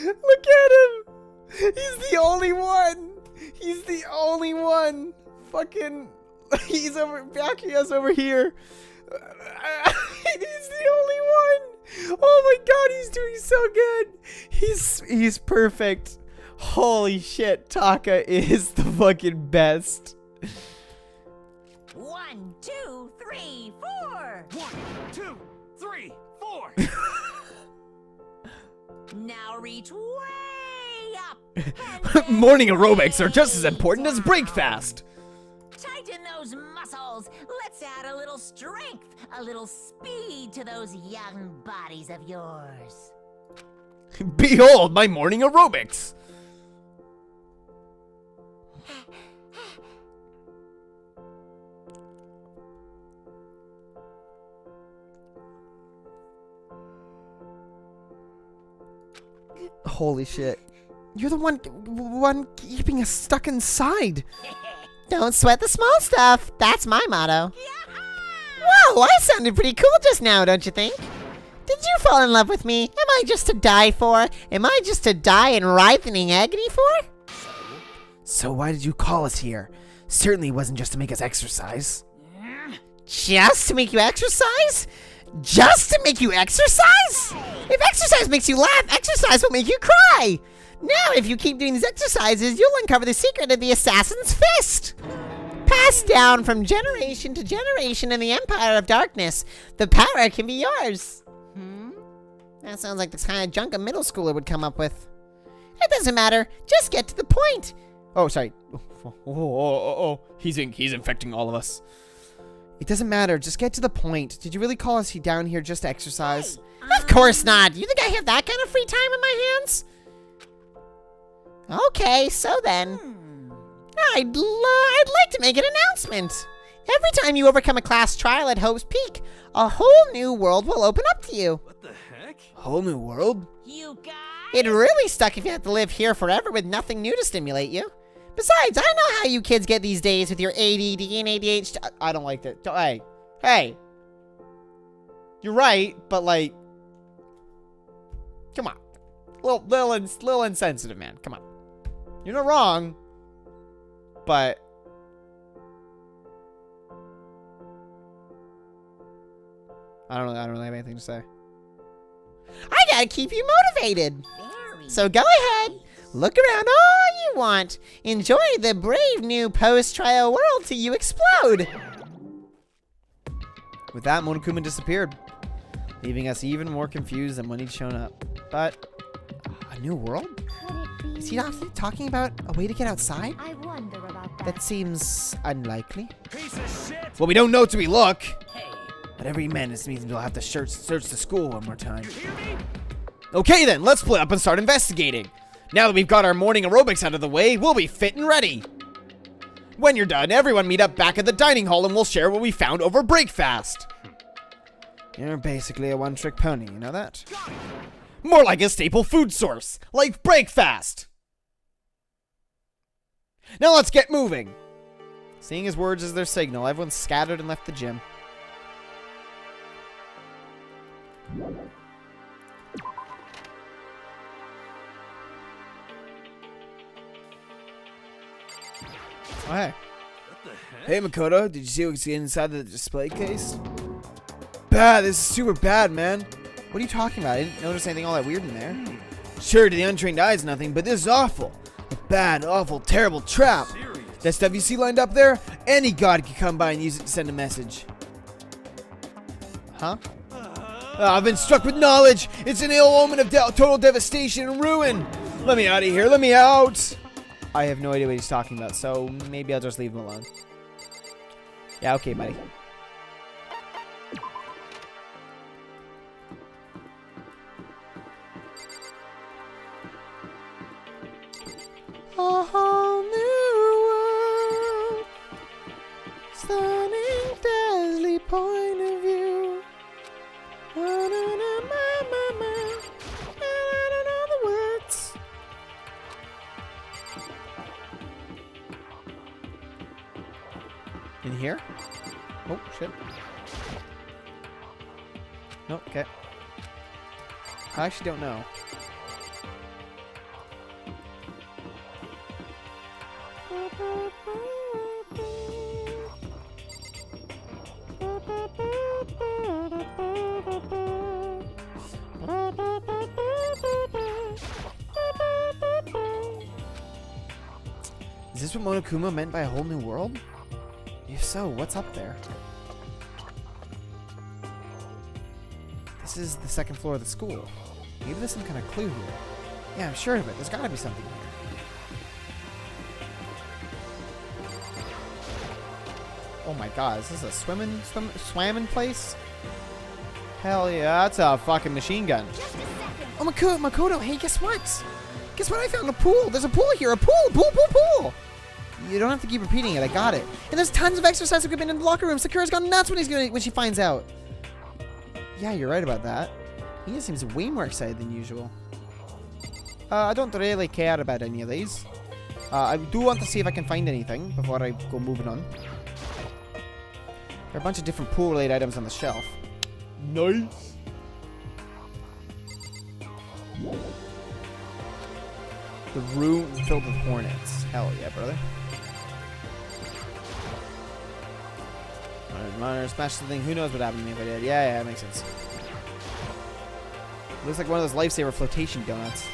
Look at him. He's the only one. He's the only one. Fucking he's over back over here. He's the only one. Oh my god, he's doing so good. He's perfect. Holy shit, Taka is the fucking best. 1, 2, 3, 4. 1, 2, 3, 4. Now reach way up. Morning aerobics are just as important as breakfast. Tighten those muscles. Let's add a little strength, a little speed to those young bodies of yours. Behold my morning aerobics. Holy shit. You're the one keeping us stuck inside. Don't sweat the small stuff. That's my motto. Whoa, I sounded pretty cool just now, don't you think? Did you fall in love with me? Am I just to die for? Am I just to die in writhing agony for? So why did you call us here? Certainly wasn't just to make us exercise. Just to make you exercise? Just to make you exercise? If exercise makes you laugh, exercise will make you cry. Now, if you keep doing these exercises, you'll uncover the secret of the Assassin's Fist. Passed down from generation to generation in the Empire of Darkness, the power can be yours. That sounds like the kind of junk a middle schooler would come up with. It doesn't matter. Just get to the point. Oh, sorry. Oh. He's infecting all of us. It doesn't matter. Just get to the point. Did you really call us down here just to exercise? Of course not. You think I have that kind of free time in my hands? Okay, so then. I'd like to make an announcement. Every time you overcome a class trial at Hope's Peak, a whole new world will open up to you. What the heck? Whole new world? You guys? It really suck if you have to live here forever with nothing new to stimulate you. Besides, I know how you kids get these days with your ADD and ADHD. I don't like that. Hey. You're right, but like, come on. Little insensitive, man. Come on. You're not wrong, but I don't really have anything to say. I gotta keep you motivated. So go ahead, look around all you want. Enjoy the brave new post-trial world till you explode. With that, Monokuma disappeared, leaving us even more confused than when he'd shown up. But a new world? Is he actually talking about a way to get outside? I wonder about that. That seems unlikely. Piece of shit! Well, we don't know till we look. Hey, But every menace means we'll have to search the school one more time. Okay then, let's split up and start investigating. Now that we've got our morning aerobics out of the way, we'll be fit and ready. When you're done, everyone meet up back at the dining hall and we'll share what we found over breakfast. You're basically a one-trick pony, you know that? More like a staple food source, like breakfast. Now let's get moving. Seeing his words as their signal, everyone scattered and left the gym. Oh, hey. What the heck? Hey, Makoto, did you see what's inside the display case? Bad, this is super bad, man. What are you talking about? I didn't notice anything all that weird in there. Sure, to the untrained eye, it's nothing, but this is awful. A bad, awful, terrible trap. That stuff you see lined up there, any god could come by and use it to send a message. Huh? I've been struck with knowledge. It's an ill omen of total devastation and ruin. Let me out of here. Let me out. I have no idea what he's talking about, so maybe I'll just leave him alone. Yeah, okay, buddy. A whole new world, stunning, dazzling point of view. I don't know the words. In here? Oh, shit. Nope, okay. I actually don't know. Is this what Monokuma meant by a whole new world? If so, what's up there? This is the second floor of the school. Maybe there's some kind of clue here. Yeah, I'm sure of it. There's gotta be something here. Oh my god, is this a swimming place? Hell yeah, that's a fucking machine gun. Oh, Makoto, hey, guess what? Guess what? I found a pool. There's a pool here. A pool. You don't have to keep repeating it. I got it. And there's tons of exercise equipment in the locker room. Sakura's gone nuts when she finds out. Yeah, you're right about that. He just seems way more excited than usual. I don't really care about any of these. I do want to see if I can find anything before I go moving on. There are a bunch of different pool-related items on the shelf. Nice. The room filled with hornets. Hell yeah, brother. I'm not gonna smash the thing. Who knows what happened to me if I did? Yeah, that makes sense. Looks like one of those lifesaver flotation donuts.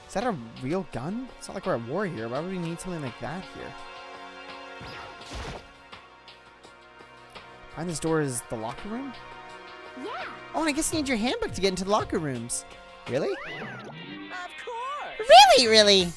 Is that a real gun? It's not like we're at war here. Why would we need something like that here? Behind this door is the locker room? Yeah. Oh, and I guess you need your handbook to get into the locker rooms. Really? Really?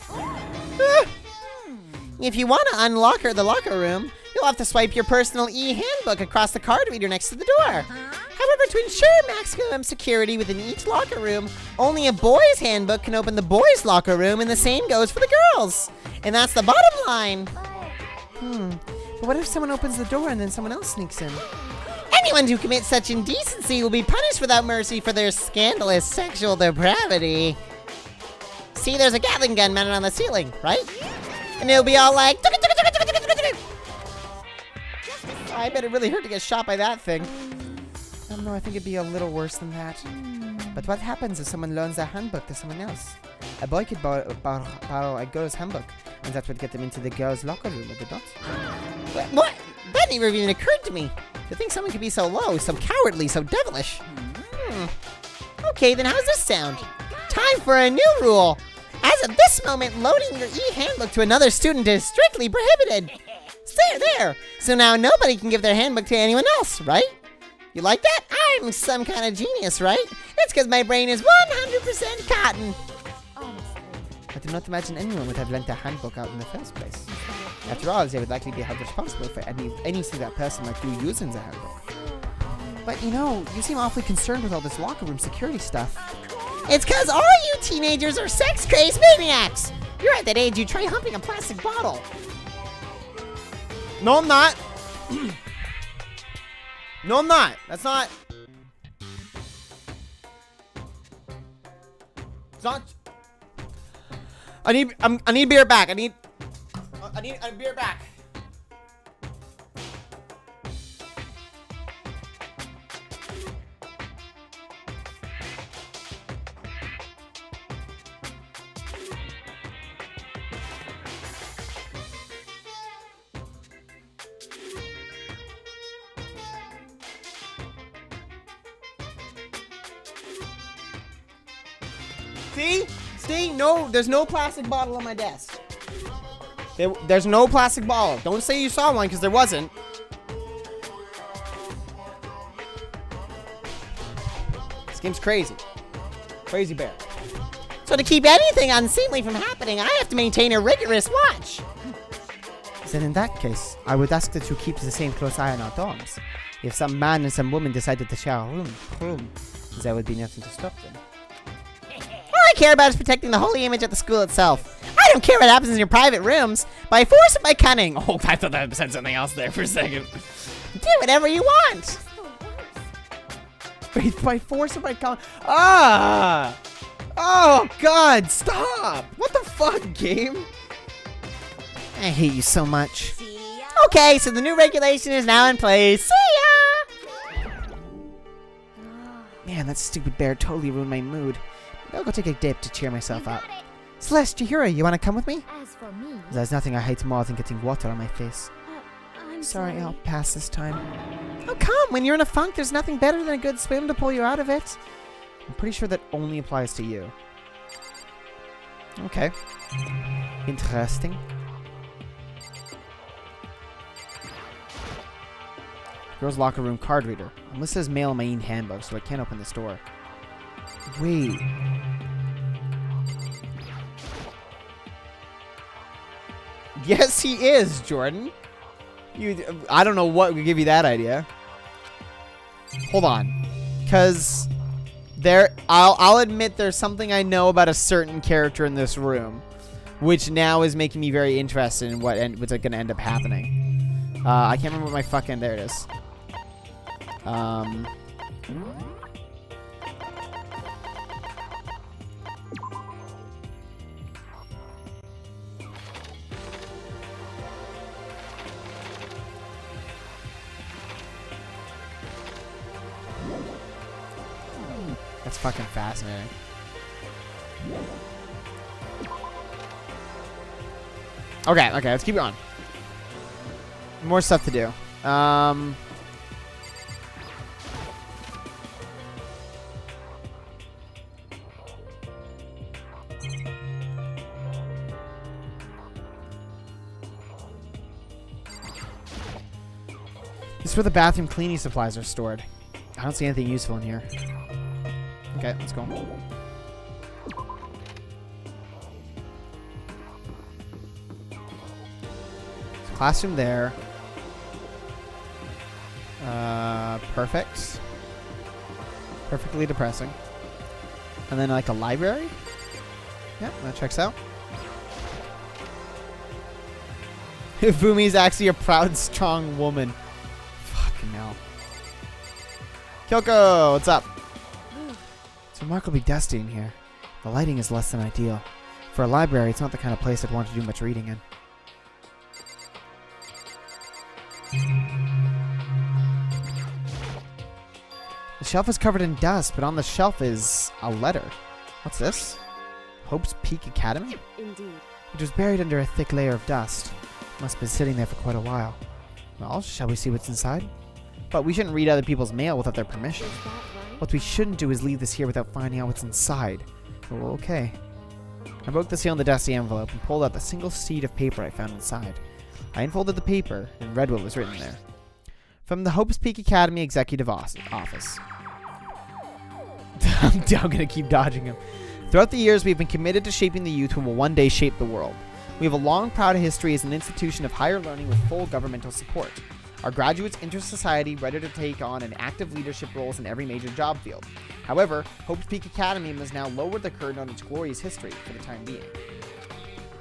If you want to unlock the locker room, you'll have to swipe your personal e-handbook across the card reader next to the door. However, to ensure maximum security within each locker room, only a boy's handbook can open the boys' locker room, and the same goes for the girls. And that's the bottom line. But what if someone opens the door and then someone else sneaks in? Anyone who commits such indecency will be punished without mercy for their scandalous sexual depravity. See, there's a Gatling gun mounted on the ceiling, right? And it'll be all like... I bet it really hurt to get shot by that thing. I don't know, I think it'd be a little worse than that. But what happens if someone loans their handbook to someone else? A boy could borrow a girl's handbook, and that would get them into the girls' locker room, would it not? What? That never even occurred to me. To think someone could be so low, so cowardly, so devilish. Okay, then how's this sound? Time for a new rule. As of this moment, loading your e-handbook to another student is strictly prohibited. There. So now nobody can give their handbook to anyone else, right? You like that? I'm some kind of genius, right? It's because my brain is 100% cotton. I do not imagine anyone would have lent a handbook out in the first place. After all, they would likely be held responsible for anything that person might do using the handbook. But you know, you seem awfully concerned with all this locker room security stuff. It's because all you teenagers are sex-crazed maniacs! You're at that age you try humping a plastic bottle. No, I'm not. No, I'm not. That's not. It's not. I need beer back. I need a beer back. See? No, there's no plastic bottle on my desk. There's no plastic bottle. Don't say you saw one, because there wasn't. This game's crazy. Crazy bear. So to keep anything unseemly from happening, I have to maintain a rigorous watch. Then in that case, I would ask that you keep the same close eye on our dorms. If some man and some woman decided to share a room, there would be nothing to stop them. All I care about is protecting the holy image of the school itself. I don't care what happens in your private rooms, by force or by cunning. Oh, I thought that said something else there for a second. Do whatever you want. Wait, by force or by cunning? Ah! Oh, God, stop! What the fuck, game? I hate you so much. Okay, so the new regulation is now in place. See ya! Man, that stupid bear totally ruined my mood. I'll go take a dip to cheer myself up. Celeste, Chihiro, you want to come with me? As for me, There's nothing I hate more than getting water on my face. I'm Sorry, I'll pass this time. Oh, come! When you're in a funk, there's nothing better than a good swim to pull you out of it. I'm pretty sure that only applies to you. Okay. Interesting. Girls' locker room card reader. I'm listed as male in my handbook, so I can't open this door. Wait. Yes, he is, Jordan. I don't know what would give you that idea. Hold on. Because I'll admit there's something I know about a certain character in this room, which now is making me very interested in what's going to end up happening. I can't remember what my fucking... There it is. That's fucking fascinating. Okay, let's keep going. More stuff to do. This is where the bathroom cleaning supplies are stored. I don't see anything useful in here. Okay, let's go. Classroom there. Perfect. Perfectly depressing. And then like a library. Yeah, that checks out. Fumi's actually a proud, strong woman. Fucking hell. Kyoko, what's up? It's remarkably dusty in here. The lighting is less than ideal. For a library, it's not the kind of place I'd want to do much reading in. The shelf is covered in dust, but on the shelf is a letter. What's this? Hope's Peak Academy? Indeed. It was buried under a thick layer of dust. Must have been sitting there for quite a while. Well, shall we see what's inside? But we shouldn't read other people's mail without their permission. What we shouldn't do is leave this here without finding out what's inside. Oh, okay. I broke the seal on the dusty envelope and pulled out the single sheet of paper I found inside. I unfolded the paper and read what was written there. From the Hope's Peak Academy Executive Office. I'm gonna keep dodging him. Throughout the years, we've been committed to shaping the youth who will one day shape the world. We have a long, proud history as an institution of higher learning with full governmental support. Our graduates enter society ready to take on an active leadership roles in every major job field. However, Hope's Peak Academy has now lowered the curtain on its glorious history for the time being.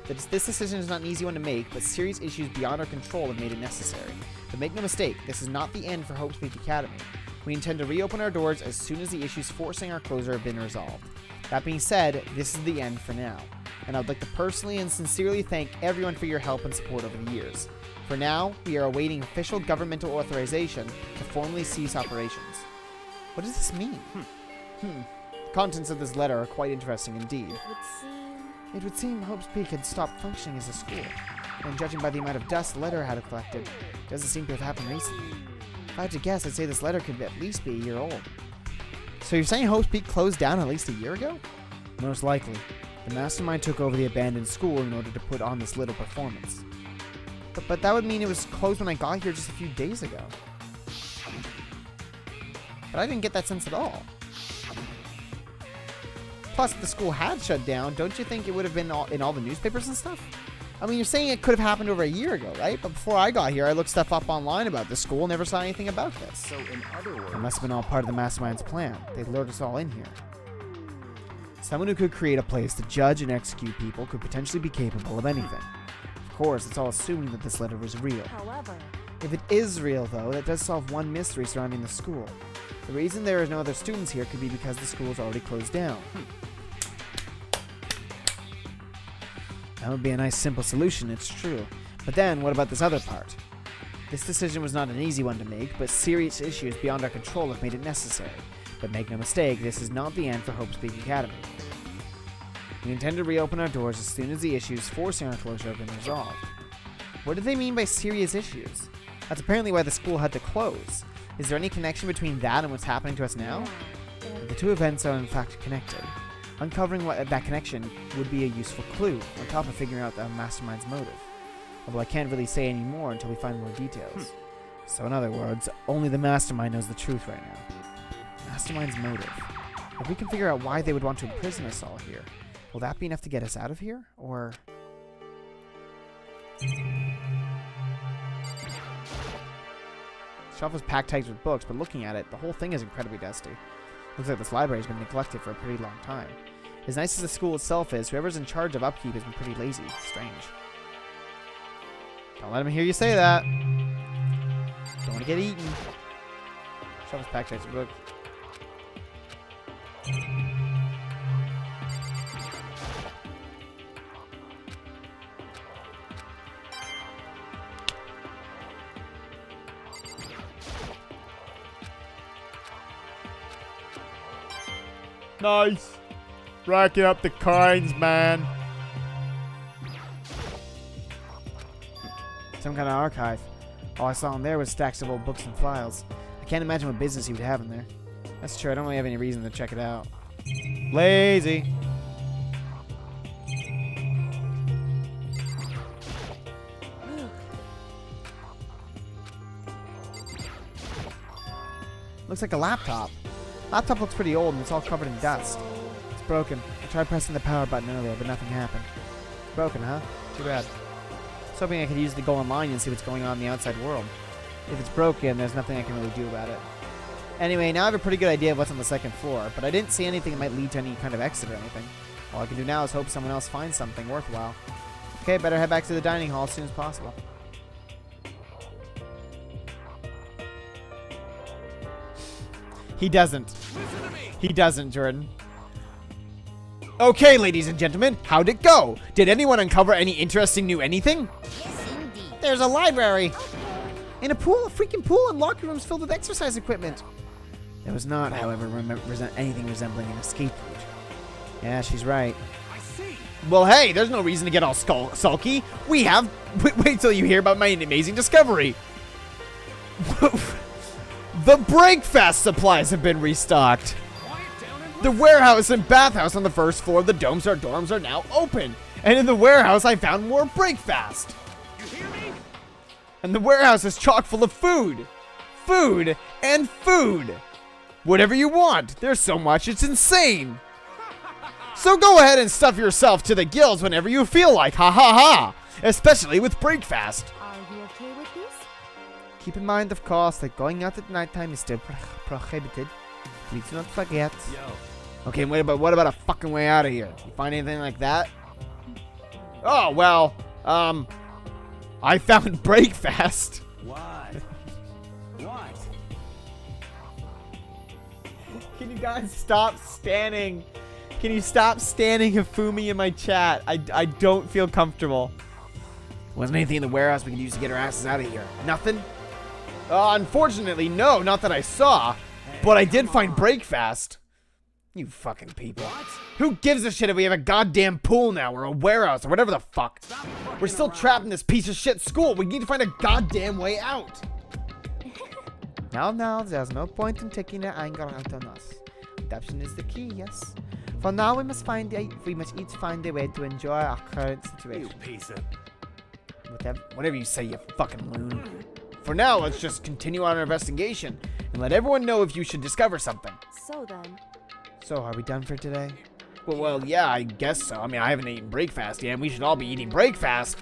This decision is not an easy one to make, but serious issues beyond our control have made it necessary. But make no mistake, this is not the end for Hope's Peak Academy. We intend to reopen our doors as soon as the issues forcing our closure have been resolved. That being said, this is the end for now, and I would like to personally and sincerely thank everyone for your help and support over the years. For now, we are awaiting official governmental authorization to formally cease operations. What does this mean? The contents of this letter are quite interesting indeed. It would seem Hope's Peak had stopped functioning as a school, and judging by the amount of dust the letter had collected, it doesn't seem to have happened recently. If I had to guess, I'd say this letter could at least be a year old. So you're saying Hope's Peak closed down at least a year ago? Most likely. The mastermind took over the abandoned school in order to put on this little performance. But that would mean it was closed when I got here just a few days ago. But I didn't get that sense at all. Plus, if the school had shut down, don't you think it would have been in all the newspapers and stuff? I mean, you're saying it could have happened over a year ago, right? But before I got here, I looked stuff up online about the school, never saw anything about this. So, in other words, it must have been all part of the mastermind's plan. They lured us all in here. Someone who could create a place to judge and execute people could potentially be capable of anything. Of course, it's all assuming that this letter was real. However, if it is real, though, that does solve one mystery surrounding the school. The reason there are no other students here could be because the school is already closed down. That would be a nice simple solution, it's true. But then, what about this other part? This decision was not an easy one to make, but serious issues beyond our control have made it necessary. But make no mistake, this is not the end for Hope's Peak Academy. We intend to reopen our doors as soon as the issues forcing our closure have been resolved. What do they mean by serious issues? That's apparently why the school had to close. Is there any connection between that and what's happening to us now? The two events are in fact connected. Uncovering that connection would be a useful clue, on top of figuring out the mastermind's motive. Although I can't really say any more until we find more details. So in other words, only the mastermind knows the truth right now. Mastermind's motive. If we can figure out why they would want to imprison us all here, will that be enough to get us out of here? Or... The shelf is packed tight with books, but looking at it, the whole thing is incredibly dusty. Looks like this library has been neglected for a pretty long time. As nice as the school itself is, whoever's in charge of upkeep has been pretty lazy. Strange. Don't let him hear you say that. Don't want to get eaten. Shelf is packed tight with books. Nice. Racking up the coins, man. Some kind of archive. All I saw in there was stacks of old books and files. I can't imagine what business he would have in there. That's true. I don't really have any reason to check it out. Lazy. Looks like a laptop. Laptop looks pretty old and it's all covered in dust. It's broken. I tried pressing the power button earlier, but nothing happened. It's broken, huh? Too bad. I was hoping I could use it to go online and see what's going on in the outside world. If it's broken, there's nothing I can really do about it. Anyway, now I have a pretty good idea of what's on the second floor, but I didn't see anything that might lead to any kind of exit or anything. All I can do now is hope someone else finds something worthwhile. Okay, better head back to the dining hall as soon as possible. He doesn't. He doesn't, Jordan. Okay, ladies and gentlemen, how'd it go? Did anyone uncover any interesting new anything? Yes, indeed. There's a library. In a pool, a freaking pool, and locker rooms filled with exercise equipment. There was not, however, anything resembling an escape route. Yeah, she's right. I see. Well, hey, there's no reason to get all sulky. We have... Wait till you hear about my amazing discovery. The Breakfast supplies have been restocked. The warehouse and bathhouse on the first floor of the dorms are now open. And in the warehouse, I found more Breakfast. You hear me? And the warehouse is chock full of food. Food and food. Whatever you want. There's so much, it's insane. So go ahead and stuff yourself to the gills whenever you feel like, ha ha ha. Especially with Breakfast. Are you okay with this? Keep in mind, of course, that going out at nighttime is still prohibited. Please do not forget. Yo. Okay, what about a fucking way out of here? You find anything like that? Oh, well, I found Breakfast. What? What? Can you guys stop standing? Can you stop standing Hifumi in my chat? I don't feel comfortable. Wasn't anything in the warehouse we could use to get our asses out of here? Nothing? Unfortunately, no, not that I saw. But I did find Breakfast. You fucking people. What? Who gives a shit if we have a goddamn pool now or a warehouse or whatever the fuck? We're still trapped in this piece of shit school. We need to find a goddamn way out. Now, there's no point in taking your anger out on us. Adaptation is the key, yes. For now, we must each find a way to enjoy our current situation. You piece of... Whatever you say, you fucking loon. For now, let's just continue on our investigation and let everyone know if you should discover something. So then... So, are we done for today? Well, yeah, I guess so. I mean, I haven't eaten Breakfast yet, and we should all be eating Breakfast.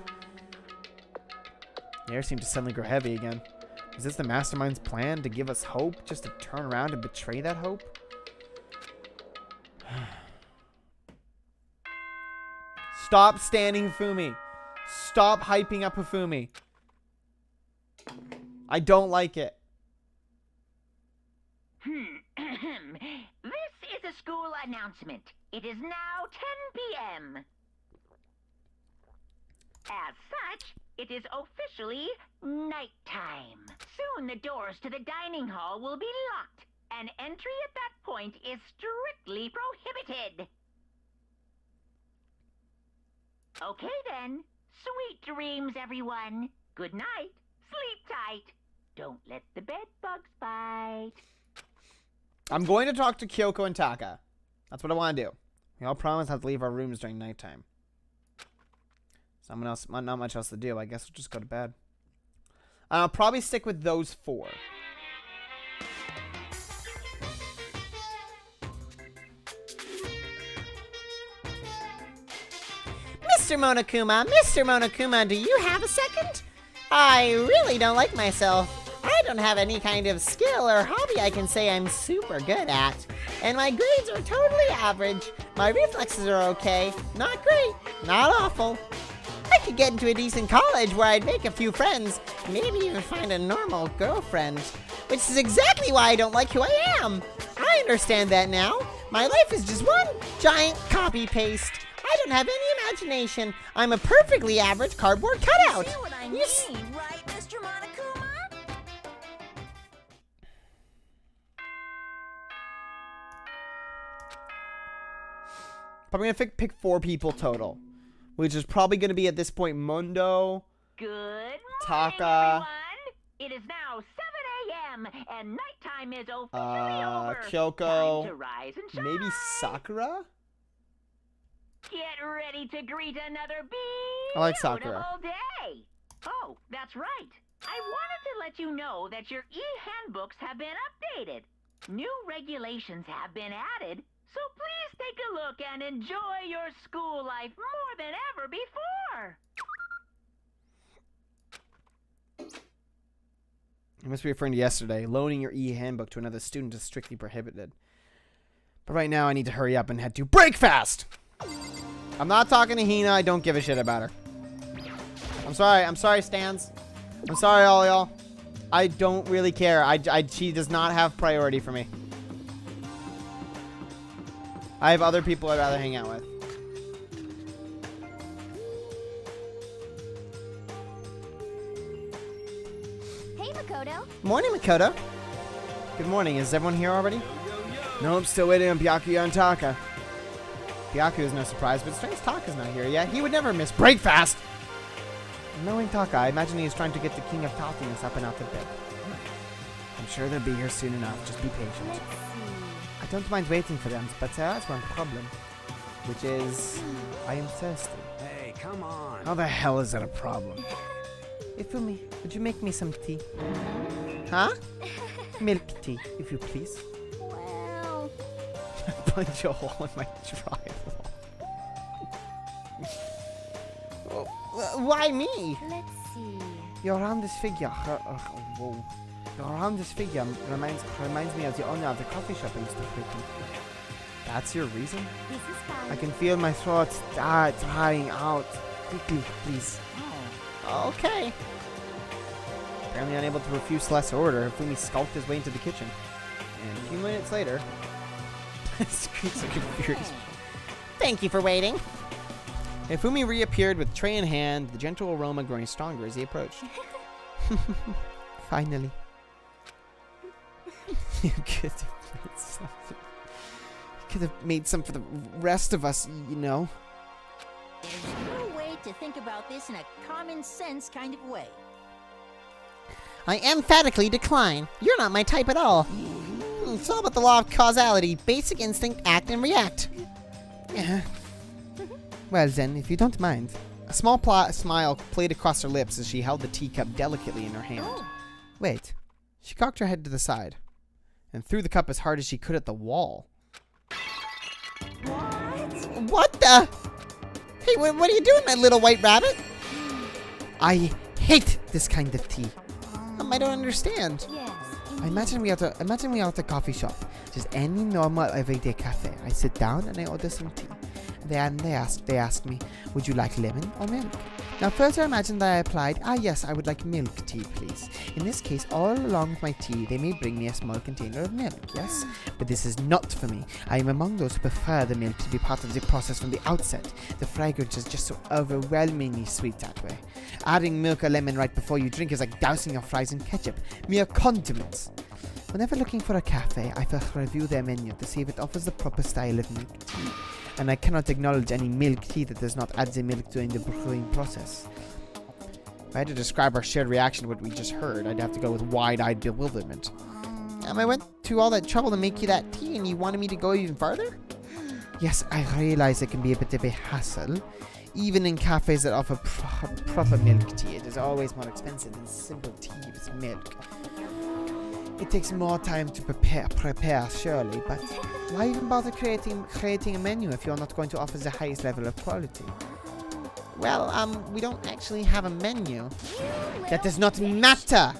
The air seemed to suddenly grow heavy again. Is this the mastermind's plan to give us hope, just to turn around and betray that hope? Stop standing Hifumi. Stop hyping up Hifumi. I don't like it. This is a school announcement. It is now 10 p.m. As such, it is officially nighttime. Soon the doors to the dining hall will be locked, and entry at that point is strictly prohibited. Okay then. Sweet dreams, everyone. Good night. Sleep tight. Don't let the bed bugs bite. I'm going to talk to Kyoko and Taka. That's what I want to do. We all promise not to leave our rooms during nighttime. Someone else, not much else to do. I guess we'll just go to bed. And I'll probably stick with those four. Mr. Monokuma, do you have a second? I really don't like myself. I don't have any kind of skill or hobby I can say I'm super good at. And my grades are totally average. My reflexes are okay. Not great. Not awful. I could get into a decent college where I'd make a few friends. Maybe even find a normal girlfriend. Which is exactly why I don't like who I am. I understand that now. My life is just one giant copy-paste. I don't have any imagination. I'm a perfectly average cardboard cutout. You see what I mean, right, Mr. Monokuma? Probably gonna pick 4 people total, which is probably gonna be at this point Mundo. Good Taka. It is now 7 a.m. and nighttime is officially over. Kyoko. Time to rise and shine. Maybe Sakura? Get ready to greet another I like Sakura. beautiful day. Oh, that's right. I wanted to let you know that your e-handbooks have been updated. New regulations have been added, so please take a look and enjoy your school life more than ever before. You must be referring to yesterday. Loaning your e-handbook to another student is strictly prohibited. But right now I need to hurry up and head to breakfast. I'm not talking to Hina. I don't give a shit about her. I'm sorry. I'm sorry, Stans. I'm sorry, all y'all. I don't really care. She does not have priority for me. I have other people I'd rather hang out with. Hey, Makoto. Morning, Makoto. Good morning. Is everyone here already? No, I'm still waiting on Byakuya and Taka. Byakuya is no surprise, but strange Taka's not here yet. He would never miss breakfast. Knowing Taka, I imagine he is trying to get the king of Tothiness up and out of bed. I'm sure they'll be here soon enough. Just be patient. I don't mind waiting for them, but there is one problem, which is I am thirsty. Hey, come on. How the hell is that a problem? Ifumi, would you make me some tea? Huh? Milk tea, if you please. Well... Punch a hole in my drywall. Why me? Let's see. Your roundest figure. Whoa. Your roundest figure reminds me of the owner of the coffee shop I used to frequent. That's your reason? This is fine. I can feel my throat drying out. Quickly, please. Okay. Apparently unable to refuse Celeste's order, Fumi skulked his way into the kitchen. And a few minutes later... screams like a furious... Thank you for waiting. Ifumi reappeared with tray in hand, the gentle aroma growing stronger as he approached. Finally. You could have made something. You could have made some for the rest of us, you know. There's no way to think about this in a common sense kind of way. I emphatically decline. You're not my type at all. It's all about the law of causality. Basic instinct, act and react. Yeah. Well then, if you don't mind. A small smile played across her lips as she held the teacup delicately in her hand. Wait. She cocked her head to the side and threw the cup as hard as she could at the wall. What the? Hey, what are you doing, my little white rabbit? I hate this kind of tea. I don't understand. Yes. Imagine we are at a coffee shop. Just any normal everyday cafe. I sit down and I order some tea. Then they asked me, would you like lemon or milk? Now further imagine that I replied, yes, I would like milk tea, please. In this case, all along with my tea, they may bring me a small container of milk, yes? But this is not for me. I am among those who prefer the milk to be part of the process from the outset. The fragrance is just so overwhelmingly sweet that way. Adding milk or lemon right before you drink is like dousing your fries in ketchup. Mere condiments. Whenever looking for a cafe, I first review their menu to see if it offers the proper style of milk tea. And I cannot acknowledge any milk tea that does not add the milk during the brewing process. If I had to describe our shared reaction to what we just heard, I'd have to go with wide-eyed bewilderment. I went to all that trouble to make you that tea and you wanted me to go even farther? Yes, I realize it can be a bit of a hassle. Even in cafes that offer proper milk tea, it is always more expensive than simple tea with milk. It takes more time to prepare, surely, but why even bother creating a menu if you're not going to offer the highest level of quality? Well, we don't actually have a menu. That does not matter!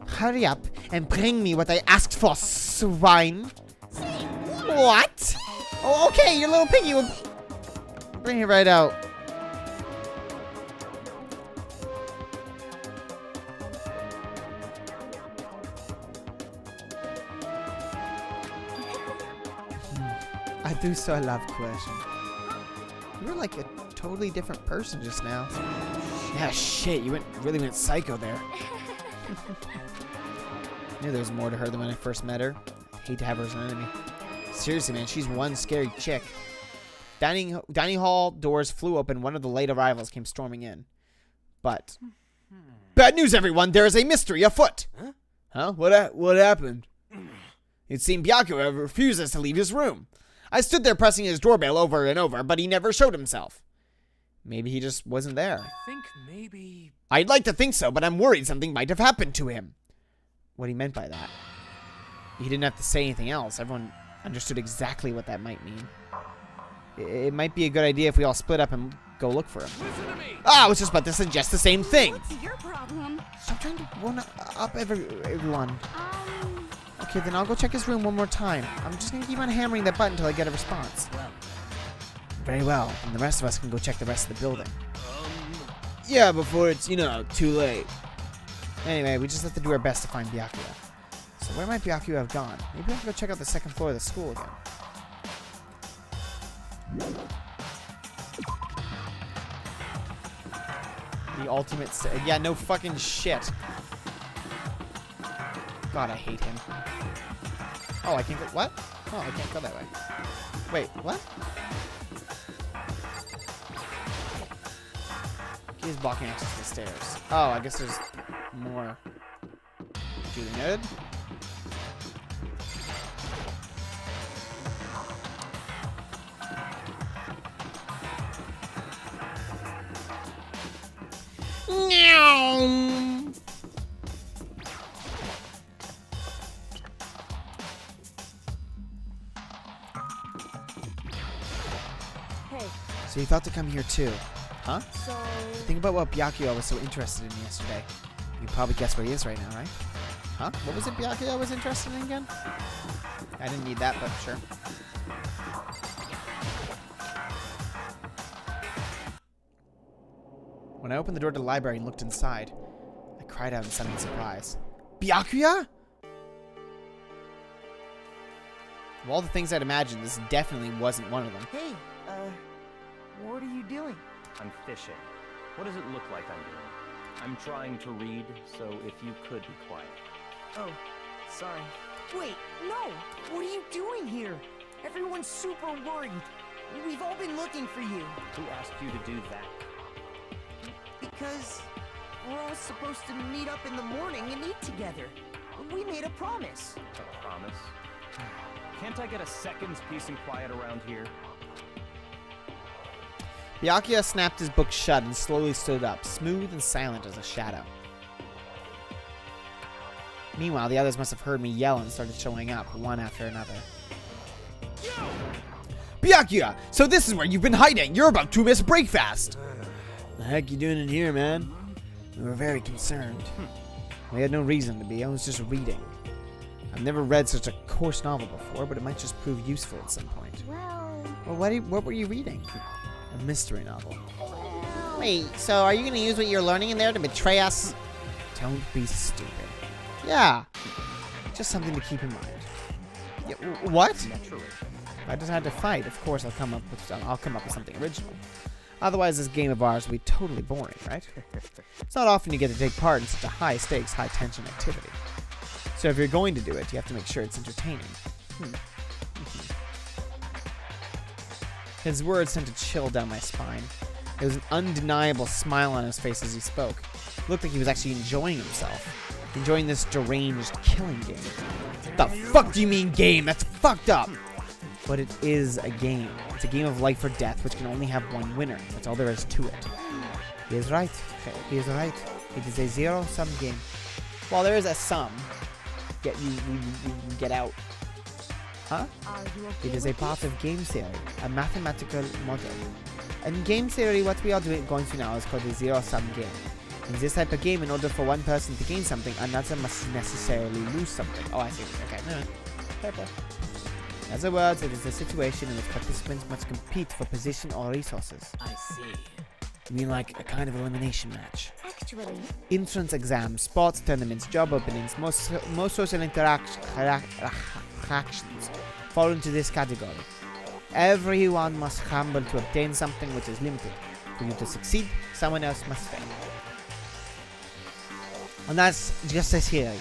Hurry up and bring me what I asked for, swine! What? Oh, okay, your little piggy will bring it right out. I do so love coercion. You were like a totally different person just now. Yeah, shit, you really went psycho there. I knew there was more to her than when I first met her. I hate to have her as an enemy. Seriously, man, she's one scary chick. Dining hall doors flew open. One of the late arrivals came storming in. But Bad news, everyone. There is a mystery afoot. Huh? What happened? It seemed Byakuya refuses to leave his room. I stood there pressing his doorbell over and over, but he never showed himself. Maybe he just wasn't there. I think maybe... I'd like to think so, but I'm worried something might have happened to him. What he meant by that. He didn't have to say anything else. Everyone understood exactly what that might mean. It might be a good idea if we all split up and go look for him. I was just about to suggest the same thing. What's your problem? Stop trying to one-up everyone. Okay, then I'll go check his room one more time. I'm just gonna keep on hammering that button until I get a response. Very well. And the rest of us can go check the rest of the building. Yeah, before it's, too late. Anyway, we just have to do our best to find Byakuya. So where might Byakuya have gone? Maybe we have to go check out the second floor of the school again. The ultimate... Yeah, no fucking shit. God, I hate him. Oh, I can't go... What? Oh, I can't go that way. Wait, what? He's blocking access to the stairs. Oh, I guess there's more. Duly noted. Hey. So you thought to come here too, huh? So... Think about what Byakuya was so interested in yesterday. You can probably guess where he is right now, right? Huh? What was it Byakuya was interested in again? I didn't need that, but sure. When I opened the door to the library and looked inside, I cried out in sudden surprise. Byakuya? Of all the things I'd imagined, this definitely wasn't one of them. Hey, what are you doing? I'm fishing. What does it look like I'm doing? I'm trying to read, so if you could be quiet. Oh, sorry. Wait, no! What are you doing here? Everyone's super worried. We've all been looking for you. Who asked you to do that? Because we're all supposed to meet up in the morning and eat together. We made a promise. A promise? Can't I get a second's peace and quiet around here? Byakuya snapped his book shut and slowly stood up, smooth and silent as a shadow. Meanwhile, the others must have heard me yell and started showing up, one after another. Byakuya! So this is where you've been hiding! You're about to miss breakfast! The heck you doing in here, man? We were very concerned. We had no reason to be, I was just reading. I've never read such a coarse novel before, but it might just prove useful at some point. Well, what were you reading? A mystery novel. Wait, so are you going to use what you're learning in there to betray us? Don't be stupid. Yeah. Just something to keep in mind. Yeah, what? Naturally. If I just had to fight, of course I'll come up with something original. Otherwise, this game of ours will be totally boring, right? It's not often you get to take part in such a high-stakes, high-tension activity. So if you're going to do it, you have to make sure it's entertaining. His words sent a chill down my spine. There was an undeniable smile on his face as he spoke. It looked like he was actually enjoying himself. Enjoying this deranged killing game. What the fuck do you mean game? That's fucked up! But it is a game. It's a game of life or death, which can only have one winner. That's all there is to it. He is right. He is right. It is a zero-sum game. Well, there is a sum. We get out. Huh? It is a part of game theory, a mathematical model. In game theory, what we are going through now is called a zero-sum game. In this type of game, in order for one person to gain something, another must necessarily lose something. Oh, I see. Okay. Fair play. In other words, it is a situation in which participants must compete for position or resources. I see. You mean like a kind of elimination match? Actually, Entrance exams, sports tournaments, job openings, most social interactions fall into this category. Everyone must scramble to obtain something which is limited. For you to succeed, someone else must fail. And that's just a theory.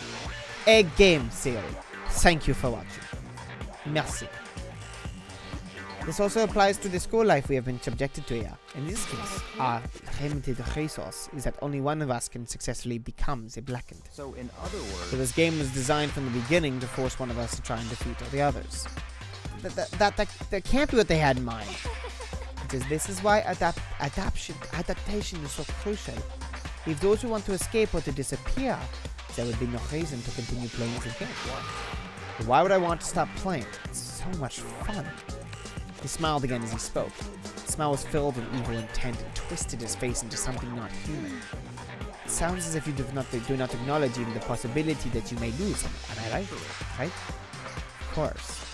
A game theory. Thank you for watching. Merci. This also applies to the school life we have been subjected to here. In this case, our limited resource is that only one of us can successfully become the Blackened. So, in other words... So this game was designed from the beginning to force one of us to try and defeat all the others. That can't be what they had in mind. Because this is why adaptation is so crucial. If those who want to escape were to disappear, there would be no reason to continue playing the game. But why would I want to stop playing? It's so much fun. He smiled again as he spoke. The smile was filled with evil intent and twisted his face into something not human. It sounds as if you do not acknowledge even the possibility that you may lose him. Am I right? Right? Of course.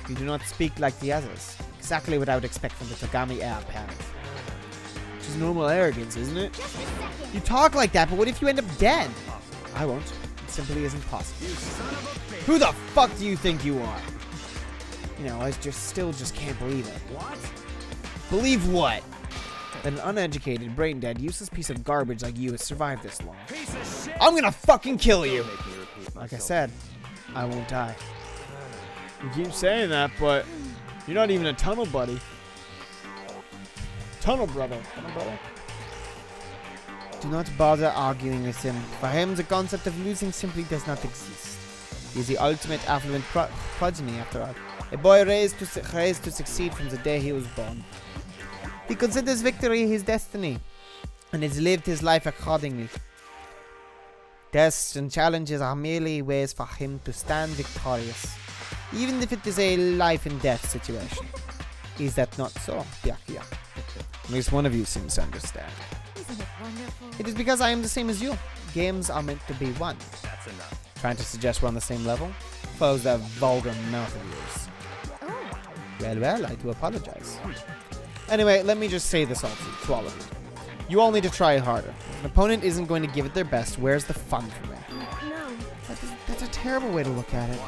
You do not speak like the others. Exactly what I would expect from the Togami heir apparent. Which is normal arrogance, isn't it? You talk like that, but what if you end up dead? I won't. It simply isn't possible. Who the fuck do you think you are? You know, I still can't believe it. What? Believe what? That an uneducated, brain-dead, useless piece of garbage like you has survived this long. I'm gonna fucking kill you! Like I said, I won't die. You keep saying that, but you're not even a tunnel buddy. Tunnel brother. Tunnel brother? Do not bother arguing with him. For him, the concept of losing simply does not exist. He is the ultimate affluent progeny, after all. A boy raised to succeed from the day he was born. He considers victory his destiny, and has lived his life accordingly. Tests and challenges are merely ways for him to stand victorious, even if it is a life and death situation. Is that not so, Byakuya? At least one of you seems to understand. Isn't it wonderful? It is because I am the same as you. Games are meant to be won. That's enough. Trying to suggest we're on the same level? Close that vulgar mouth of yours. Well, I do apologize. Anyway, let me just say this all to all of you. You all need to try harder. If an opponent isn't going to give it their best, where's the fun for me? No. That's a terrible way to look at it.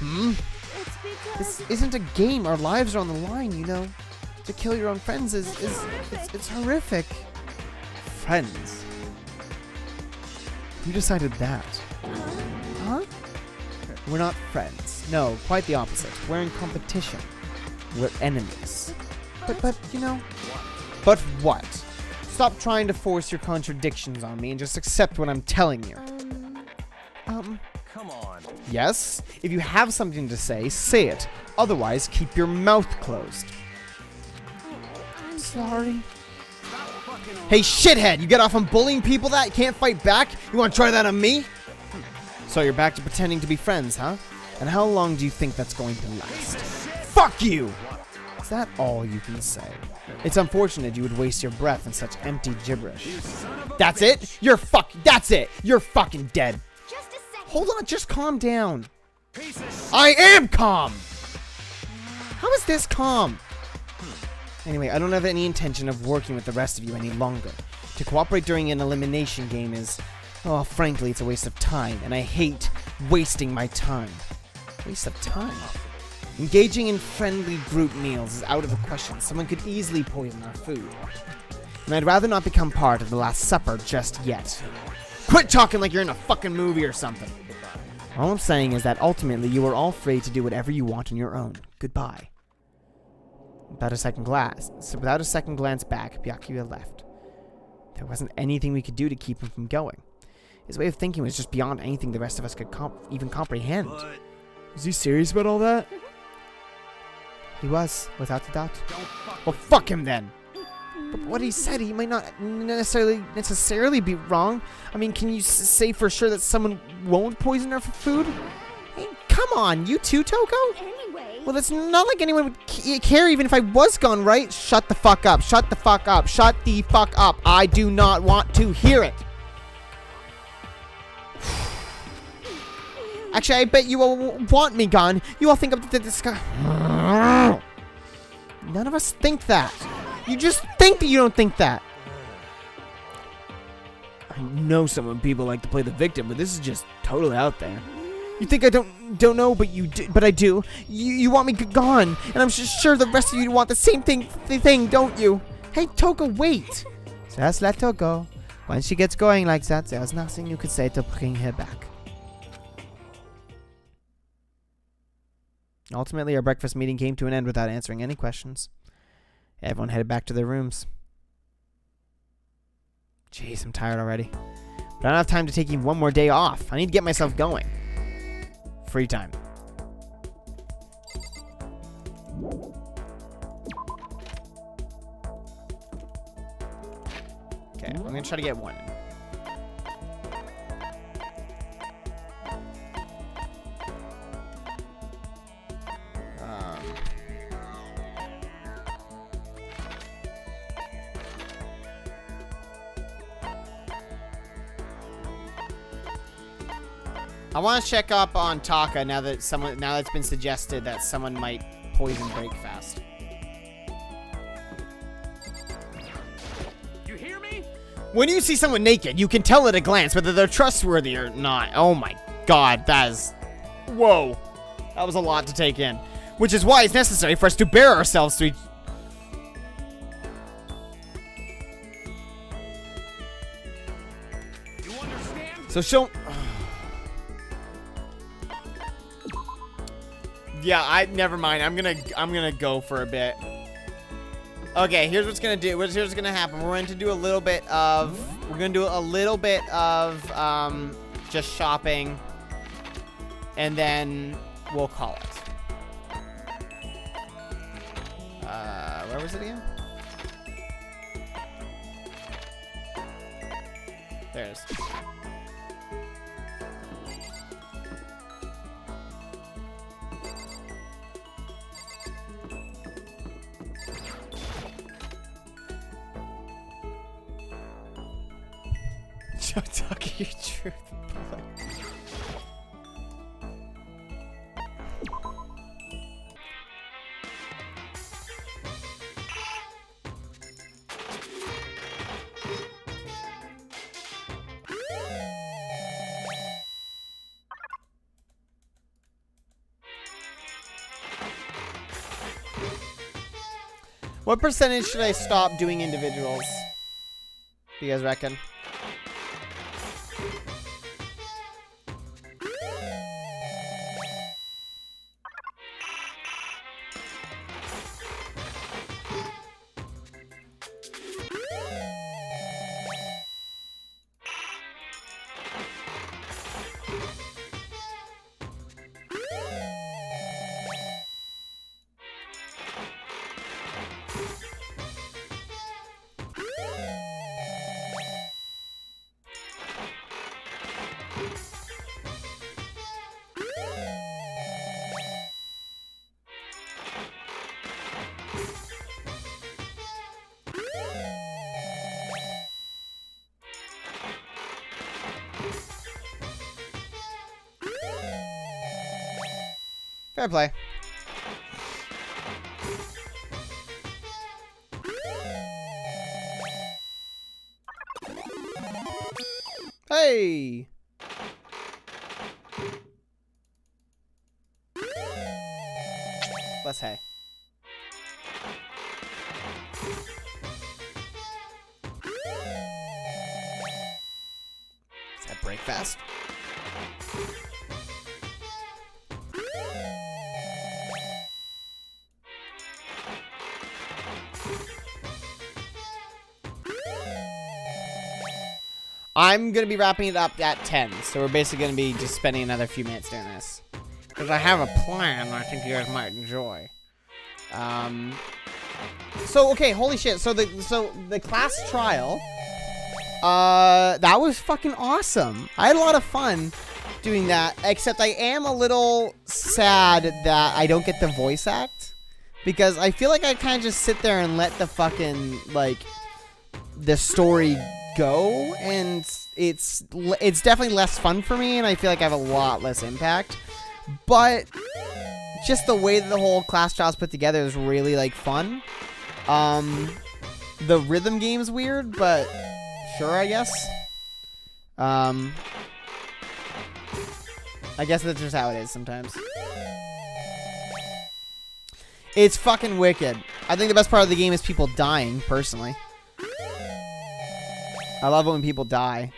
It's because... This isn't a game. Our lives are on the line, you know. To kill your own friends it's horrific. Friends? Who decided that? Huh? We're not friends. No, quite the opposite. We're in competition. We're enemies. But you know... But what? Stop trying to force your contradictions on me and just accept what I'm telling you. Come on. Yes? If you have something to say it. Otherwise, keep your mouth closed. I'm Sorry. Hey, shithead! You get off on bullying people that you can't fight back? You want to try that on me? So you're back to pretending to be friends, huh? And how long do you think that's going to last? Fuck you! Is that all you can say? It's unfortunate you would waste your breath on such empty gibberish. That's it? That's it! You're fucking dead! Just a second. Hold on, just calm down. I am calm! How is this calm? Anyway, I don't have any intention of working with the rest of you any longer. To cooperate during an elimination game is... Oh, frankly, it's a waste of time, and I hate wasting my time. Waste of time? Engaging in friendly group meals is out of the question. Someone could easily poison our food. And I'd rather not become part of the Last Supper just yet. Quit talking like you're in a fucking movie or something. All I'm saying is that ultimately you are all free to do whatever you want on your own. Goodbye. Without a second glance back, Byakuya left. There wasn't anything we could do to keep him from going. His way of thinking was just beyond anything the rest of us could even comprehend. Is he serious about all that? He was, without a doubt. Well, fuck him then. But what he said, he might not necessarily be wrong. I mean, can you say for sure that someone won't poison her for food? Hey, come on, you too, Toko? Anyway. Well, it's not like anyone would care even if I was gone, right? Shut the fuck up. Shut the fuck up. Shut the fuck up. I do not want to hear it. Actually, I bet you all want me gone. You all think of this guy. None of us think that. You just think that you don't think that. I know some people like to play the victim, but this is just totally out there. You think I don't know, but you do, but I do. You want me gone, and I'm sure the rest of you want the same thing, don't you? Hey, Toko, wait. Just let her go. When she gets going like that, there's nothing you could say to bring her back. Ultimately, our breakfast meeting came to an end without answering any questions. Everyone headed back to their rooms. Jeez, I'm tired already. But I don't have time to take even one more day off. I need to get myself going. Free time. Okay, I'm going to try to get one. I want to check up on Taka now that it's been suggested that someone might poison Breakfast. You hear me? When you see someone naked, you can tell at a glance whether they're trustworthy or not. Oh my god, that is... Whoa. That was a lot to take in. Which is why it's necessary for us to bear ourselves to each... You understand? So show... Yeah, never mind. I'm gonna go for a bit. Okay, here's what's gonna do. Here's what's gonna happen. We're going to do a little bit of just shopping, and then we'll call it. Where was it again? There it is. Talking your truth, boy. What percentage should I stop doing individuals? You guys reckon? Fair play. Hey! Less hay. Is that breakfast? I'm going to be wrapping it up at 10, so we're basically going to be just spending another few minutes doing this. Because I have a plan I think you guys might enjoy. So, okay, holy shit. So the class trial, that was fucking awesome. I had a lot of fun doing that, except I am a little sad that I don't get the voice act. Because I feel like I kind of just sit there and let the fucking, like, the story go, and it's definitely less fun for me, and I feel like I have a lot less impact. But just the way that the whole class trial is put together is really, like, fun. The rhythm game's weird, but sure, I guess. I guess that's just how it is sometimes. It's fucking wicked. I think the best part of the game is people dying, personally. I love it when people die.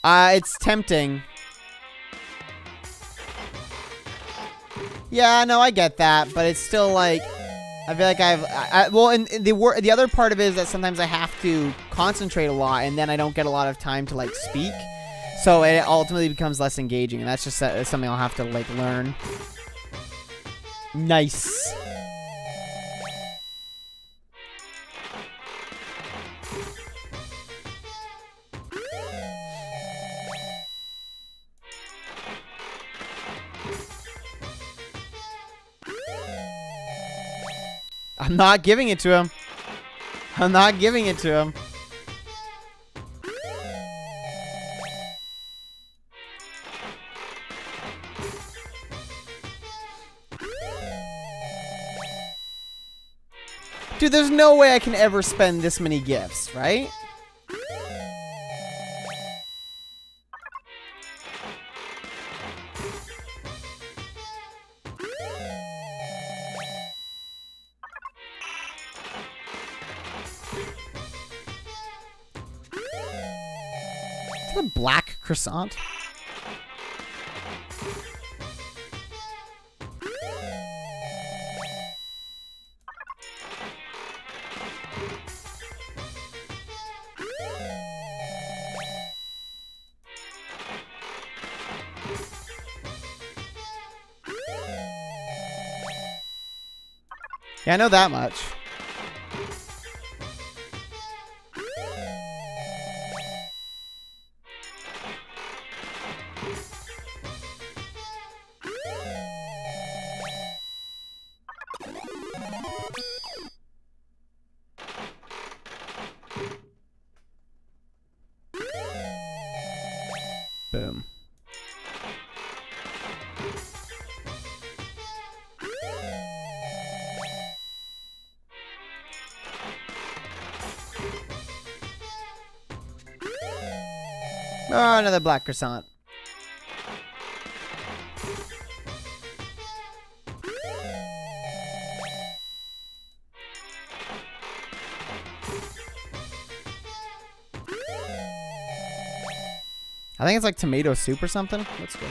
It's tempting. Yeah, no, I get that, but it's still like, I feel like well, and the other part of it is that sometimes I have to concentrate a lot, and then I don't get a lot of time to like speak, so it ultimately becomes less engaging, and that's just something I'll have to like learn. Nice. I'm not giving it to him. I'm not giving it to him. Dude, there's no way I can ever spend this many gifts, right? Is that a black croissant? Yeah, I know that much. Boom. Oh, another black croissant. I think it's like tomato soup or something. Let's go.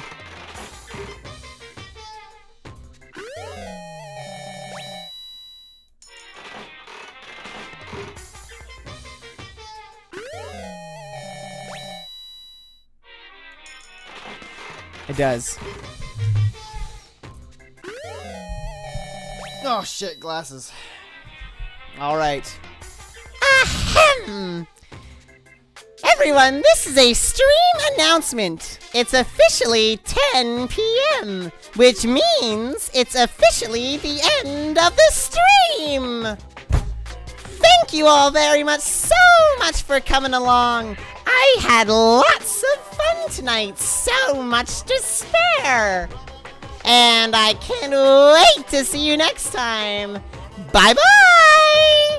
It does. Oh shit, glasses. All right. Ahem. Everyone, this is a stream announcement. It's officially 10 p.m., which means it's officially the end of the stream. Thank you all very much, so much for coming along. I had lots of fun tonight, so much to spare. And I can't wait to see you next time. Bye-bye!